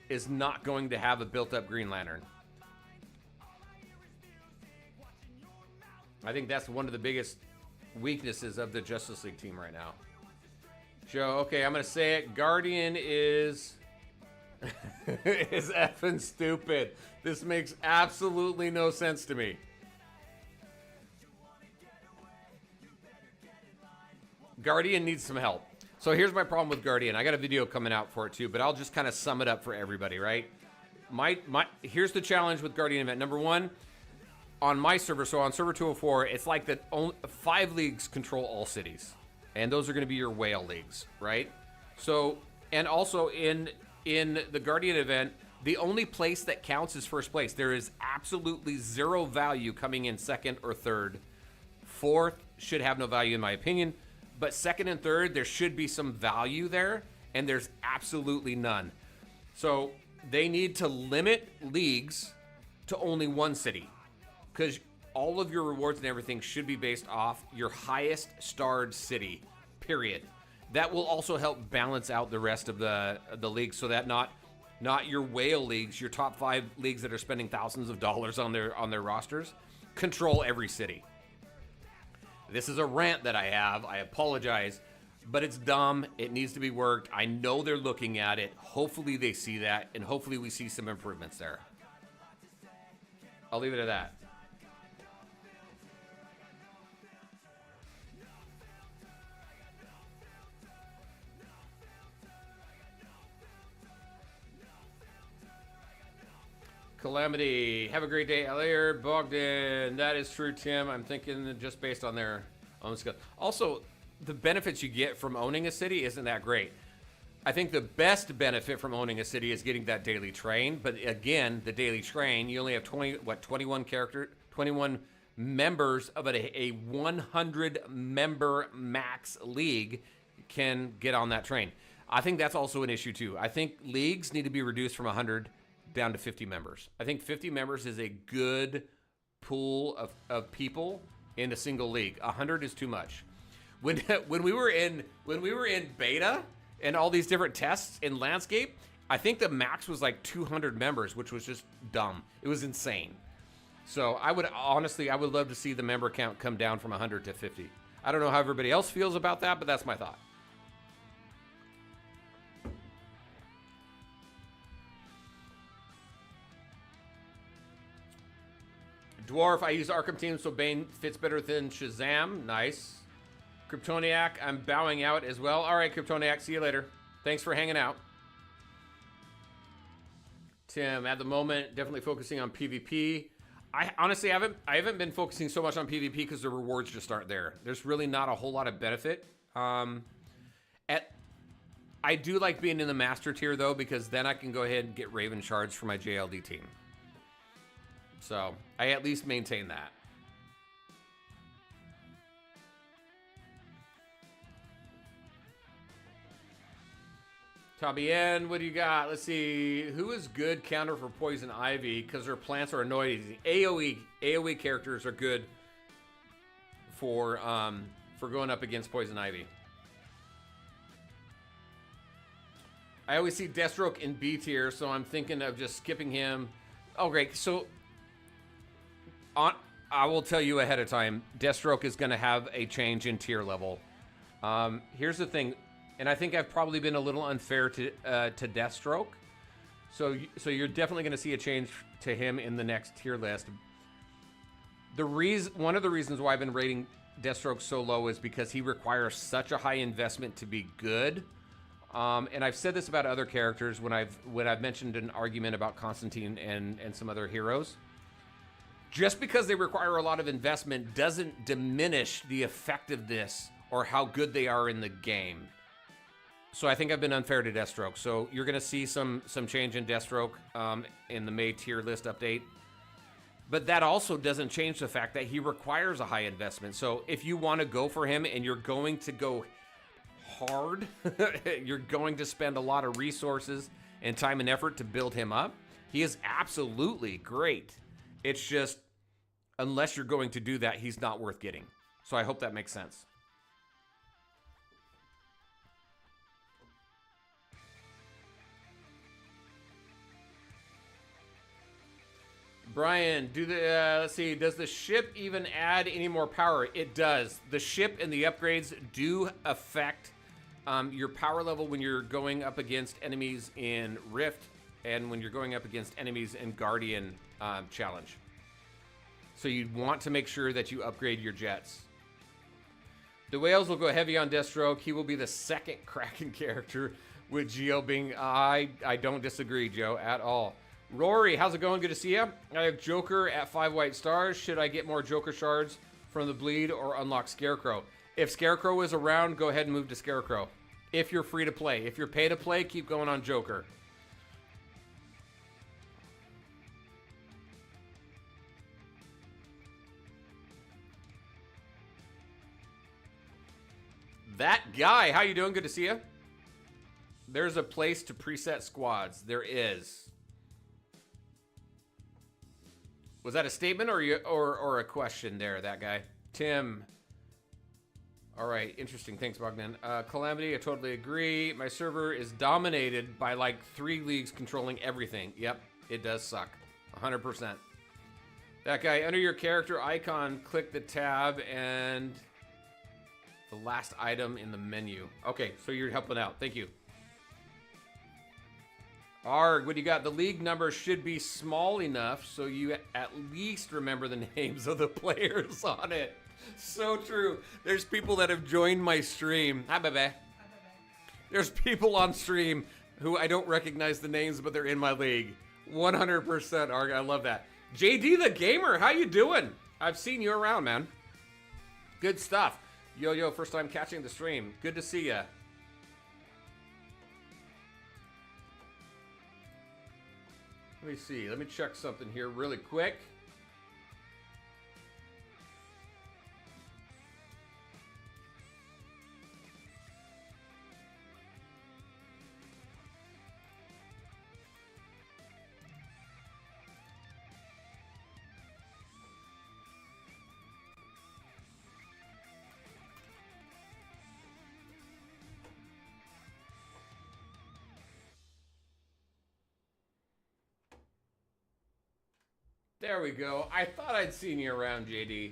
is not going to have a built-up Green Lantern. I think that's one of the biggest weaknesses of the Justice League team right now. Joe, okay, I'm going to say it. Guardian is effing stupid. This makes absolutely no sense to me. Guardian needs some help. So here's my problem with Guardian. I got a video coming out for it too, but I'll just kind of sum it up for everybody, right? Here's the challenge with Guardian event. Number one, on my server, so on server 204, it's like that 5 leagues control all cities. And those are going to be your whale leagues, right? So, and also in the Guardian event, the only place that counts is first place. There is absolutely zero value coming in second or third. Fourth should have no value in my opinion. But second and third, there should be some value there, and there's absolutely none. So they need to limit leagues to only one city, because all of your rewards and everything should be based off your highest starred city, period. That will also help balance out the rest of the leagues, so that not your whale leagues, your top 5 leagues that are spending thousands of dollars on their rosters, control every city. This is a rant that I have. I apologize, but it's dumb. It needs to be worked. I know they're looking at it. Hopefully they see that, and hopefully we see some improvements there. I'll leave it at that. Calamity, have a great day, Alair. Bogdan, that is true, Tim. I'm thinking just based on their own skill. Also, the benefits you get from owning a city isn't that great. I think the best benefit from owning a city is getting that daily train. But again, the daily train, you only have 21 members of a 100 member max league can get on that train. I think that's also an issue too. I think leagues need to be reduced from 100 down to 50 members. I think 50 members is a good pool of people in a single league. 100 is too much. When we were in beta and all these different tests in landscape, I think the max was like 200 members, which was just dumb. It was insane. So I would love to see the member count come down from 100 to 50. I don't know how everybody else feels about that, but that's my thought. Dwarf, I use Arkham Team, so Bane fits better than Shazam. Nice. Kryptoniac, I'm bowing out as well. All right, Kryptoniac, see you later. Thanks for hanging out. Tim, at the moment, definitely focusing on PvP. I honestly haven't been focusing so much on PvP because the rewards just aren't there. There's really not a whole lot of benefit. I do like being in the master tier though, because then I can go ahead and get Raven shards for my JLD team. So I at least maintain that. Tabien, what do you got? Let's see. Who is good counter for Poison Ivy? Because her plants are annoying. AoE characters are good for going up against Poison Ivy. I always see Deathstroke in B tier, so I'm thinking of just skipping him. Oh, great. So I will tell you ahead of time, Deathstroke is going to have a change in tier level. Here's the thing. And I think I've probably been a little unfair to Deathstroke. So you're definitely going to see a change to him in the next tier list. One of the reasons why I've been rating Deathstroke so low is because he requires such a high investment to be good. And I've said this about other characters when I've mentioned an argument about Constantine and some other heroes. Just because they require a lot of investment doesn't diminish the effectiveness or how good they are in the game. So I think I've been unfair to Deathstroke. So you're going to see some change in Deathstroke in the May tier list update. But that also doesn't change the fact that he requires a high investment. So if you want to go for him and you're going to go hard, you're going to spend a lot of resources and time and effort to build him up, he is absolutely great. It's just, unless you're going to do that, he's not worth getting. So I hope that makes sense. Brian, let's see, does the ship even add any more power? It does. The ship and the upgrades do affect your power level when you're going up against enemies in Rift and when you're going up against enemies in Guardian Challenge. So you'd want to make sure that you upgrade your jets. The whales will go heavy on Deathstroke. He will be the second Kraken character with Geo being... I don't disagree, Joe, at all. Rory, how's it going? Good to see you. I have Joker at 5 white stars. Should I get more Joker shards from the bleed or unlock Scarecrow? If Scarecrow is around, go ahead and move to Scarecrow. If you're free to play. If you're pay to play, keep going on Joker. That guy, how you doing? Good to see you. There's a place to preset squads. There is. Was that a statement or a question there, that guy? Tim. All right, interesting. Thanks, Bogdan. Calamity, I totally agree. My server is dominated by like 3 leagues controlling everything. Yep, it does suck. 100%. That guy, under your character icon, click the tab and the last item in the menu. Okay, so you're helping out. Thank you. Arg, what do you got? The league number should be small enough so you at least remember the names of the players on it. So true. There's people that have joined my stream. Hi, bye-bye. There's people on stream who I don't recognize the names, but they're in my league. 100% Arg, I love that. JD the Gamer, how you doing? I've seen you around, man. Good stuff. Yo, first time catching the stream. Good to see ya. Let me see. Let me check something here really quick. There we go. I thought I'd seen you around, JD.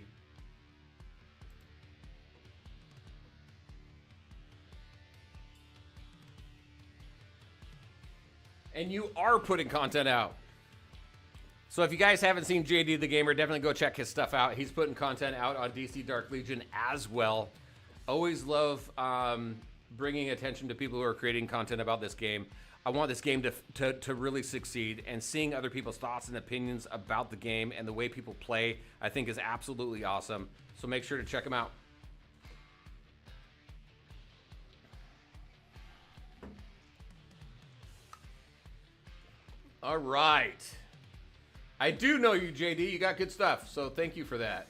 And you are putting content out. So if you guys haven't seen JD the Gamer, definitely go check his stuff out. He's putting content out on DC Dark Legion as well. Always love bringing attention to people who are creating content about this game. I want this game to really succeed, and seeing other people's thoughts and opinions about the game and the way people play, I think is absolutely awesome. So make sure to check them out. All right. I do know you, JD. You got good stuff, so thank you for that.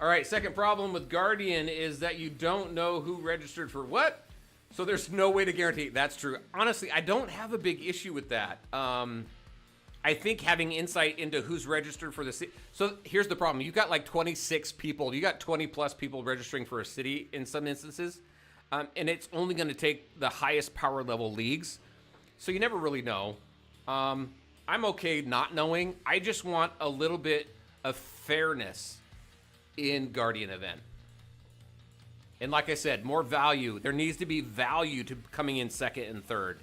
All right, second problem with Guardian is that you don't know who registered for what. So there's no way to guarantee. That's true. Honestly, I don't have a big issue with that. I think having insight into who's registered for the city. So here's the problem. You got like 26 people. You got 20 plus people registering for a city in some instances. And it's only going to take the highest power level leagues. So you never really know. I'm okay not knowing. I just want a little bit of fairness in Guardian event. And like I said, more value. There needs to be value to coming in second and third.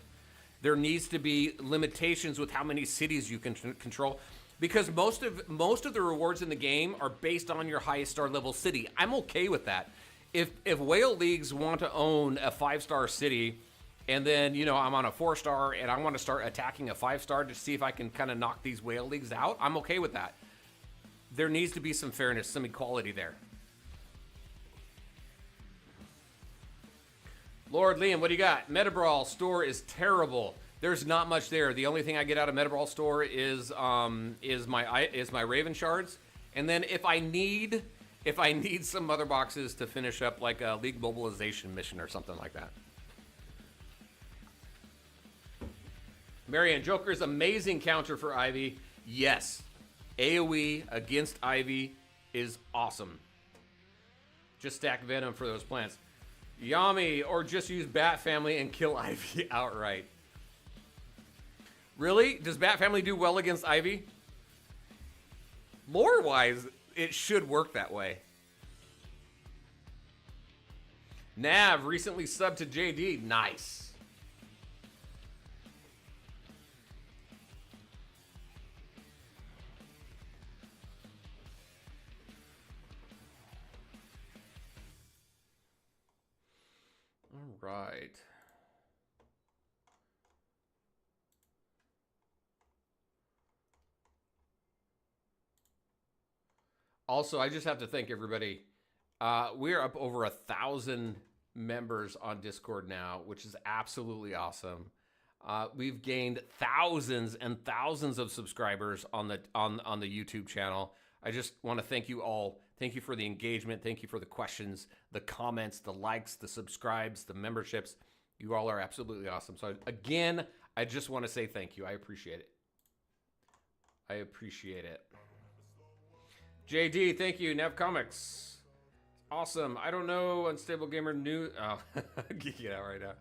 There needs to be limitations with how many cities you can control, because most of the rewards in the game are based on your highest star level city. I'm okay with that. If whale leagues want to own a 5-star city, and then I'm on a 4-star and I want to start attacking a 5-star to see if I can kind of knock these whale leagues out, I'm okay with that. There needs to be some fairness, some equality there. Lord Liam, what do you got? Metabrawl store is terrible. There's not much there. The only thing I get out of Metabrawl store is my Raven shards, and then if I need some mother boxes to finish up like a League mobilization mission or something like that. Marianne, Joker's amazing counter for Ivy. Yes, AoE against Ivy is awesome. Just stack Venom for those plants. Yami, or just use Bat Family and kill Ivy outright. Really? Does Bat Family do well against Ivy? Lore-wise, it should work that way. Nav recently subbed to JD. Nice. All right. Also, I just have to thank everybody. We're up over 1,000 members on Discord now, which is absolutely awesome. We've gained thousands and thousands of subscribers on the YouTube channel. I just want to thank you all. Thank you for the engagement. Thank you for the questions, the comments, the likes, the subscribes, the memberships. You all are absolutely awesome. So again, I just want to say thank you. I appreciate it. I appreciate it. JD, thank you. Nev Comics. Awesome. I don't know. Unstable Gamer News. Oh, geeking out right now.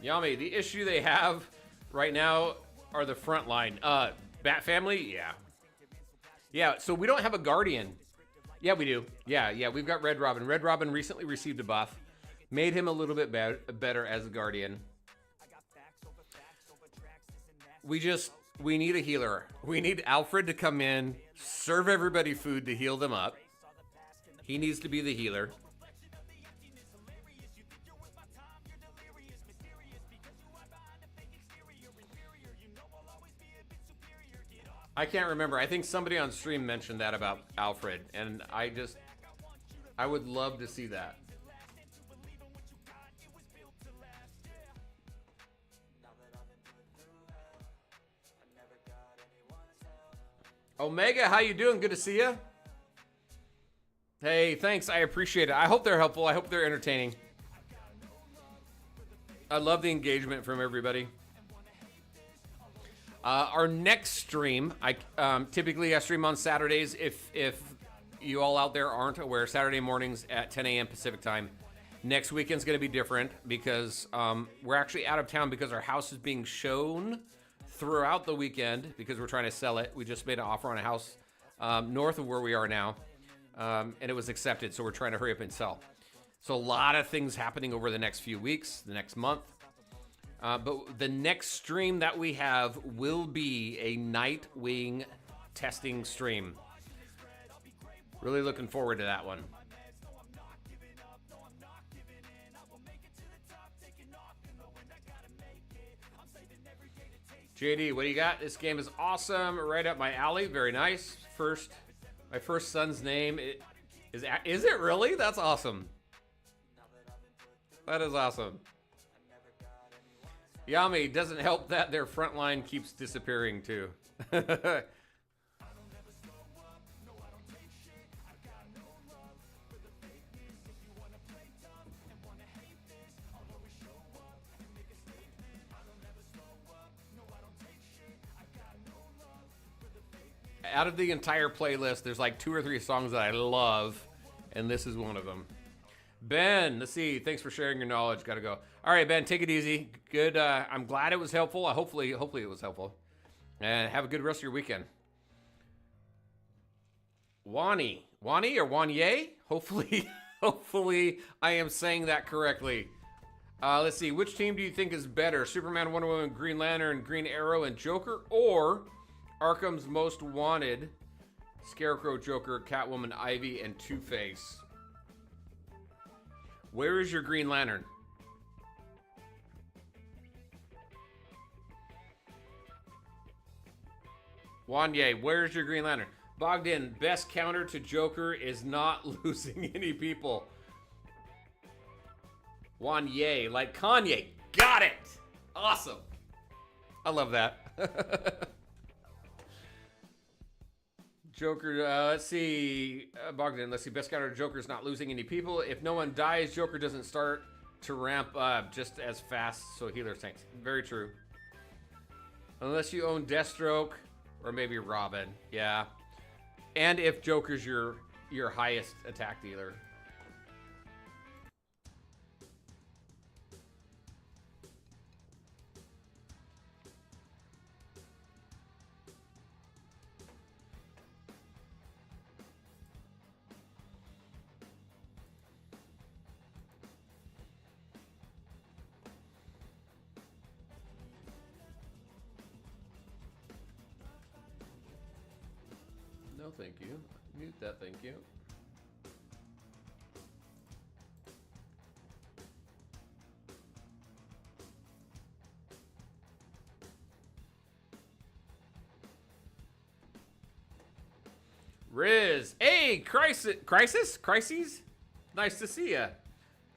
Yami, the issue they have right now are the front line. Bat Family, yeah. Yeah, so we don't have a Guardian. Yeah, we do. Yeah, we've got Red Robin. Red Robin recently received a buff. Made him a little bit better as a Guardian. We need a healer. We need Alfred to come in, serve everybody food to heal them up. He needs to be the healer. I can't remember. I think somebody on stream mentioned that about Alfred, and I would love to see that. Omega, how you doing? Good to see you. Hey, thanks. I appreciate it. I hope they're helpful. I hope they're entertaining. I love the engagement from everybody. Our next stream, typically I stream on Saturdays. If you all out there aren't aware, Saturday mornings at 10 a.m. Pacific time. Next weekend's going to be different because we're actually out of town because our house is being shown throughout the weekend because we're trying to sell it. We just made an offer on a house north of where we are now, and it was accepted, so we're trying to hurry up and sell. So a lot of things happening over the next few weeks, the next month. But the next stream that we have will be a Nightwing testing stream. Really looking forward to that one. JD, what do you got? This game is awesome. Right up my alley. Very nice. My first son's name is it really? That's awesome. That is awesome. Yami, doesn't help that their front line keeps disappearing too. out of the entire playlist, there's like 2 or 3 songs that I love, and this is one of them. Ben, let's see. Thanks for sharing your knowledge. Gotta go. All right, Ben, take it easy. Good. I'm glad it was helpful. Hopefully it was helpful. And have a good rest of your weekend. Wani or Wanye? Hopefully I am saying that correctly. Let's see. Which team do you think is better? Superman, Wonder Woman, Green Lantern, Green Arrow, and Joker? Or Arkham's Most Wanted, Scarecrow, Joker, Catwoman, Ivy, and Two-Face? Where is your Green Lantern? Wanye, where's your Green Lantern? Bogdan, best counter to Joker is not losing any people. Wanye, like Kanye. Got it! Awesome. I love that. Joker, let's see. Bogdan, let's see. Best counter to Joker is not losing any people. If no one dies, Joker doesn't start to ramp up just as fast, so healer tanks. Very true. Unless you own Deathstroke or maybe Robin. Yeah. And if Joker's your highest attack dealer. No, thank you. Mute that, thank you. Riz, hey, Crises? Nice to see ya.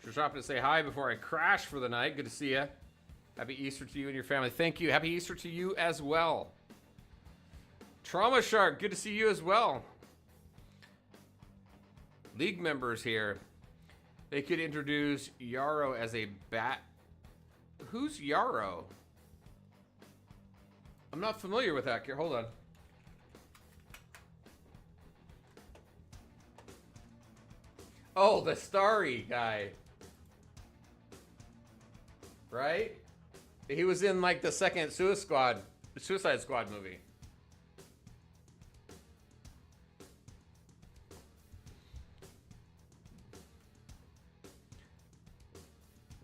Just dropping to say hi before I crash for the night. Good to see ya. Happy Easter to you and your family. Thank you. Happy Easter to you as well. Trauma Shark, good to see you as well. League members here. They could introduce Yarrow as a bat. Who's Yarrow? I'm not familiar with that. Here, hold on. Oh, the Starry guy. Right? He was in like the second Suicide Squad movie.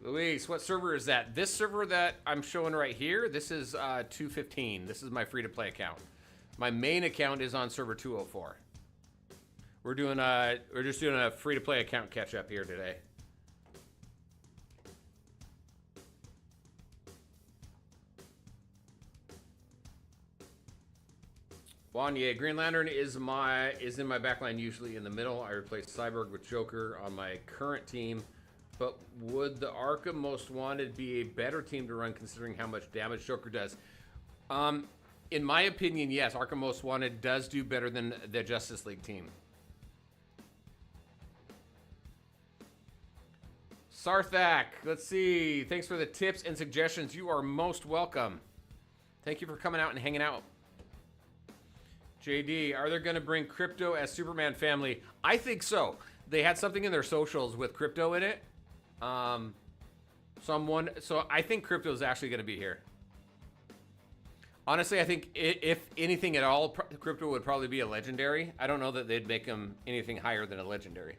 Luis, what server is that? This server that I'm showing right here, this is 215. This is my free-to-play account. My main account is on server 204. We're just doing a free-to-play account catch-up here today. Wanye, Green Lantern is in my backline, usually in the middle. I replace Cyborg with Joker on my current team. But would the Arkham Most Wanted be a better team to run considering how much damage Joker does? In my opinion, yes. Arkham Most Wanted does do better than the Justice League team. Sarthak, let's see. Thanks for the tips and suggestions. You are most welcome. Thank you for coming out and hanging out. JD, are they going to bring Crypto as Superman family? I think so. They had something in their socials with Crypto in it. So I think Crypto is actually going to be here. Honestly, I think if anything at all, Crypto would probably be a legendary. I don't know that they'd make him anything higher than a legendary.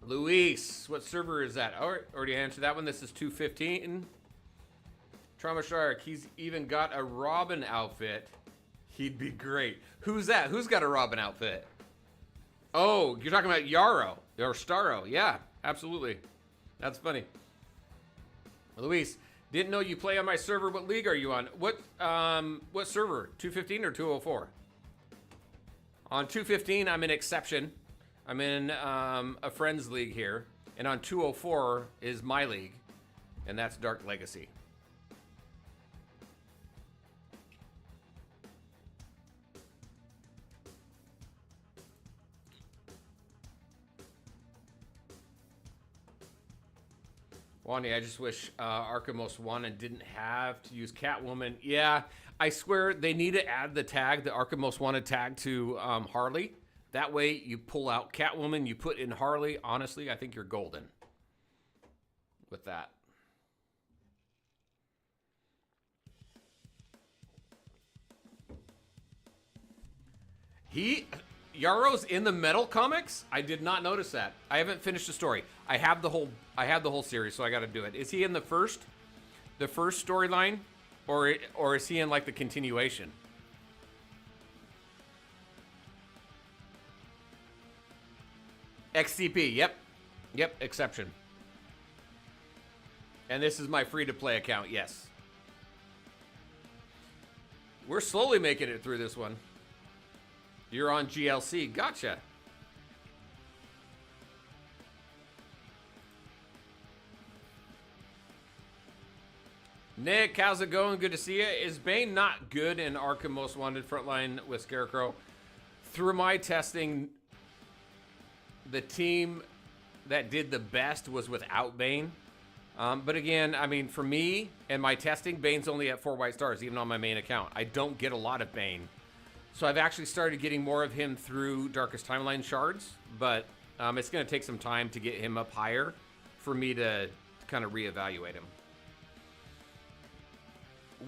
Luis, what server is that? Oh, already answered that one. This is 215. Trauma Shark, he's even got a Robin outfit. He'd be great. Who's that? Who's got a Robin outfit? Oh, you're talking about Yarrow or Starro. Yeah, absolutely. That's funny. Luis, didn't know you play on my server. What league are you on? What server? 215 or 204? On 215, I'm in Exception. I'm in a friends league here. And on 204 is my league. And that's Dark Legacy. Wani, I just wish Arkham Most Wanted didn't have to use Catwoman. Yeah, I swear they need to add the tag, the Arkham Most Wanted tag to Harley. That way you pull out Catwoman, you put in Harley. Honestly, I think you're golden with that. Yarrow's in the Metal comics? I did not notice that. I haven't finished the story. I have the whole series, so I got to do it. Is he in the first storyline, or is he in like the continuation? XCP. Yep. Exception. And this is my free-to-play account. Yes. We're slowly making it through this one. You're on GLC. Gotcha. Nick, how's it going? Good to see you. Is Bane not good in Arkham Most Wanted Frontline with Scarecrow? Through my testing, the team that did the best was without Bane. But again, I mean, for me and my testing, Bane's only at 4 white stars, even on my main account. I don't get a lot of Bane. So I've actually started getting more of him through Darkest Timeline shards, but it's going to take some time to get him up higher for me to kind of reevaluate him.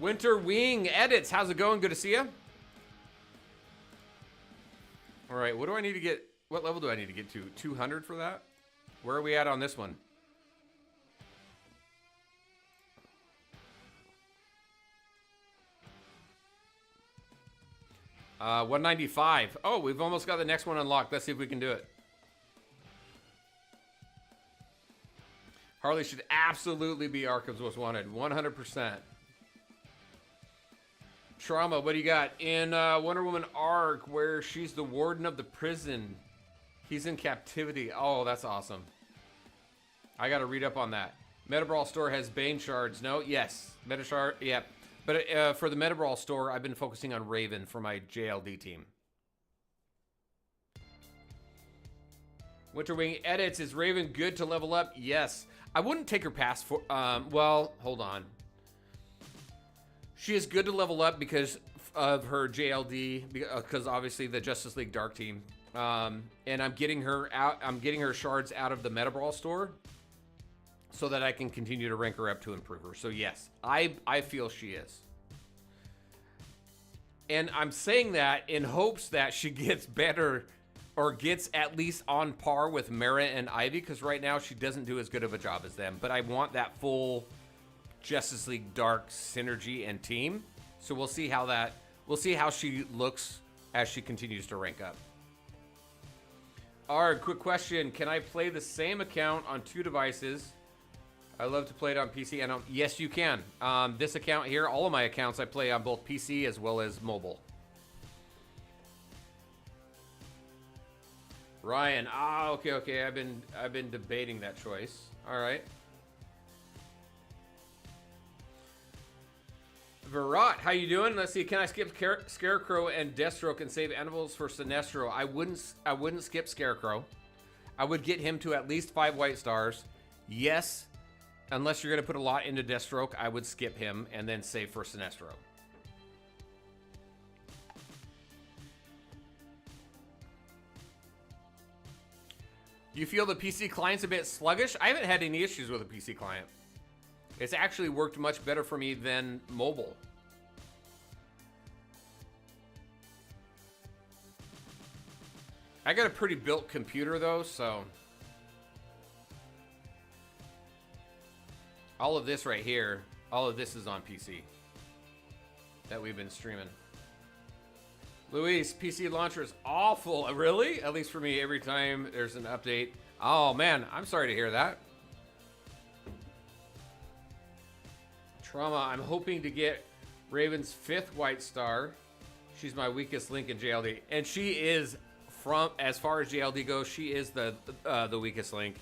Winter Wing Edits, how's it going? Good to see you. All right, what do I need to get? What level do I need to get to? 200 for that? Where are we at on this one? Uh, 195. Oh, we've almost got the next one unlocked. Let's see if we can do it. Harley should absolutely be Arkham's Most Wanted. 100%. Trauma, what do you got? In Wonder Woman arc, where she's the warden of the prison. He's in captivity. Oh, that's awesome. I got to read up on that. Metabrawl store has Bane shards. No? Yes. Metashard, yep. But for the Metabrawl store, I've been focusing on Raven for my JLD team. Winterwing edits. Is Raven good to level up? Yes. I wouldn't take her past for... well, hold on. She is good to level up because of her JLD, because obviously the Justice League Dark team. And I'm getting her out. I'm getting her shards out of the Metabrawl store, so that I can continue to rank her up to improve her. So yes, I feel she is. And I'm saying that in hopes that she gets better, or gets at least on par with Mara and Ivy, because right now she doesn't do as good of a job as them. But I want that full Justice League Dark synergy and team. So we'll see how she looks as she continues to rank up. Alright, quick question. Can I play the same account on 2 devices? I love to play it on PC and yes, you can. This account here, all of my accounts, I play on both PC as well as mobile. Ryan, okay. I've been debating that choice. All right. Virat, how you doing? Let's see. Can I skip Scarecrow and Deathstroke and save animals for Sinestro? I wouldn't skip Scarecrow. I would get him to at least 5 white stars. Yes, unless you're going to put a lot into Deathstroke, I would skip him and then save for Sinestro. You feel the PC client's a bit sluggish? I haven't had any issues with a PC client. It's actually worked much better for me than mobile. I got a pretty built computer though, so all of this right here, all of this is on PC that we've been streaming. Luis, PC launcher is awful. Really? At least for me, every time there's an update. Oh man, I'm sorry to hear that. Trauma, I'm hoping to get Raven's 5th white star. She's my weakest link in JLD. And she is, from as far as JLD goes, she is the weakest link.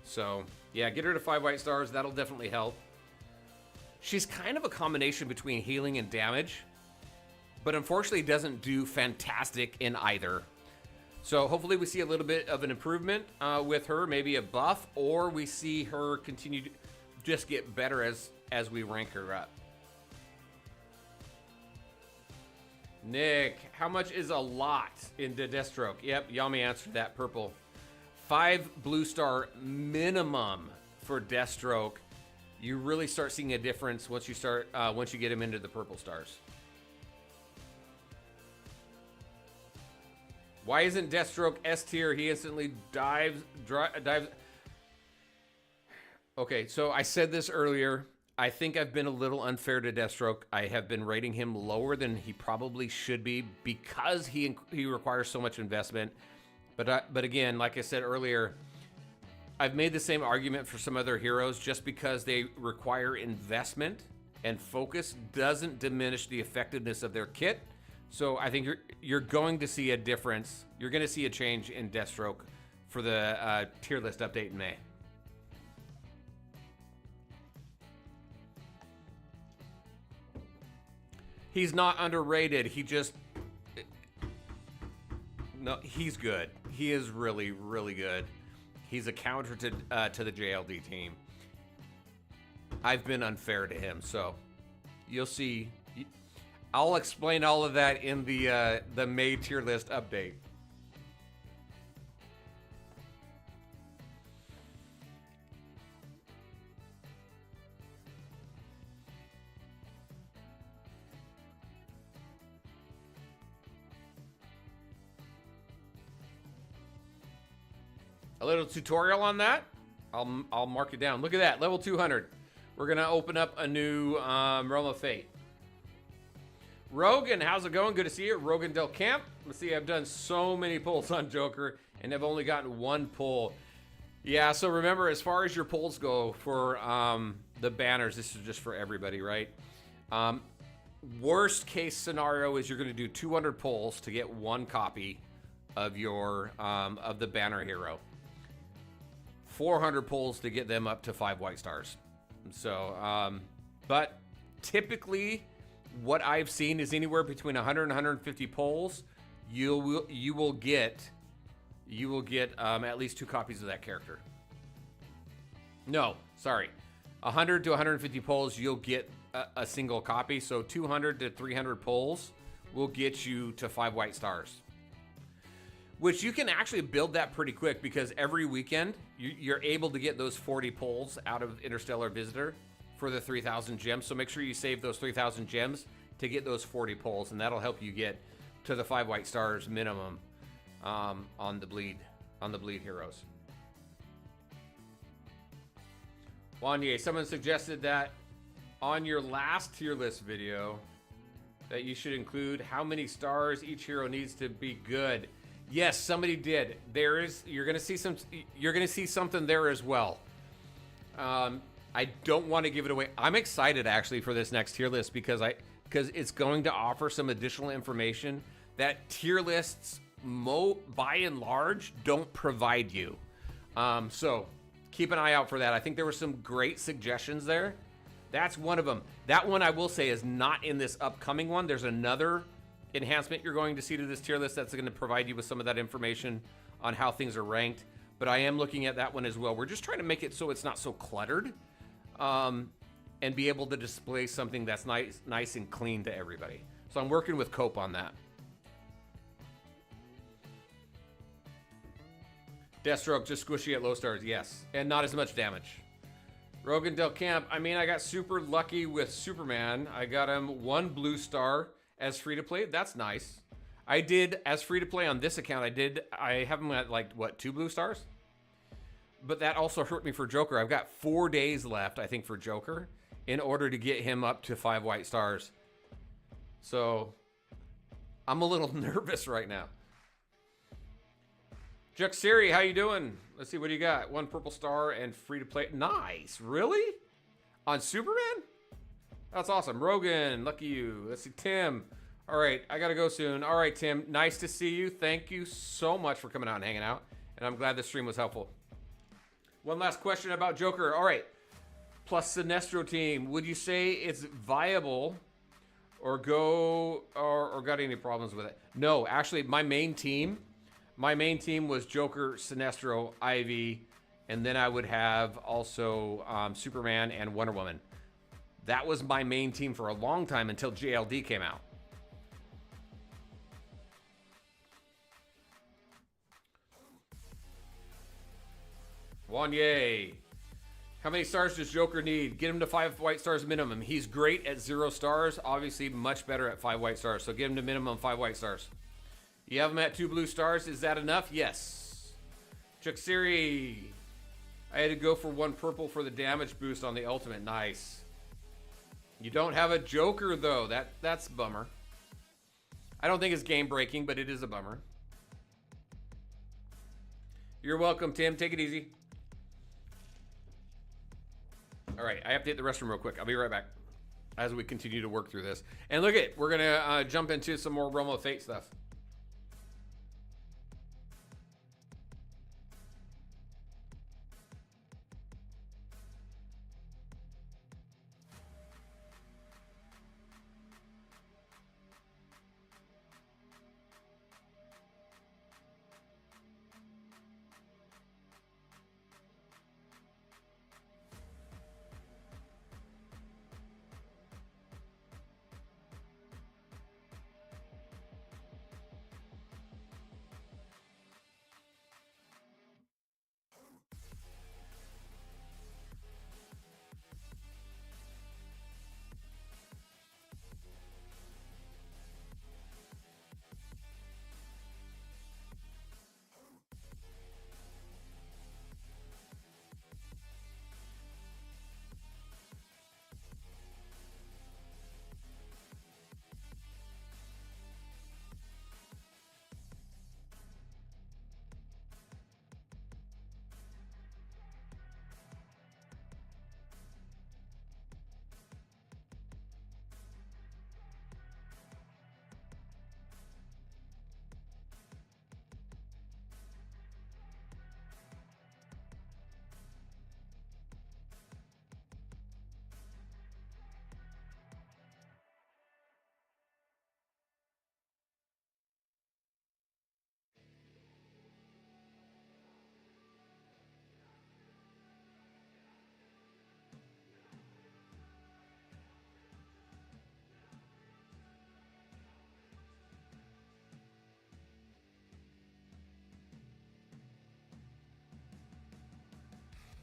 So yeah, get her to 5 white stars. That'll definitely help. She's kind of a combination between healing and damage, but unfortunately doesn't do fantastic in either. So hopefully we see a little bit of an improvement with her, maybe a buff, or we see her continue just get better as we rank her up. Nick, how much is a lot into Deathstroke? Yep, Yami answered that. Purple. 5 blue star minimum for Deathstroke. You really start seeing a difference once you get him into the purple stars. Why isn't Deathstroke S tier? He instantly dives. Okay, so I said this earlier. I think I've been a little unfair to Deathstroke. I have been rating him lower than he probably should be because he requires so much investment. But again, like I said earlier, I've made the same argument for some other heroes. Just because they require investment and focus doesn't diminish the effectiveness of their kit. So I think you're going to see a difference. You're going to see a change in Deathstroke for the tier list update in May. He's not underrated. No, he's good. He is really, really good. He's a counter to the JLD team. I've been unfair to him, so you'll see. I'll explain all of that in the May tier list update. A little tutorial on that. I'll mark it down. Look at that, level 200. We're gonna open up a new Realm of Fate. Rogan, how's it going? Good to see you. Rogan Del Camp. Let's see, I've done so many pulls on Joker and I've only gotten 1 pull. Yeah, so remember, as far as your pulls go for the banners, this is just for everybody, right? Worst case scenario is you're gonna do 200 pulls to get 1 copy of your of the banner hero. 400 pulls to get them up to 5 white stars. So, but typically what I've seen is anywhere between 100 and 150 pulls, you will get at least 2 copies of that character. No, sorry. 100 to 150 pulls, you'll get a single copy. So 200 to 300 pulls will get you to 5 white stars. Which you can actually build that pretty quick because every weekend you're able to get those 40 pulls out of Interstellar Visitor for the 3,000 gems. So make sure you save those 3,000 gems to get those 40 pulls, and that'll help you get to the 5 white stars minimum on the bleed heroes. Wanye, someone suggested that on your last tier list video that you should include how many stars each hero needs to be good. Yes, somebody did. You're gonna see something there as well. I don't want to give it away. I'm excited actually for this next tier list because it's going to offer some additional information that tier lists by and large don't provide you. So keep an eye out for that. I think there were some great suggestions there. That's one of them. That one I will say is not in this upcoming one. There's another enhancement you're going to see to this tier list that's going to provide you with some of that information on how things are ranked, but I am looking at that one as well. We're just trying to make it so it's not so cluttered, and be able to display something that's nice and clean to everybody. So I'm working with Cope on that. Deathstroke just squishy at low stars, yes, and not as much damage. Rogan Del Camp, I mean, I got super lucky with Superman. I got him 1 blue star as free to play. That's nice. I did as free to play on this account. I have him at like what, 2 blue stars? But that also hurt me for Joker. I've got 4 days left, I think, for Joker in order to get him up to 5 white stars. So I'm a little nervous right now. Juxiri, how you doing? Let's see, what do you got? 1 purple star and free to play. Nice. Really? On Superman? That's awesome. Rogan, lucky you. Let's see, Tim. All right, I gotta go soon. All right, Tim, nice to see you. Thank you so much for coming out and hanging out. And I'm glad the stream was helpful. One last question about Joker. All right, plus Sinestro team. Would you say it's viable or got any problems with it? No, actually, my main team was Joker, Sinestro, Ivy, And then I would have also Superman and Wonder Woman. That was my main team for a long time until JLD came out. Wanye. How many stars does Joker need? Get him to 5 white stars minimum. He's great at 0 stars. Obviously, much better at 5 white stars. So get him to minimum 5 white stars. You have him at 2 blue stars. Is that enough? Yes. Chuck Siri. I had to go for 1 purple for the damage boost on the ultimate. Nice. You don't have a Joker, though. That's a bummer. I don't think it's game breaking, but it is a bummer. You're welcome, Tim. Take it easy. All right, I have to hit the restroom real quick. I'll be right back as we continue to work through this. And look at, we're going to jump into some more Realm of Fate stuff.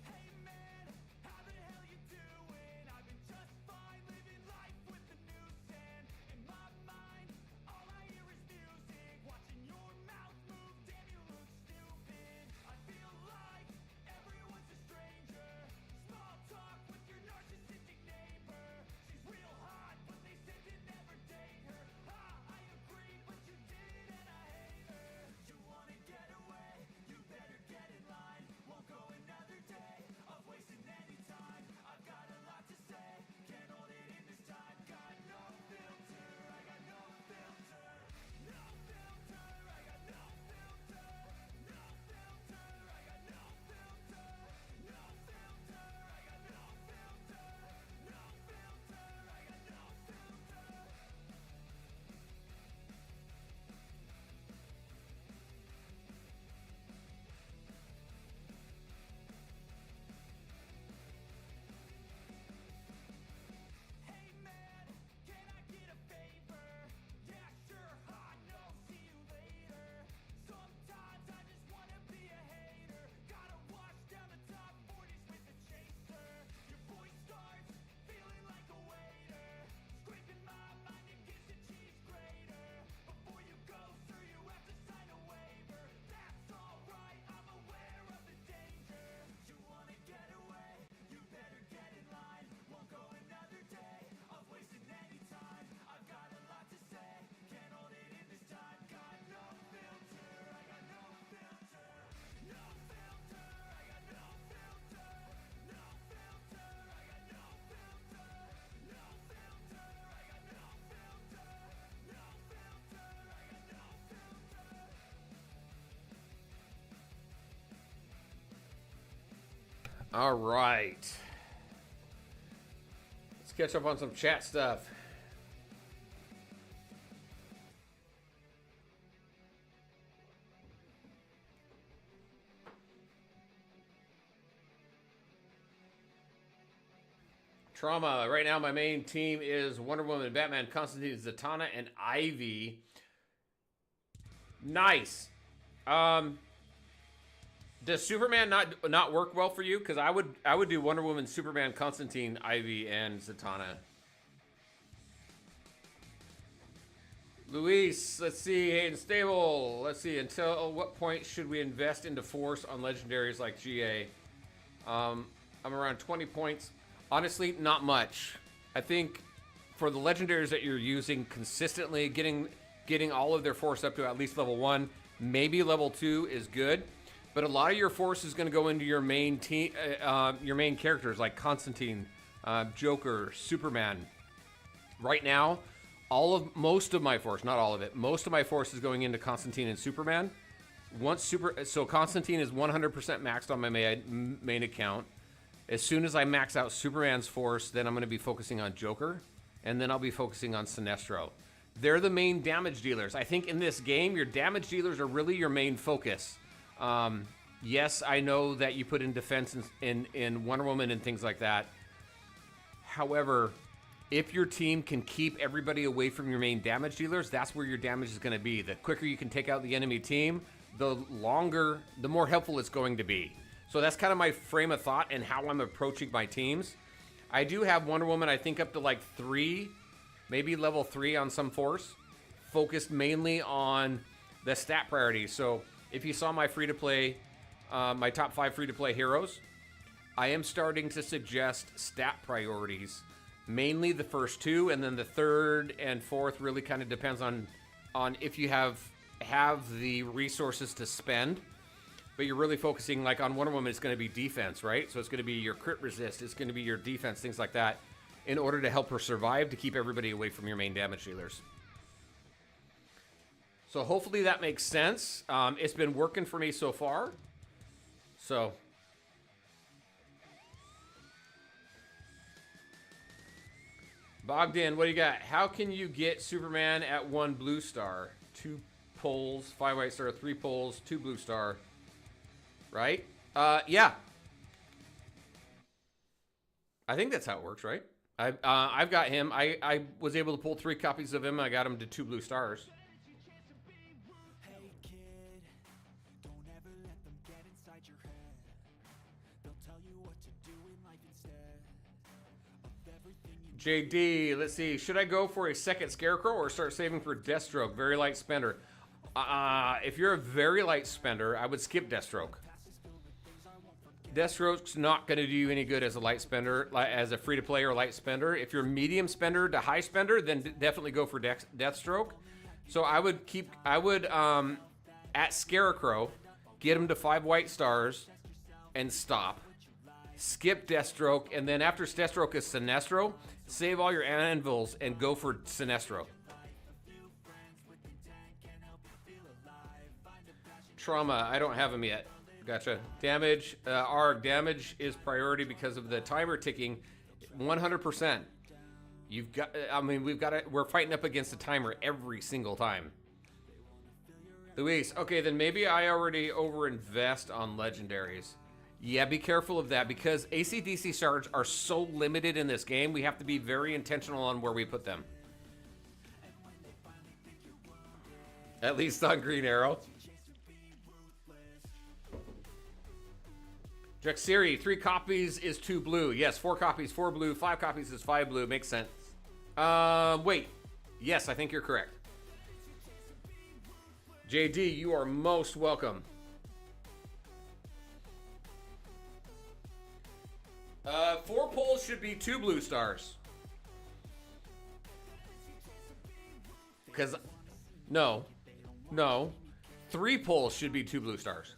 Hey man, how the hell you doing? I've been just fine, living life with the noose and in my mind, all I hear is music. Watching your mouth move, damn you look stupid. I feel like everyone's a stranger. Small talk with your narcissistic neighbor. She's real hot, but they said to never date her. Ha, I agreed, but you did and I hate her. You wanna get away? You better get in line. Won't go another day of wasting any time. I've got a lot to say, can't hold it in this time. Got no filter, I got no filter. No filter, I got no filter. No filter, I got no filter. No filter, I got no filter. No filter, I got no filter. Hey man, can I get a favor? Yeah, sure, hot, no, see you later. Sometimes I just wanna be a hater. Gotta wash down the top 40s with a chaser. Your voice starts feeling like a waiter. Scraping my mind against a cheese grater. Before you go, sir, you have to sign a waiver. That's alright, I'm aware of the danger. You wanna get away? You better get in line. Won't go another day of wasting any time. I've got a lot to say, can't hold it in this time. Got no filter, I got no filter. No filter, I got no filter. No filter, I got no filter. No filter, I got no filter. No filter, I got no filter. All right. Let's catch up on some chat stuff. Trauma. Right now, my main team is Wonder Woman, Batman, Constantine, Zatanna, and Ivy. Nice. Does Superman not work well for you? Because I would do Wonder Woman, Superman, Constantine, Ivy, and Zatanna. Luis, let's see. Hayden Stable. Let's see. Until what point should we invest into Force on legendaries like GA? I'm around 20 points. Honestly, not much. I think for the legendaries that you're using consistently, getting all of their Force up to at least level 1, maybe level 2 is good. But a lot of your Force is going to go into your main team, your main characters like Constantine, Joker, Superman. Right now, most of my Force, not all of it, most of my Force is going into Constantine and Superman. So Constantine is 100% maxed on my main account. As soon as I max out Superman's Force, then I'm going to be focusing on Joker, and then I'll be focusing on Sinestro. They're the main damage dealers. I think in this game, your damage dealers are really your main focus. Yes, I know that you put in defense in Wonder Woman and things like that. However, if your team can keep everybody away from your main damage dealers, that's where your damage is going to be. The quicker you can take out the enemy team, the more helpful it's going to be. So that's kind of my frame of thought and how I'm approaching my teams. I do have Wonder Woman, I think up to like 3, maybe level 3 on some Force, focused mainly on the stat priorities. So if you saw my free-to-play, my top 5 free-to-play heroes, I am starting to suggest stat priorities. Mainly the first 2, and then the 3rd and 4th really kind of depends on if you have the resources to spend. But you're really focusing, like on Wonder Woman, it's going to be defense, right? So it's going to be your crit resist, it's going to be your defense, things like that, in order to help her survive, to keep everybody away from your main damage dealers. So hopefully that makes sense. It's been working for me so far. So Bogdan, what do you got? How can you get Superman at 1 blue star? 2 poles, 5 white star, 3 poles, 2 blue star. Right? Yeah. I think that's how it works, right? I've got him. I was able to pull 3 copies of him. I got him to 2 blue stars. Hey kid, don't ever let them get inside your head. They'll tell you what to do in life instead of everything you JD, let's see. Should I go for a second Scarecrow or start saving for Deathstroke? Very light spender. If you're a very light spender, I would skip Deathstroke. Deathstroke's not going to do you any good as a light spender, as a free-to-play or light spender. If you're medium spender to high spender, then definitely go for Deathstroke. So I would at Scarecrow, get him to 5 white stars and stop. Skip Deathstroke, and then after Deathstroke is Sinestro, save all your anvils and go for Sinestro. Trauma, I don't have him yet. Gotcha. Damage, ARG, damage is priority because of the timer ticking. 100%. You've got, I mean, we're fighting up against the timer every single time. Luis, okay, then maybe I already overinvest on legendaries. Yeah, be careful of that because AC/DC shards are so limited in this game. We have to be very intentional on where we put them. At least on Green Arrow. Drexiri, 3 copies is 2 blue. Yes, 4 copies, 4 blue. 5 copies is 5 blue. Makes sense. Wait. Yes, I think you're correct. JD, you are most welcome. 4 poles should be 2 blue stars. Because, no. 3 poles should be 2 blue stars.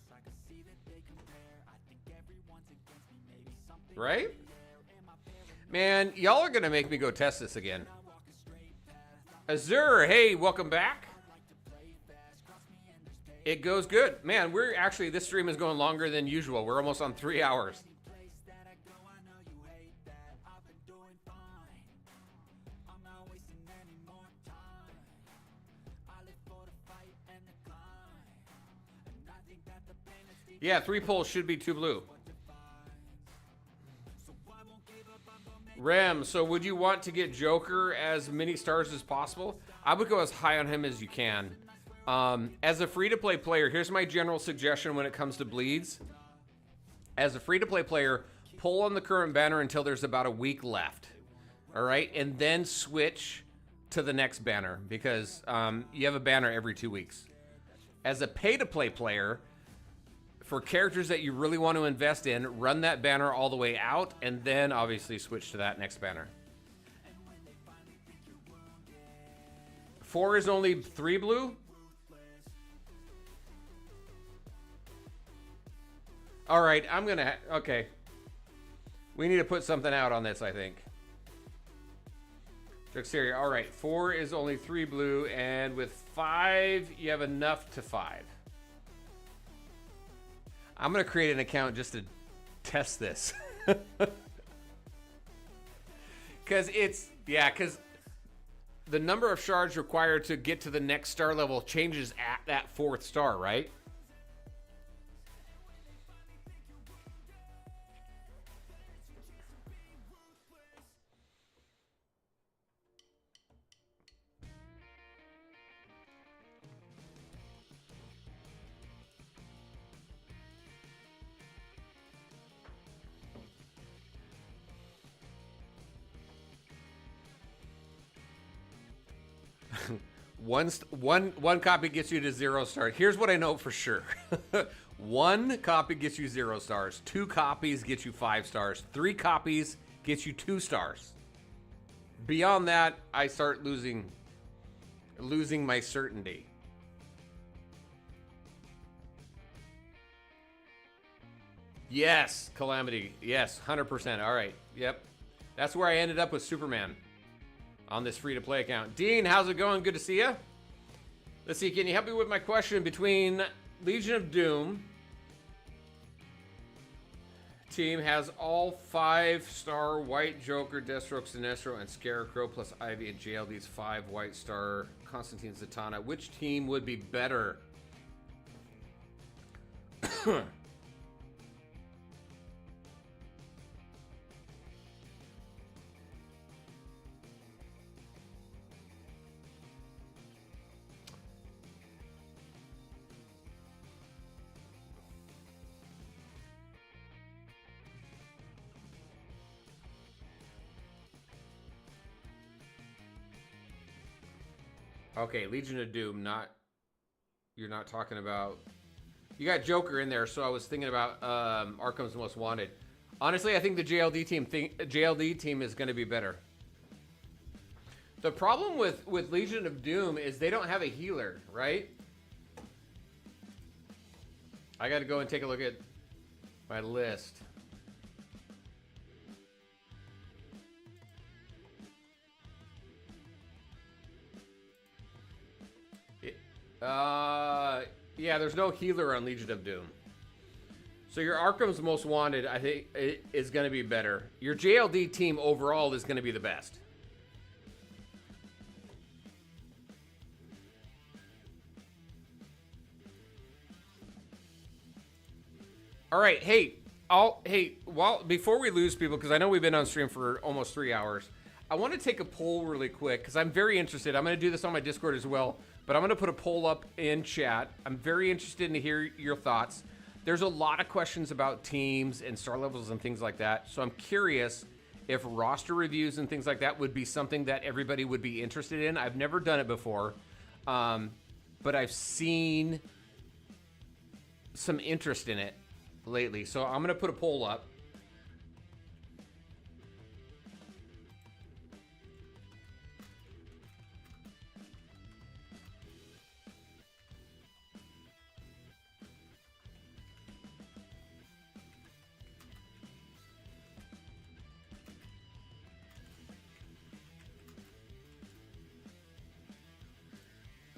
Right? Man, y'all are going to make me go test this again. Azure, hey, welcome back. It goes good. Man, this stream is going longer than usual. We're almost on 3 hours. Yeah, 3 poles should be 2 blue. Rem, so would you want to get Joker as many stars as possible? I would go as high on him as you can. As a free-to-play player, here's my general suggestion when it comes to bleeds. As a free-to-play player, pull on the current banner until there's about a week left. All right? And then switch to the next banner because you have a banner every 2 weeks. As a pay-to-play player, for characters that you really want to invest in, run that banner all the way out and then obviously switch to that next banner. 4 is only 3 blue? All right, I'm gonna, okay. We need to put something out on this, I think. Drexteria, all right, 4 is only 3 blue, and with 5, you have enough to 5. I'm gonna create an account just to test this. Because because the number of shards required to get to the next star level changes at that 4th star, right? One copy gets you to 0 stars. Here's what I know for sure. 1 copy gets you 0 stars. 2 copies get you 5 stars. 3 copies gets you 2 stars. Beyond that, I start losing my certainty. Yes, Calamity. Yes, 100%. All right. Yep. That's where I ended up with Superman. On this free-to-play account. Dean, how's it going? Good to see you. Let's see, can you help me with my question between Legion of Doom team has all 5-star White Joker, Deathstroke, Sinestro, and Scarecrow, plus Ivy and JLD's 5 White Star, Constantine, Zatanna. Which team would be better? Okay, Legion of Doom, you're not talking about, you got Joker in there, so I was thinking about Arkham's Most Wanted. Honestly, I think the JLD team is going to be better. The problem with Legion of Doom is they don't have a healer, right? I got to go and take a look at my list. Yeah, there's no healer on Legion of Doom. So your Arkham's Most Wanted, I think, is going to be better. Your JLD team overall is going to be the best. All right, hey, before we lose people, because I know we've been on stream for almost 3 hours, I want to take a poll really quick because I'm very interested. I'm going to do this on my Discord as well. But I'm going to put a poll up in chat. I'm very interested in hear your thoughts. There's a lot of questions about teams and star levels and things like that. So I'm curious if roster reviews and things like that would be something that everybody would be interested in. I've never done it before, but I've seen some interest in it lately. So I'm going to put a poll up.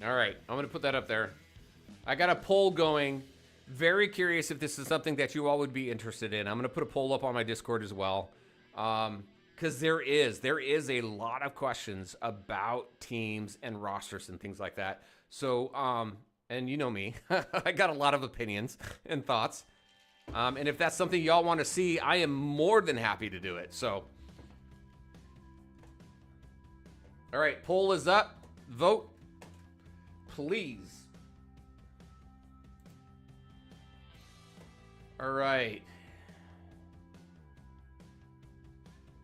All right, I'm going to put that up there. I got a poll going. Very curious if this is something that you all would be interested in. I'm going to put a poll up on my Discord as well. Because there is a lot of questions about teams and rosters and things like that. So, and you know me, I got a lot of opinions and thoughts. And if that's something y'all want to see, I am more than happy to do it. So, All right, poll is up. Vote, please. All right.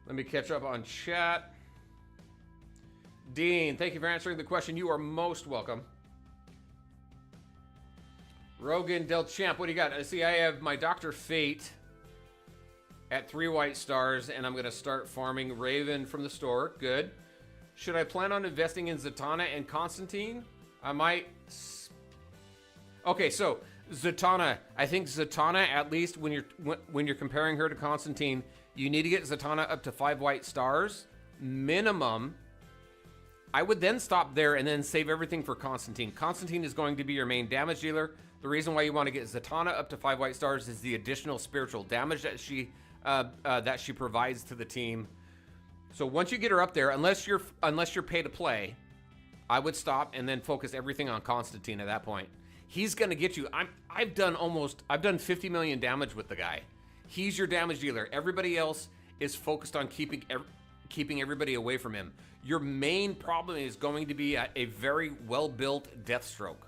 Let me catch up on chat. Dean, thank you for answering the question. You are most welcome. Rogan Del Champ, what do you got? See, I have my Dr. Fate at 3 white stars, and I'm going to start farming Raven from the store. Good. Should I plan on investing in Zatanna and Constantine? I might. Okay, so Zatanna. I think Zatanna, at least when you're comparing her to Constantine, you need to get Zatanna up to 5 white stars minimum. I would then stop there and then save everything for Constantine. Constantine is going to be your main damage dealer. The reason why you want to get Zatanna up to 5 white stars is the additional spiritual damage that she provides to the team. So once you get her up there, unless you're pay to play, I would stop and then focus everything on Constantine at that point. He's going to get you. I've done 50 million damage with the guy. He's your damage dealer. Everybody else is focused on keeping everybody away from him. Your main problem is going to be a very well-built Deathstroke.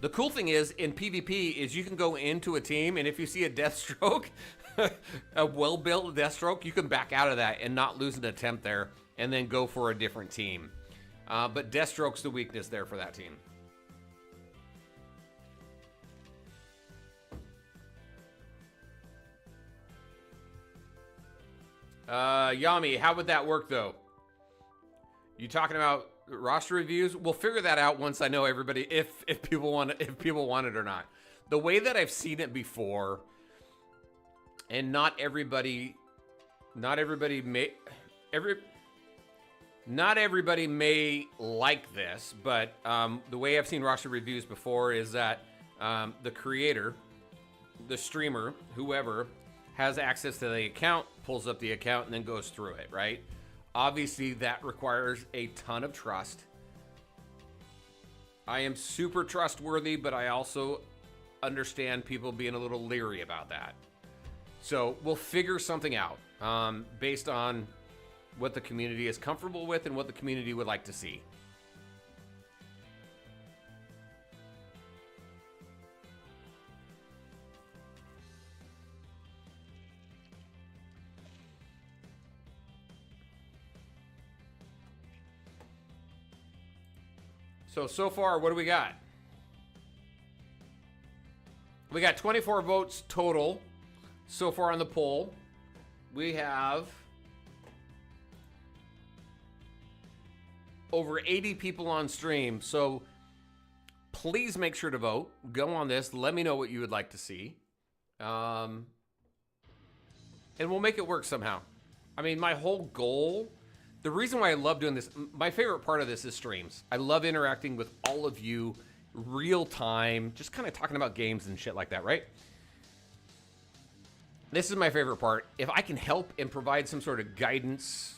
The cool thing is, in PvP, is you can go into a team, and if you see a Deathstroke, a well-built Deathstroke, you can back out of that and not lose an attempt there, and then go for a different team. But Deathstroke's the weakness there for that team. Yami, how would that work though? You talking about roster reviews? We'll figure that out once I know everybody if people want it or not. The way that I've seen it before, and not everybody may like this, but the way I've seen roster reviews before is that the creator, the streamer, whoever, has access to the account, pulls up the account, and then goes through it, right? Obviously, that requires a ton of trust. I am super trustworthy, but I also understand people being a little leery about that. So we'll figure something out based on what the community is comfortable with and what the community would like to see. So far, what do we got? We got 24 votes total so far on the poll. We have over 80 people on stream. So please make sure to vote. Go on this. Let me know what you would like to see. And we'll make it work somehow. I mean, my whole goal... The reason why I love doing this, my favorite part of this is streams. I love interacting with all of you real time, just kind of talking about games and shit like that, right? This is my favorite part. If I can help and provide some sort of guidance,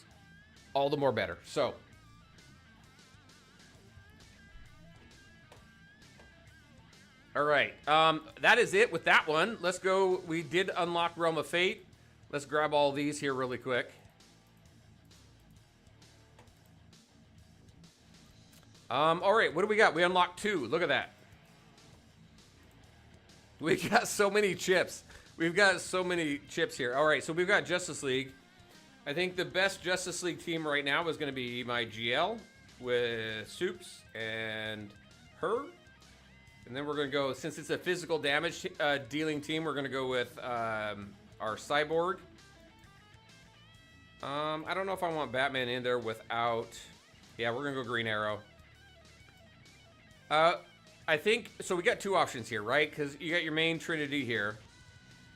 all the more better. So, all right, that is it with that one. Let's go. We did unlock Realm of Fate. Let's grab all these here really quick. All right, what do we got? We unlocked 2. Look at that. We got so many chips. We've got so many chips here. All right, so we've got Justice League. I think the best Justice League team right now is going to be my GL with Soups and her. And then we're going to go, since it's a physical damage dealing team, we're going to go with our Cyborg. I don't know if I want Batman in there without... Yeah, we're going to go Green Arrow. I think, so we got 2 options here, right? Because you got your main Trinity here.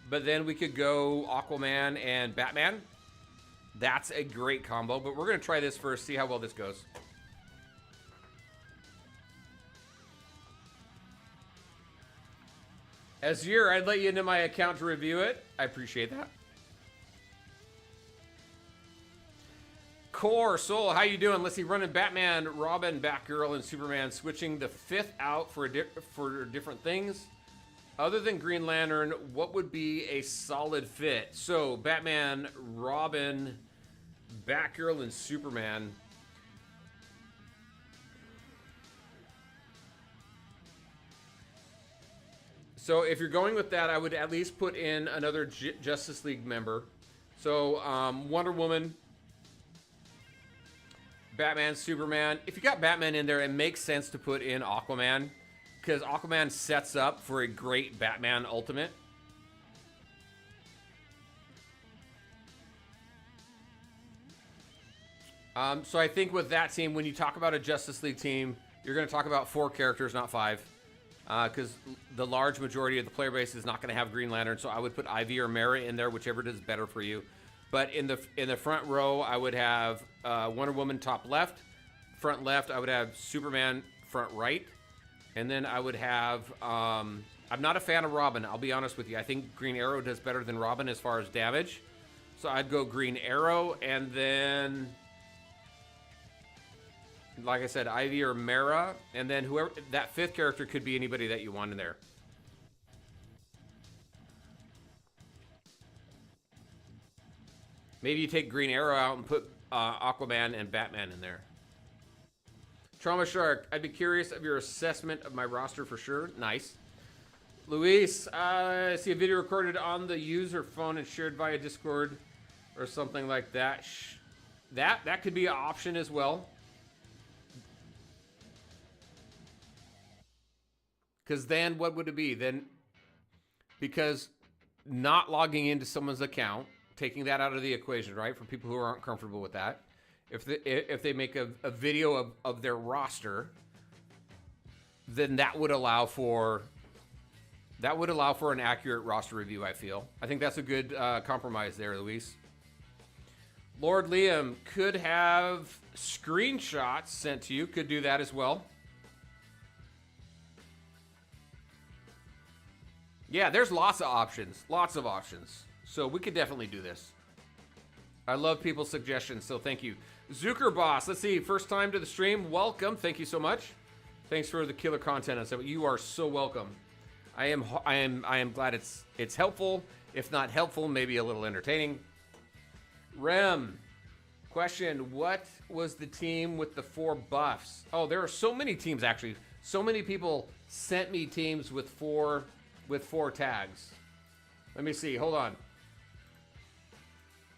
But then we could go Aquaman and Batman. That's a great combo, but we're going to try this first, see how well this goes. Azir, I'd let you into my account to review it. I appreciate that. Core Soul, how you doing? Let's see, running Batman, Robin, Batgirl, and Superman, switching the 5th out for different things. Other than Green Lantern, what would be a solid fit? So, Batman, Robin, Batgirl, and Superman. So if you're going with that, I would at least put in another Justice League member. So Wonder Woman, Batman, Superman. If you got Batman in there, it makes sense to put in Aquaman, because Aquaman sets up for a great Batman Ultimate. So I think with that team, when you talk about a Justice League team, you're going to talk about 4 characters, not 5. Because the large majority of the player base is not going to have Green Lantern, so I would put Ivy or Mara in there, whichever does better for you. But in the front row, I would have Wonder Woman top left. Front left, I would have Superman front right. And then I would have... I'm not a fan of Robin, I'll be honest with you. I think Green Arrow does better than Robin as far as damage. So I'd go Green Arrow, and then... like I said, Ivy or Mara, and then whoever that 5th character could be anybody that you want in there. Maybe you take Green Arrow out and put Aquaman and Batman in there. Trauma Shark, I'd be curious of your assessment of my roster for sure. Nice. Luis, I see a video recorded on the user phone and shared via Discord or something like that. That could be an option as well. Because then what would it be? Then, because not logging into someone's account, taking that out of the equation, right? For people who aren't comfortable with that. If they make a video of their roster, then that would allow for an accurate roster review, I feel. I think that's a good compromise there, Luis. Lord Liam could have screenshots sent to you. Could do that as well. Yeah, there's lots of options. Lots of options. So we could definitely do this. I love people's suggestions, so thank you. Zucker Boss, let's see. First time to the stream. Welcome. Thank you so much. Thanks for the killer content and stuff. You are so welcome. I am glad it's helpful. If not helpful, maybe a little entertaining. Rem, question, what was the team with the 4 buffs? Oh, there are so many teams actually. So many people sent me teams with 4 tags. Let me see. Hold on.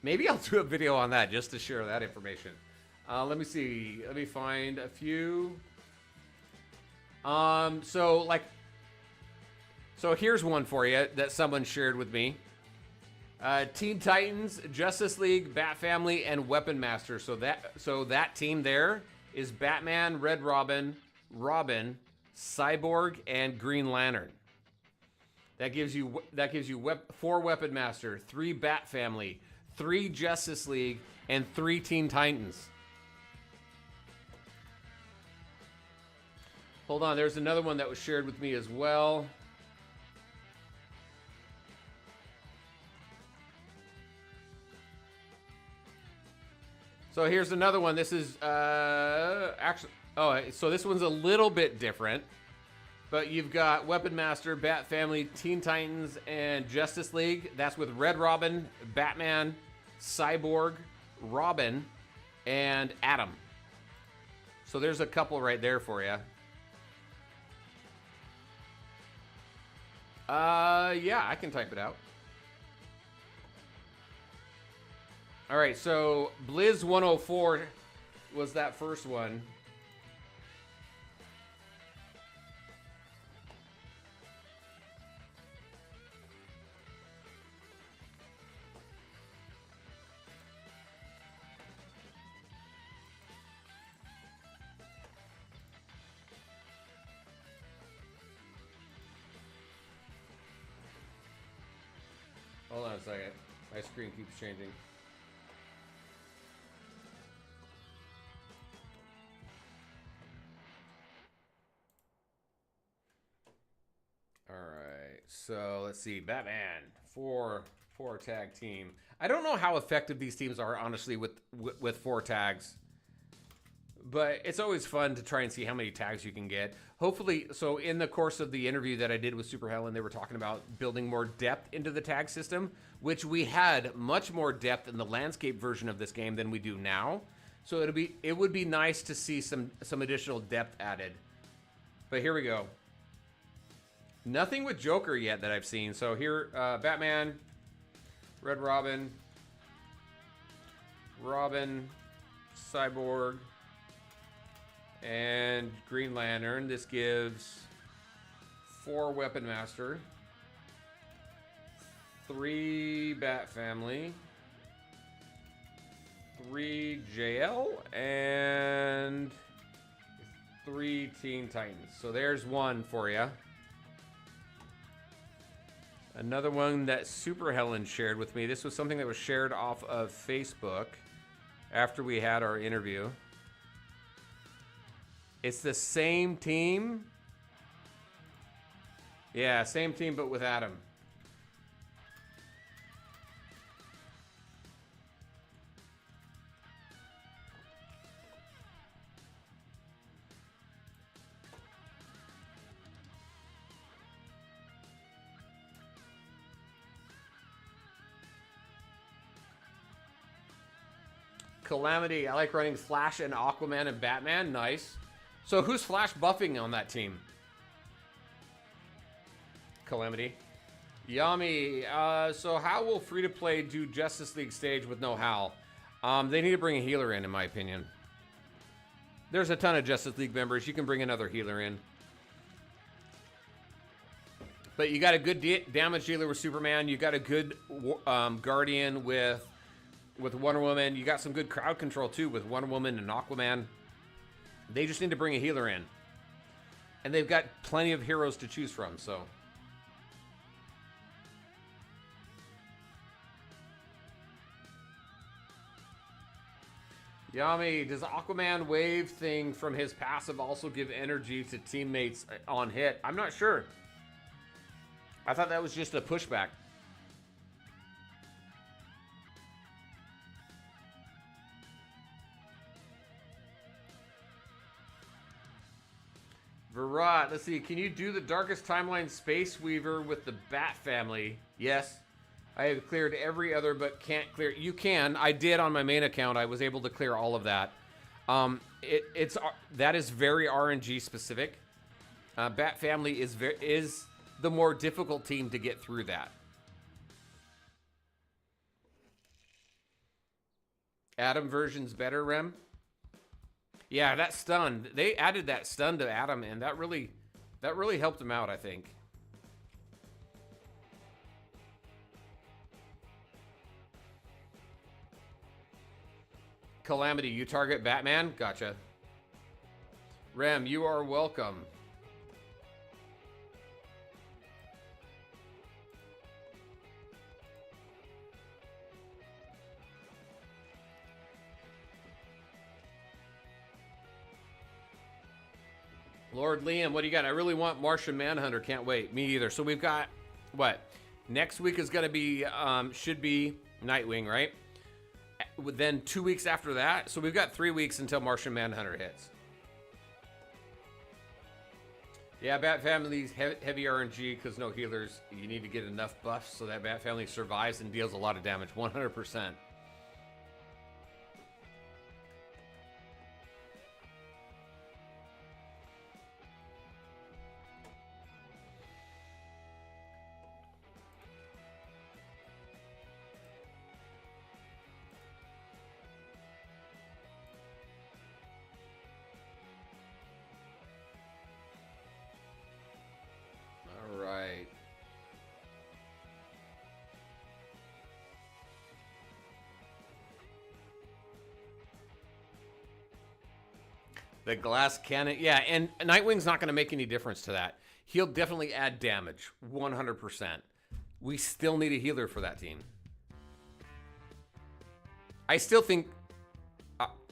Maybe I'll do a video on that just to share that information. Let me see. Let me find a few. So here's one for you that someone shared with me. Teen Titans, Justice League, Bat Family, and Weapon Master. So that team there is Batman, Red Robin, Cyborg, and Green Lantern. That gives you 4 Weapon Master, 3 Bat Family, 3 Justice League, and 3 Teen Titans. Hold on, there's another one that was shared with me as well. So here's another one. This is actually, so this one's a little bit different. But you've got Weapon Master, Bat Family, Teen Titans, and Justice League. That's with Red Robin, Batman, Cyborg, Robin, and Atom. So there's a couple right there for you. Yeah, I can type it out. All right, so Blizz 104 was that first one. Hold on a second. My screen keeps changing. All right. So let's see. Batman, four tag team. I don't know how effective these teams are, honestly, with 4 tags. But it's always fun to try and see how many tags you can get. Hopefully, so in the course of the interview that I did with Super Helen, they were talking about building more depth into the tag system, which we had much more depth in the landscape version of this game than we do now. So it would be nice to see some additional depth added. But here we go. Nothing with Joker yet that I've seen. So here, Batman, Red Robin, Robin, Cyborg, and Green Lantern. This gives 4 Weapon Master, 3 Bat Family, 3 JL, and 3 Teen Titans. So there's one for you. Another one that Super Helen shared with me. This was something that was shared off of Facebook after we had our interview. It's the same team. Yeah, same team, but with Adam. Calamity. I like running Flash and Aquaman and Batman. Nice. So who's Flash buffing on that team? Calamity. Yummy. So how will free-to-play do Justice League stage with no Hal? They need to bring a healer in my opinion. There's a ton of Justice League members. You can bring another healer in. But you got a good damage dealer with Superman. You got a good Guardian with Wonder Woman. You got some good crowd control too with Wonder Woman and Aquaman. They just need to bring a healer in. And they've got plenty of heroes to choose from, so. Yummy. Does Aquaman wave thing from his passive also give energy to teammates on hit? I'm not sure. I thought that was just a pushback. Virat, let's see. Can you do the Darkest Timeline Space Weaver with the Bat Family? Yes. I have cleared every other but can't clear. You can. I did on my main account. I was able to clear all of that. That is very RNG specific. Bat Family is the more difficult team to get through that. Adam version's better, Rem? Yeah, that stun. They added that stun to Adam, and that really helped him out, I think. Calamity, you target Batman? Gotcha. Rem, you are welcome. Lord Liam, what do you got? I really want Martian Manhunter. Can't wait. Me either. So we've got, what? Next week is going to be, should be Nightwing, right? Then 2 weeks after that. So we've got 3 weeks until Martian Manhunter hits. Yeah, Bat Family's heavy RNG because no healers. You need to get enough buffs so that Bat Family survives and deals a lot of damage. 100%. The glass cannon. Yeah, and Nightwing's not going to make any difference to that. He'll definitely add damage. 100%. We still need a healer for that team. I still think...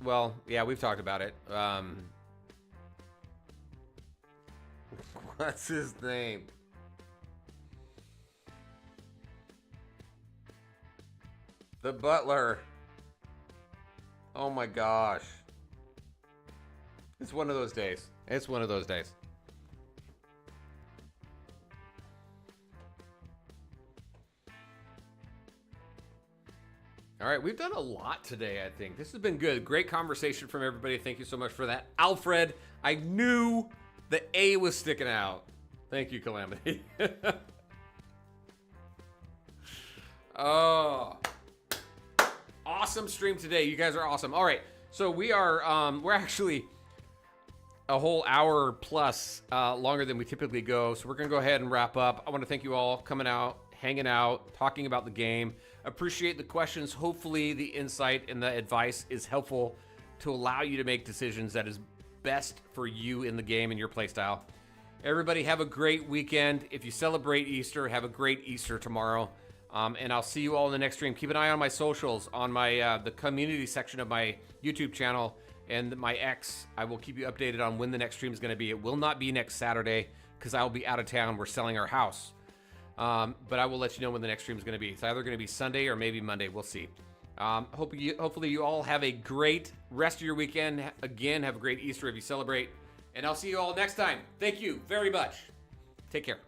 well, yeah, we've talked about it. What's his name? The Butler. Oh my gosh. It's one of those days. It's one of those days. All right, we've done a lot today, I think. This has been good. Great conversation from everybody. Thank you so much for that. Alfred, I knew the A was sticking out. Thank you, Calamity. Oh, awesome stream today. You guys are awesome. All right, so we're actually a whole hour plus longer than we typically go. So we're gonna go ahead and wrap up. I want to thank you all coming out, hanging out, talking about the game. Appreciate the questions. Hopefully the insight and the advice is helpful to allow you to make decisions that is best for you in the game and your playstyle. Everybody have a great weekend. If you celebrate Easter, have a great Easter tomorrow. And I'll see you all in the next stream. Keep an eye on my socials, on my the community section of my YouTube channel and my X. I will keep you updated on when the next stream is going to be. It will not be next Saturday because I will be out of town. We're selling our house. But I will let you know when the next stream is going to be. It's either going to be Sunday or maybe Monday. We'll see. Hopefully you all have a great rest of your weekend. Again, have a great Easter if you celebrate. And I'll see you all next time. Thank you very much. Take care.